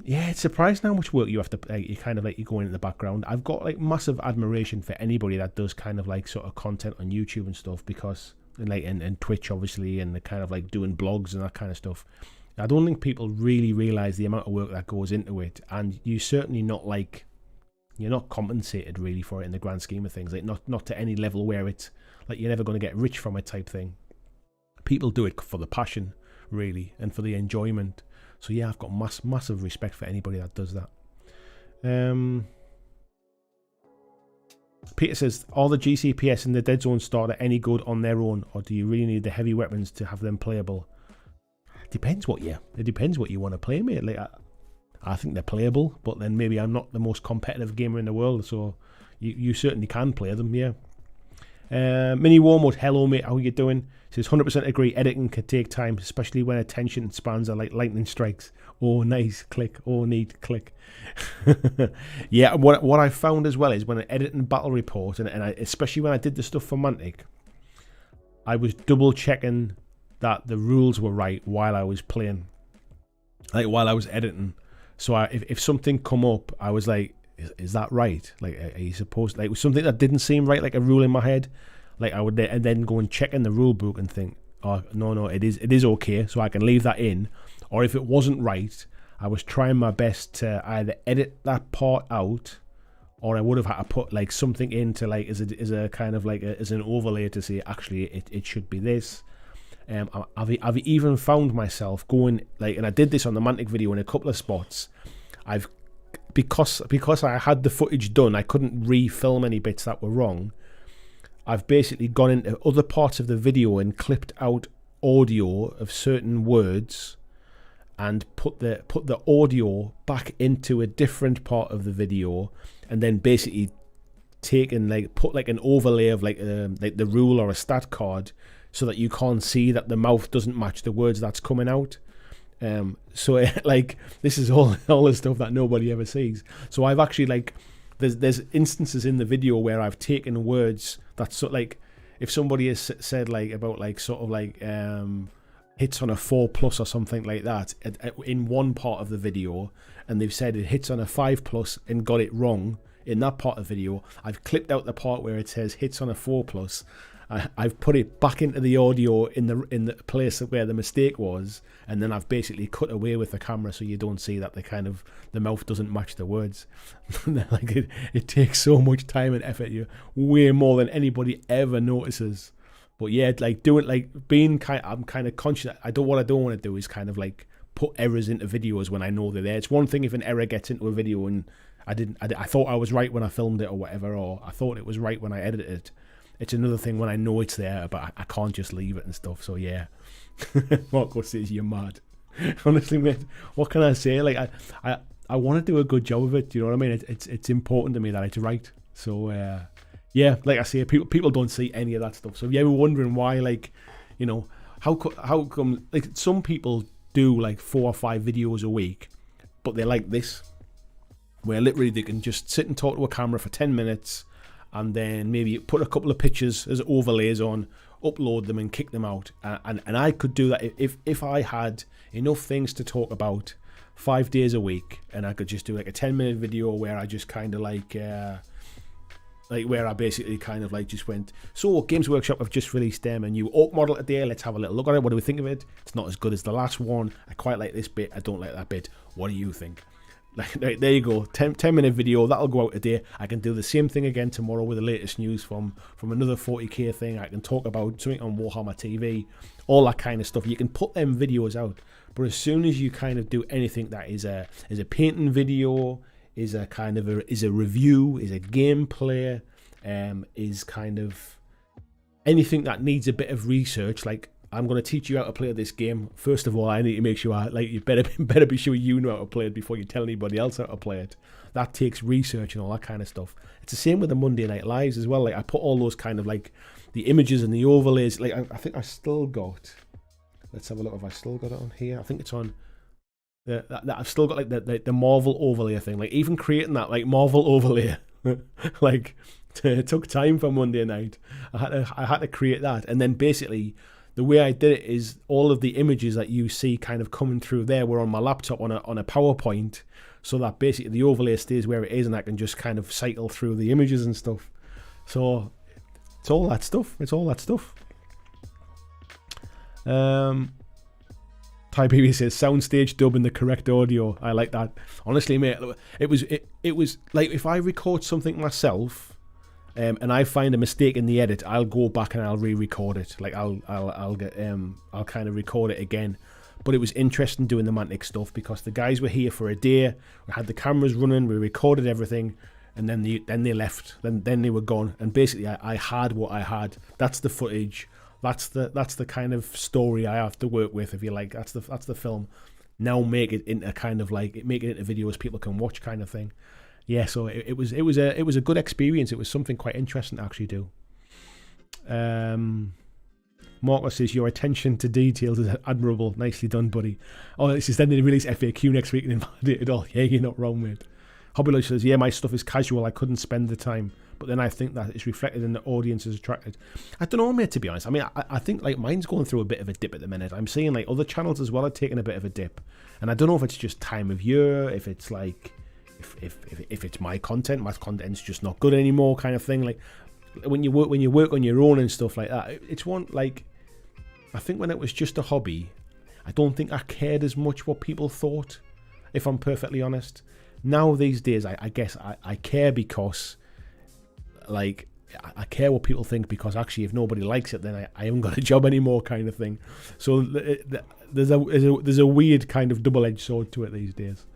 yeah, it's surprising how much work you have to, like, you kind of like, you go in the background. I've got like massive admiration for anybody that does kind of like sort of content on YouTube and stuff, because and Twitch obviously, and the kind of like doing blogs and that kind of stuff. I don't think people really realize the amount of work that goes into it, and you're certainly not like, you're not compensated really for it in the grand scheme of things. Like not to any level where it's like you're never going to get rich from it type thing. People do it for the passion really, and for the enjoyment. So yeah, I've got massive respect for anybody that does that. Peter says, are the GCPS and the Dead Zone starter any good on their own, or do you really need the heavy weapons to have them playable? It depends what you want to play, mate. Like, I think they're playable, but then maybe I'm not the most competitive gamer in the world, so you certainly can play them, yeah. Mini Warmwood, hello mate, how you doing? Says 100% agree, editing can take time, especially when attention spans are like lightning strikes. Oh nice, click, oh neat, click. Yeah, what I found as well is when I editing battle report, and especially when I did the stuff for Mantic, I was double checking that the rules were right while I was playing, like while I was editing. So if something come up, I was like, is that right? Like, are you supposed, like, something that didn't seem right, like a rule in my head, like I would then go and check in the rule book and think, oh no, it is okay, so I can leave that in. Or if it wasn't right, I was trying my best to either edit that part out, or I would have had to put like something into like as a kind of like as an overlay to say, actually it should be this. I've even found myself going like, and I did this on the Mantic video in a couple of spots. Because I had the footage done, I couldn't re-film any bits that were wrong. I've basically gone into other parts of the video and clipped out audio of certain words and put the audio back into a different part of the video, and then basically put like an overlay of like the rule or a stat card, so that you can't see that the mouth doesn't match the words that's coming out. So like this is all the stuff that nobody ever sees. So I've actually like there's instances in the video where I've taken words that's so, like if somebody has said like about like sort of like hits on a 4+ or something like that in one part of the video, and they've said it hits on a 5+ and got it wrong in that part of the video, I've clipped out the part where it says hits on a 4+. I've put it back into the audio in the place where the mistake was, and then I've basically cut away with the camera so you don't see that the mouth doesn't match the words. Like it takes so much time and effort, way more than anybody ever notices. But yeah, like doing like being I'm kind of conscious. What I don't want to do is kind of like put errors into videos when I know they're there. It's one thing if an error gets into a video and I thought I was right when I filmed it or whatever, or I thought it was right when I edited it. It's another thing when I know it's there, but I can't just leave it and stuff. So yeah, Marco says you're mad. Honestly, mate, what can I say? Like I want to do a good job of it. Do you know what I mean? It's important to me that it's right. So yeah, like I say, people don't see any of that stuff. So if you're wondering why, like, you know, how come like some people do like 4 or 5 videos a week, but they're like this, where literally they can just sit and talk to a camera for 10 minutes. And then maybe put a couple of pictures as overlays on, upload them and kick them out. And I could do that if I had enough things to talk about 5 days a week, and I could just do like a 10-minute video where I just kind of like where I basically kind of like just went, so Games Workshop have just released a new Orc model today. Let's have a little look at it. What do we think of it? It's not as good as the last one. I quite like this bit. I don't like that bit. What do you think? Like, there you go, 10-minute video, that'll go out today. I can do the same thing again tomorrow with the latest news from another 40k thing. I can talk about something on Warhammer TV, all that kind of stuff. You can put them videos out, but as soon as you kind of do anything that is a painting video, is a review, is a gameplay, is kind of anything that needs a bit of research, like I'm going to teach you how to play this game. First of all, I need to make sure, like, you better be sure you know how to play it before you tell anybody else how to play it. That takes research and all that kind of stuff. It's the same with the Monday Night Lives as well. Like, I put all those kind of, like, the images and the overlays. Like, I think I still got... Let's have a look if I still got it on here. I think it's on... I've still got, like, the Marvel overlay thing. Like, even creating that, like, Marvel overlay, like, it took time for Monday night. I had to create that. And then basically... The way I did it is all of the images that you see kind of coming through there were on my laptop on a PowerPoint, so that basically the overlay stays where it is and I can just kind of cycle through the images and stuff. So it's all that stuff. Ty PB says soundstage dub in the correct audio. I like that. Honestly, mate, it was like if I record something myself. And I find a mistake in the edit, I'll go back and I'll re-record it. Like I'll kind of record it again. But it was interesting doing the Mantic stuff because the guys were here for a day. We had the cameras running. We recorded everything, and then they left. Then they were gone. And basically, I had what I had. That's the footage. That's the kind of story I have to work with. If you like, that's the film. Now make it into kind of like make it into videos people can watch, kind of thing. Yeah, so it was a good experience. It was something quite interesting to actually do. Marco says your attention to details is admirable. Nicely done, buddy. Oh, this is then they release FAQ next week and invalidate it all. Yeah, you're not wrong, mate. Hobby Lodge says, yeah, my stuff is casual. I couldn't spend the time, but then I think that it's reflected in the audience is attracted. I don't know, mate. To be honest, I mean, I think like mine's going through a bit of a dip at the minute. I'm seeing like other channels as well are taking a bit of a dip, and I don't know if it's just time of year, if it's like. If it's my content's just not good anymore, kind of thing. Like when you work on your own and stuff like that, it's one like I think when it was just a hobby, I don't think I cared as much what people thought, if I'm perfectly honest. Now these days, I guess I care because like I care what people think because actually if nobody likes it, then I haven't got a job anymore, kind of thing. So there's a weird kind of double-edged sword to it these days.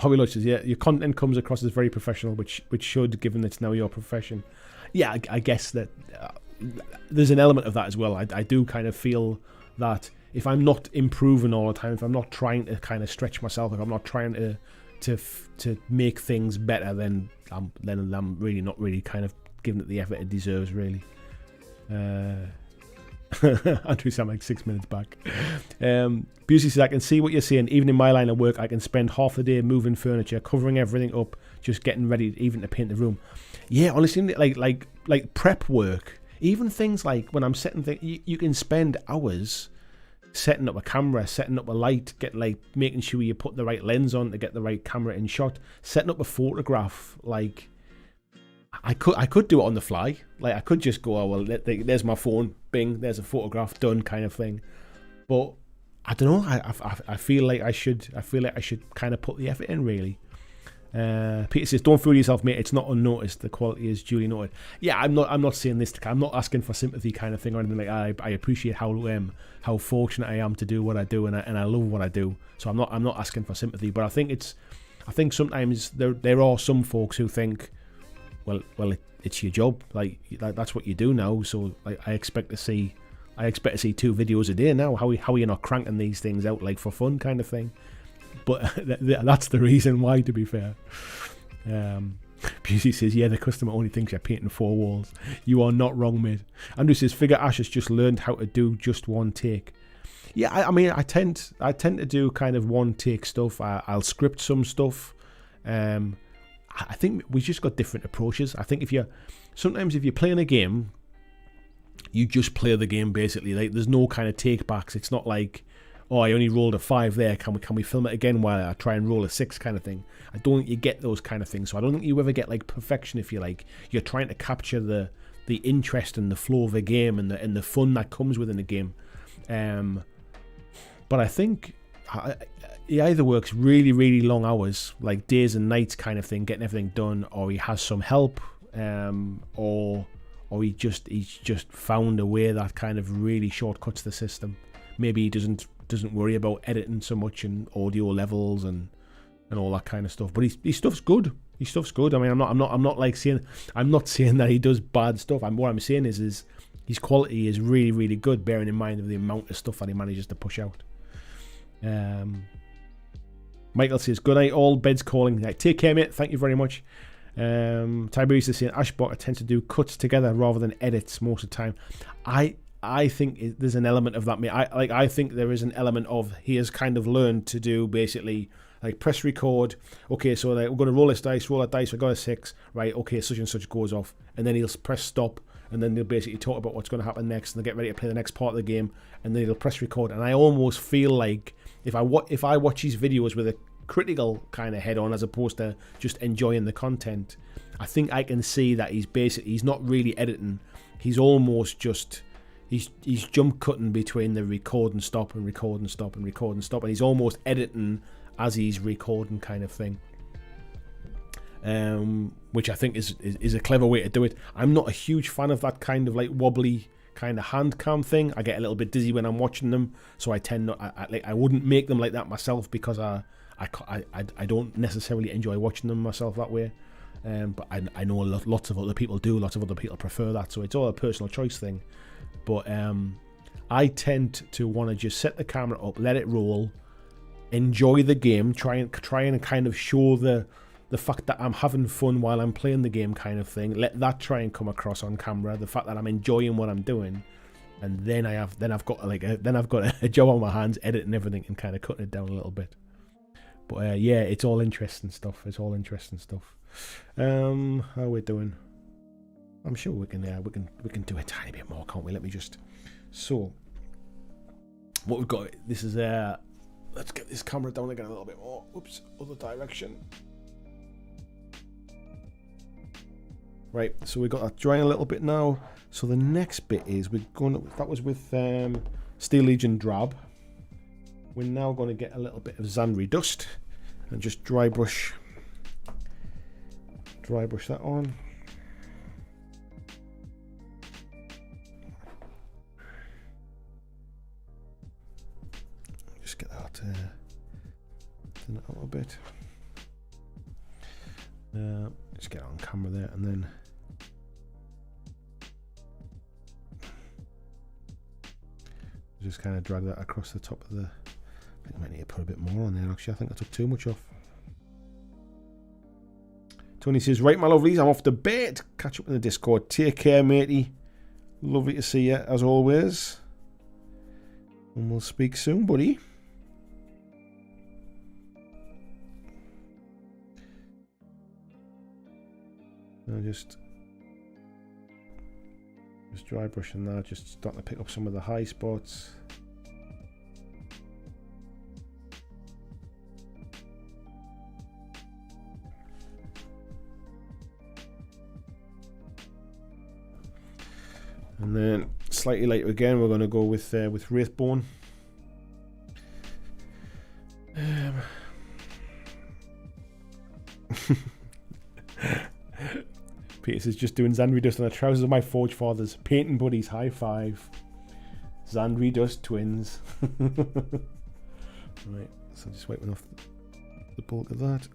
Hobby Lodge says, yeah, your content comes across as very professional, which should, given it's now your profession. Yeah, I guess that there's an element of that as well. I do kind of feel that if I'm not improving all the time, if I'm not trying to kind of stretch myself, if I'm not trying to make things better, then I'm really not really kind of giving it the effort it deserves, really. Andrew sound like 6 minutes back. Busey says, I can see what you're saying. Even in my line of work, I can spend half the day moving furniture, covering everything up, just getting ready even to paint the room. Yeah, honestly, like prep work, even things like when I'm setting things, you can spend hours setting up a camera, setting up a light, making sure you put the right lens on to get the right camera in shot, setting up a photograph. Like, I could do it on the fly. Like, I could just go, oh well, there's my phone, bing, there's a photograph done, kind of thing. But I don't know. I feel like I should kind of put the effort in, really. Peter says, "Don't fool yourself, mate. It's not unnoticed. The quality is duly noted." Yeah, I'm not saying this. I'm not asking for sympathy, kind of thing, or anything like that. I appreciate how fortunate I am to do what I do, and I love what I do. So I'm not asking for sympathy. But I think sometimes there are some folks who think, well, it's your job. Like that's what you do now. So like, I expect to see 2 videos a day now. How are you not cranking these things out like for fun, kind of thing? But that's the reason why, to be fair. Busey says, yeah, the customer only thinks you're painting 4 walls. You are not wrong, mate. Andrew says, figure Ash has just learned how to do just one take. Yeah, I mean, I tend to do kind of one take stuff. I'll script some stuff. I think we just got different approaches. I think if you're playing a game, you just play the game, basically. Like, there's no kind of take backs. It's not like, oh, I only rolled a 5 there. Can we film it again while I try and roll a 6, kind of thing? I don't think you get those kind of things. So I don't think you ever get like perfection, if you like. You're trying to capture the interest and the flow of the game and the fun that comes within the game. But I think he either works really, really long hours, like days and nights kind of thing, getting everything done, or he has some help, or he's just found a way that kind of really shortcuts the system. Maybe he doesn't worry about editing so much and audio levels and all that kind of stuff. But his stuff's good. His stuff's good. I mean, I'm not saying that he does bad stuff. What I'm saying is his quality is really, really good, bearing in mind of the amount of stuff that he manages to push out. Michael says, good night all, bed's calling. Like, take care, mate. Thank you very much. Tiberius is saying, Ashbot tends to do cuts together rather than edits most of the time. I think there's an element of that. I think there is an element of he has kind of learned to do basically like press record. Okay, so like, we're going to roll that dice. We got a 6. Right, okay, such and such goes off. And then he'll press stop. And then they'll basically talk about what's going to happen next. And they'll get ready to play the next part of the game. And then he'll press record. And I almost feel like if I watch his videos with a critical kind of head on as opposed to just enjoying the content, I think I can see that he's not really editing. He's almost just... He's jump cutting between the record and stop and record and stop and record and stop, and he's almost editing as he's recording, kind of thing. Which I think is a clever way to do it. I'm not a huge fan of that kind of like wobbly kind of hand cam thing. I get a little bit dizzy when I'm watching them, so I tend not. I wouldn't make them like that myself because I don't necessarily enjoy watching them myself that way. But I know lots of other people do. Lots of other people prefer that, so it's all a personal choice thing. But I tend to want to just set the camera up, let it roll, enjoy the game, try and kind of show the fact that I'm having fun while I'm playing the game, kind of thing. Let that try and come across on camera, the fact that I'm enjoying what I'm doing, and then I've got a job on my hands, editing everything and kind of cutting it down a little bit. But yeah, it's all interesting stuff. How are we doing? I'm sure we can do a tiny bit more, can't we? Let me just... So, what we've got... This is... let's get this camera down again a little bit more. Oops, other direction. Right, so we've got that drying a little bit now. So the next bit is we're going to... That was with Steel Legion Drab. We're now going to get a little bit of Zandri Dust and just dry brush that on. Just get that thin it out a bit. Just get it on camera there, and then just kind of drag that across the top of the... I think I might need to put a bit more on there, actually. I think I took too much off. Tony says, right, my lovelies, I'm off to bed. Catch up in the Discord. Take care, matey. Lovely to see you, as always. And we'll speak soon, buddy. I'm just dry brushing that, just starting to pick up some of the high spots. And then slightly later again, we're going to go with Wraithbone. Peter says, just doing Xandri Dust on the trousers of my Forge Fathers. Painting buddies, high five. Xandri Dust twins. Right, so just wiping off the bulk of that.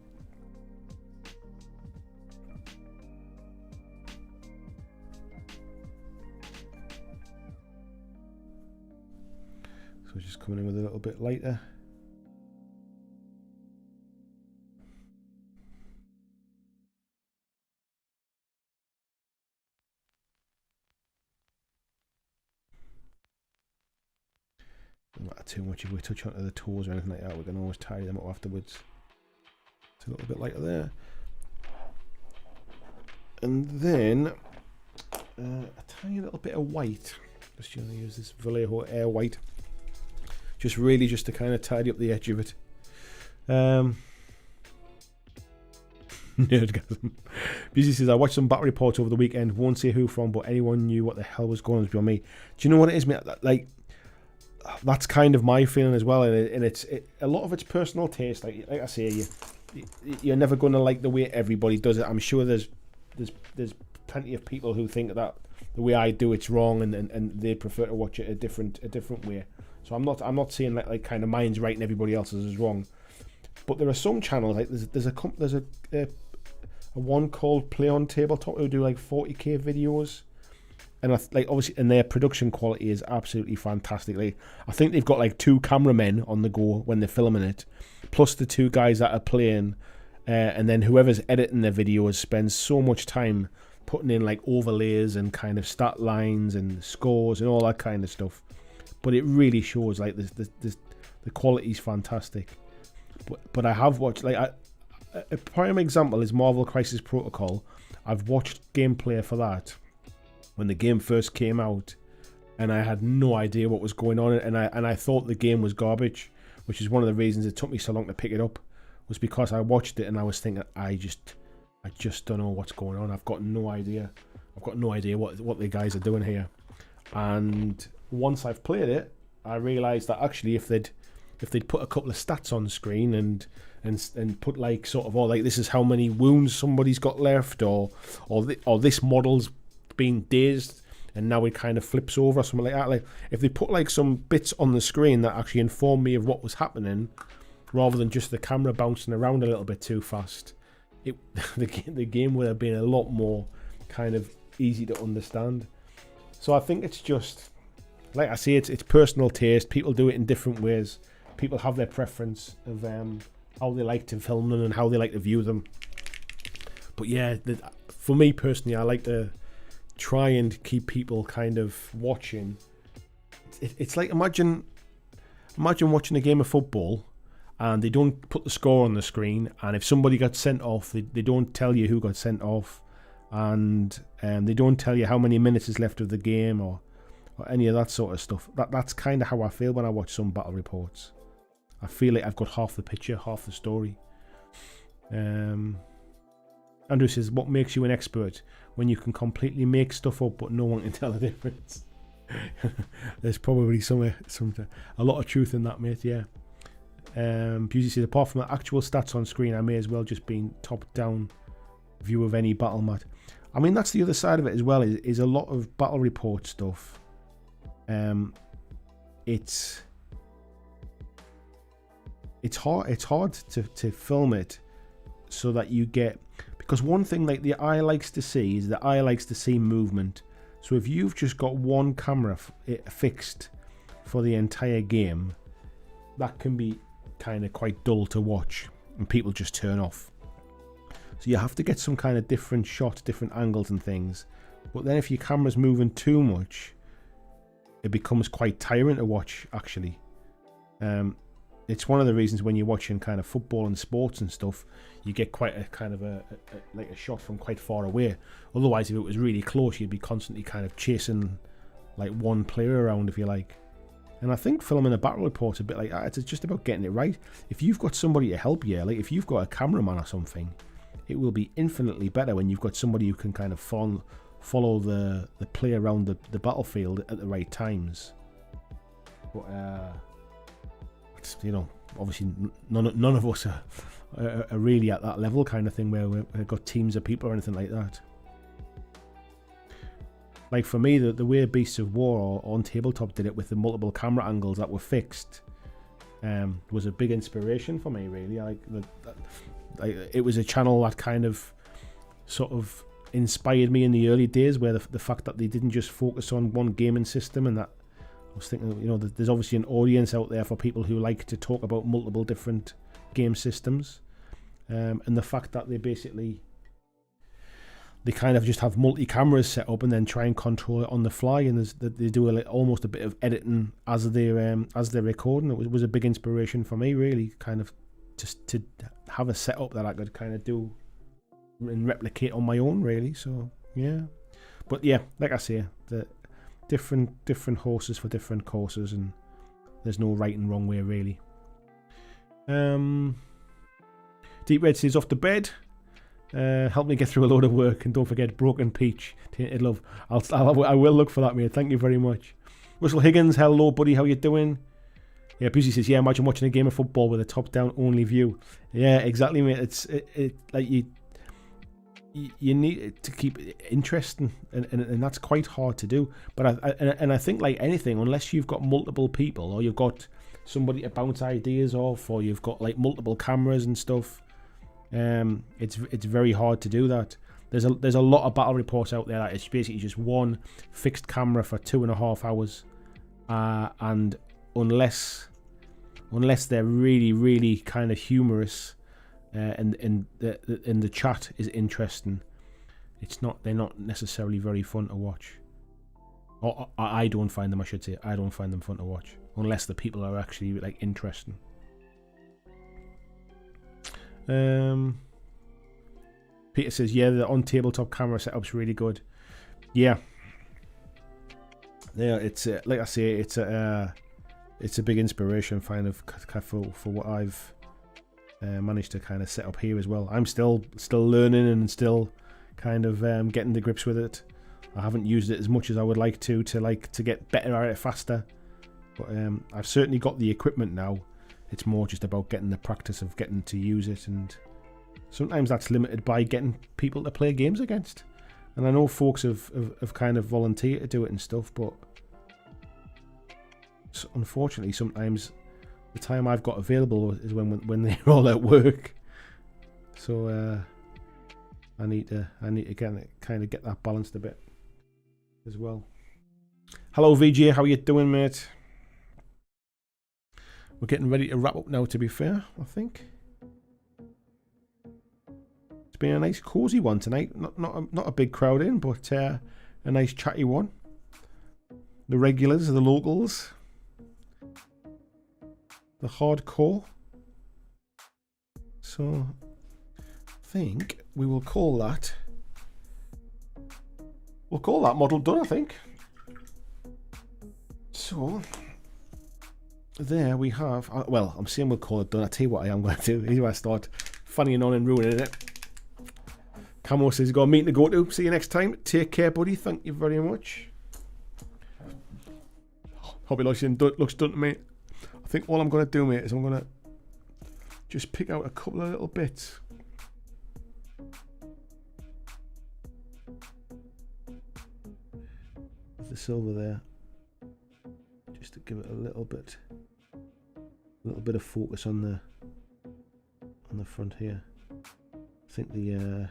So just coming in with a little bit lighter. Don't matter too much if we touch onto the toes or anything like that. We can always tidy them up afterwards. It's a little bit lighter there. And then a tiny little bit of white. Just going to use this Vallejo Air White. Just really just to kind of tidy up the edge of it. Nerdgasm. Busy says, I watched some battle reports over the weekend. Won't say who from, but anyone knew what the hell was going on beyond me. Do you know what it is, mate? Like, that's kind of my feeling as well, and it's a lot of it's personal taste. Like I say, you're never going to like the way everybody does it. I'm sure there's plenty of people who think that the way I do it's wrong, and they prefer to watch it a different way. So I'm not saying like kind of mine's right and everybody else's is wrong. But there are some channels like there's a one called Play on Tabletop who do like 40k videos. And like obviously, and their production quality is absolutely fantastic. Like, I think they've got like 2 cameramen on the go when they're filming it, plus the 2 guys that are playing, and then whoever's editing their videos spends so much time putting in like overlays and kind of stat lines and scores and all that kind of stuff. But it really shows like the quality's fantastic. But I have watched like a prime example is Marvel Crisis Protocol. I've watched gameplay for that when the game first came out, and I had no idea what was going on, and I thought the game was garbage, which is one of the reasons it took me so long to pick it up, was because I watched it and I was thinking, I just don't know what's going on. I've got no idea. I've got no idea what the guys are doing here. And once I've played it, I realised that actually if they'd put a couple of stats on screen and put like sort of, like this is how many wounds somebody's got left, or this model's been dazed and now it kind of flips over or something like that. Like if they put like some bits on the screen that actually informed me of what was happening, rather than just the camera bouncing around a little bit too fast, the game would have been a lot more kind of easy to understand. So I think it's just, like I say, it's personal taste. People do it in different ways. People have their preference of how they like to film them and how they like to view them. But yeah, for me personally, I like to try and keep people kind of watching. It's like imagine watching a game of football and they don't put the score on the screen, and if somebody got sent off, they don't tell you who got sent off, and they don't tell you how many minutes is left of the game or any of that sort of stuff. That's kind of how I feel when I watch some battle reports. I feel like I've got half the picture, half the story. Andrew says, what makes you an expert? When you can completely make stuff up but no one can tell the difference. There's probably a lot of truth in that, mate, yeah. Busey says, apart from the actual stats on screen, I may as well just be top-down view of any battle mat. I mean, that's the other side of it as well, is a lot of battle report stuff. It's hard to film it so that you get, because one thing like the eye likes to see is the eye likes to see movement. So if you've just got one camera fixed for the entire game, that can be kind of quite dull to watch and people just turn off. So you have to get some kind of different shot, different angles and things. But then if your camera's moving too much, it becomes quite tiring to watch, actually. It's one of the reasons when you're watching kind of football and sports and stuff, you get quite a kind of like a shot from quite far away. Otherwise, if it was really close, you'd be constantly kind of chasing like one player around, if you like. And I think filming a battle report's a bit like that. It's just about getting it right. If you've got somebody to help you, like if you've got a cameraman or something, it will be infinitely better when you've got somebody who can kind of follow the play around the battlefield at the right times. But you know, obviously none of us are really at that level kind of thing where we've got teams of people or anything like that. Like for me, the way Beasts of War or on Tabletop did it with the multiple camera angles that were fixed was a big inspiration for me, really. It was a channel that kind of sort of inspired me in the early days, where the fact that they didn't just focus on one gaming system, and that I was thinking, you know, there's obviously an audience out there for people who like to talk about multiple different game systems, and the fact that they kind of just have multi-cameras set up and then try and control it on the fly, and they do almost a bit of editing as they're recording. It was a big inspiration for me, really, kind of just to have a setup that I could kind of do and replicate on my own, really. So yeah, but yeah, like I say, the different horses for different courses, and there's no right and wrong way, really. Deep Red says off to bed. Help me get through a load of work, and don't forget Broken Peach, Tainted Love. I will look for that, mate. Thank you very much. Russell Higgins, hello buddy, how you doing? Yeah, Busy says, yeah, imagine watching a game of football with a top-down only view. Yeah, exactly, mate. It's like you need it to keep it interesting, and that's quite hard to do. But I think, like anything, unless you've got multiple people, or you've got somebody to bounce ideas off, or you've got like multiple cameras and stuff, it's very hard to do that. There's a lot of battle reports out there that it's basically just one fixed camera for 2.5 hours, and unless they're really kind of humorous, and the chat is interesting, they're not necessarily very fun to watch. Or I don't find them, I should say. I don't find them fun to watch unless the people are actually like interesting. Peter says, yeah, the on tabletop camera setup's really good. Yeah, it's like I say, it's a big inspiration kind of for what I've managed to kind of set up here as well. I'm still learning and still kind of getting to grips with it. I haven't used it as much as I would like to get better at it faster, but I've certainly got the equipment now. It's more just about getting the practice of getting to use it, and sometimes that's limited by getting people to play games against. And I know folks have kind of volunteered to do it and stuff, but unfortunately sometimes the time I've got available is when they're all at work. So I need to kind of get that balanced a bit as well. Hello VJ, how you doing, mate? We're getting ready to wrap up now, to be fair, I think. It's been a nice cosy one tonight. Not a big crowd in, but a nice chatty one. The regulars, the locals, the hardcore. So I think we will call that. We'll call that model done, I think. So there we have. Well, I'm saying we'll call it done. I tell you what I am going to do. Here's where I start fannying on and ruining it. Camo says he's got a meeting to go to. See you next time. Take care, buddy. Thank you very much. Hobby looks done to me. I think all I'm going to do, mate, is I'm going to just pick out a couple of little bits. Of the silver there. Just to give it a little bit of focus on the front here. I think when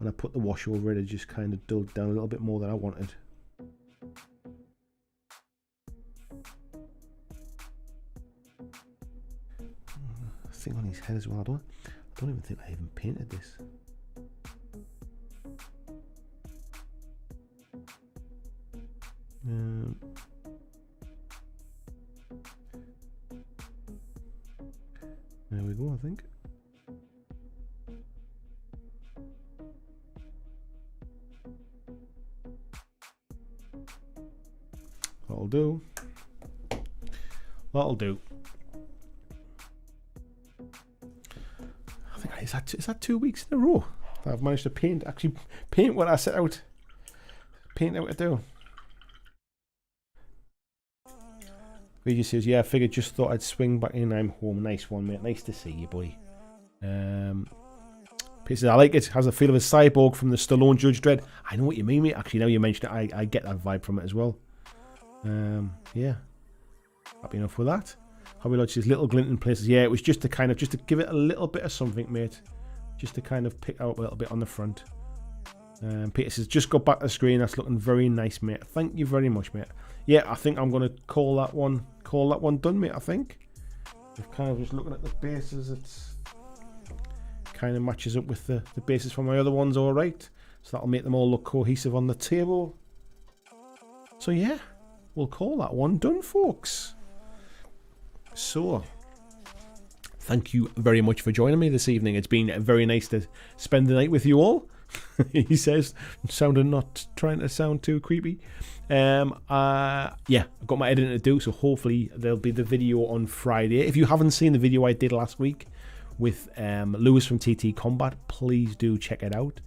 I put the wash over it just kind of dulled down a little bit more than I wanted. Thing on his head as well, I don't don't even think I even painted this. There we go, I think. That'll do. That'll do. I think is that 2 weeks in a row that I've managed to actually paint what I set out to do. Regis says, yeah, I figured, just thought I'd swing back in. I'm home. Nice one, mate. Nice to see you, boy. Pete says, I like it. Has a feel of a cyborg from the Stallone Judge Dredd. I know what you mean, mate. Actually, now you mention it, I get that vibe from it as well. Yeah. Happy enough with that. Hobby Lodge says, little glint in places. Yeah, it was just to give it a little bit of something, mate. Just to kind of pick out a little bit on the front. Peter says, just got back to the screen. That's looking very nice, mate. Thank you very much, mate. Yeah, I think I'm going to call that one done, mate, I think. If kind of just looking at the bases, it's kind of matches up with the bases from my other ones, all right. So that'll make them all look cohesive on the table. So yeah, we'll call that one done, folks. So, thank you very much for joining me this evening. It's been very nice to spend the night with you all. He says, not trying to sound too creepy. Yeah, I've got my editing to do, so hopefully there'll be the video on Friday. If you haven't seen the video I did last week with Lewis from TT Combat, please do check it out.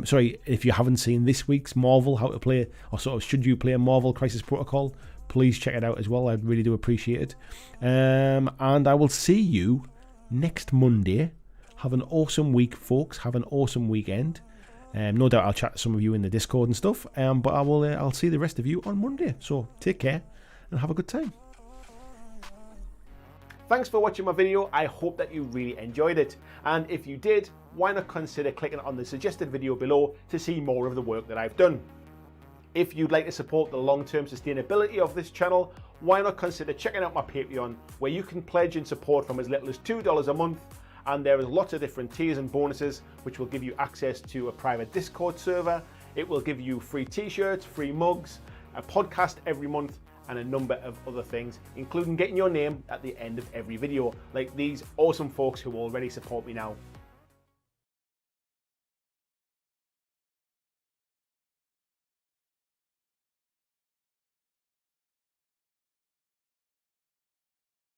Sorry, if you haven't seen this week's Marvel, how to play, or sort of should you play a Marvel Crisis Protocol, please check it out as well. I really do appreciate it. And I will see you next Monday. Have an awesome week, folks. Have an awesome weekend. No doubt I'll chat to some of you in the Discord and stuff. But I'll see the rest of you on Monday. So take care and have a good time. Thanks for watching my video. I hope that you really enjoyed it. And if you did, why not consider clicking on the suggested video below to see more of the work that I've done. If you'd like to support the long-term sustainability of this channel, why not consider checking out my Patreon, where you can pledge and support from as little as $2 a month. And there is lots of different tiers and bonuses, which will give you access to a private Discord server. It will give you free t-shirts, free mugs, a podcast every month, and a number of other things, including getting your name at the end of every video, like these awesome folks who already support me now.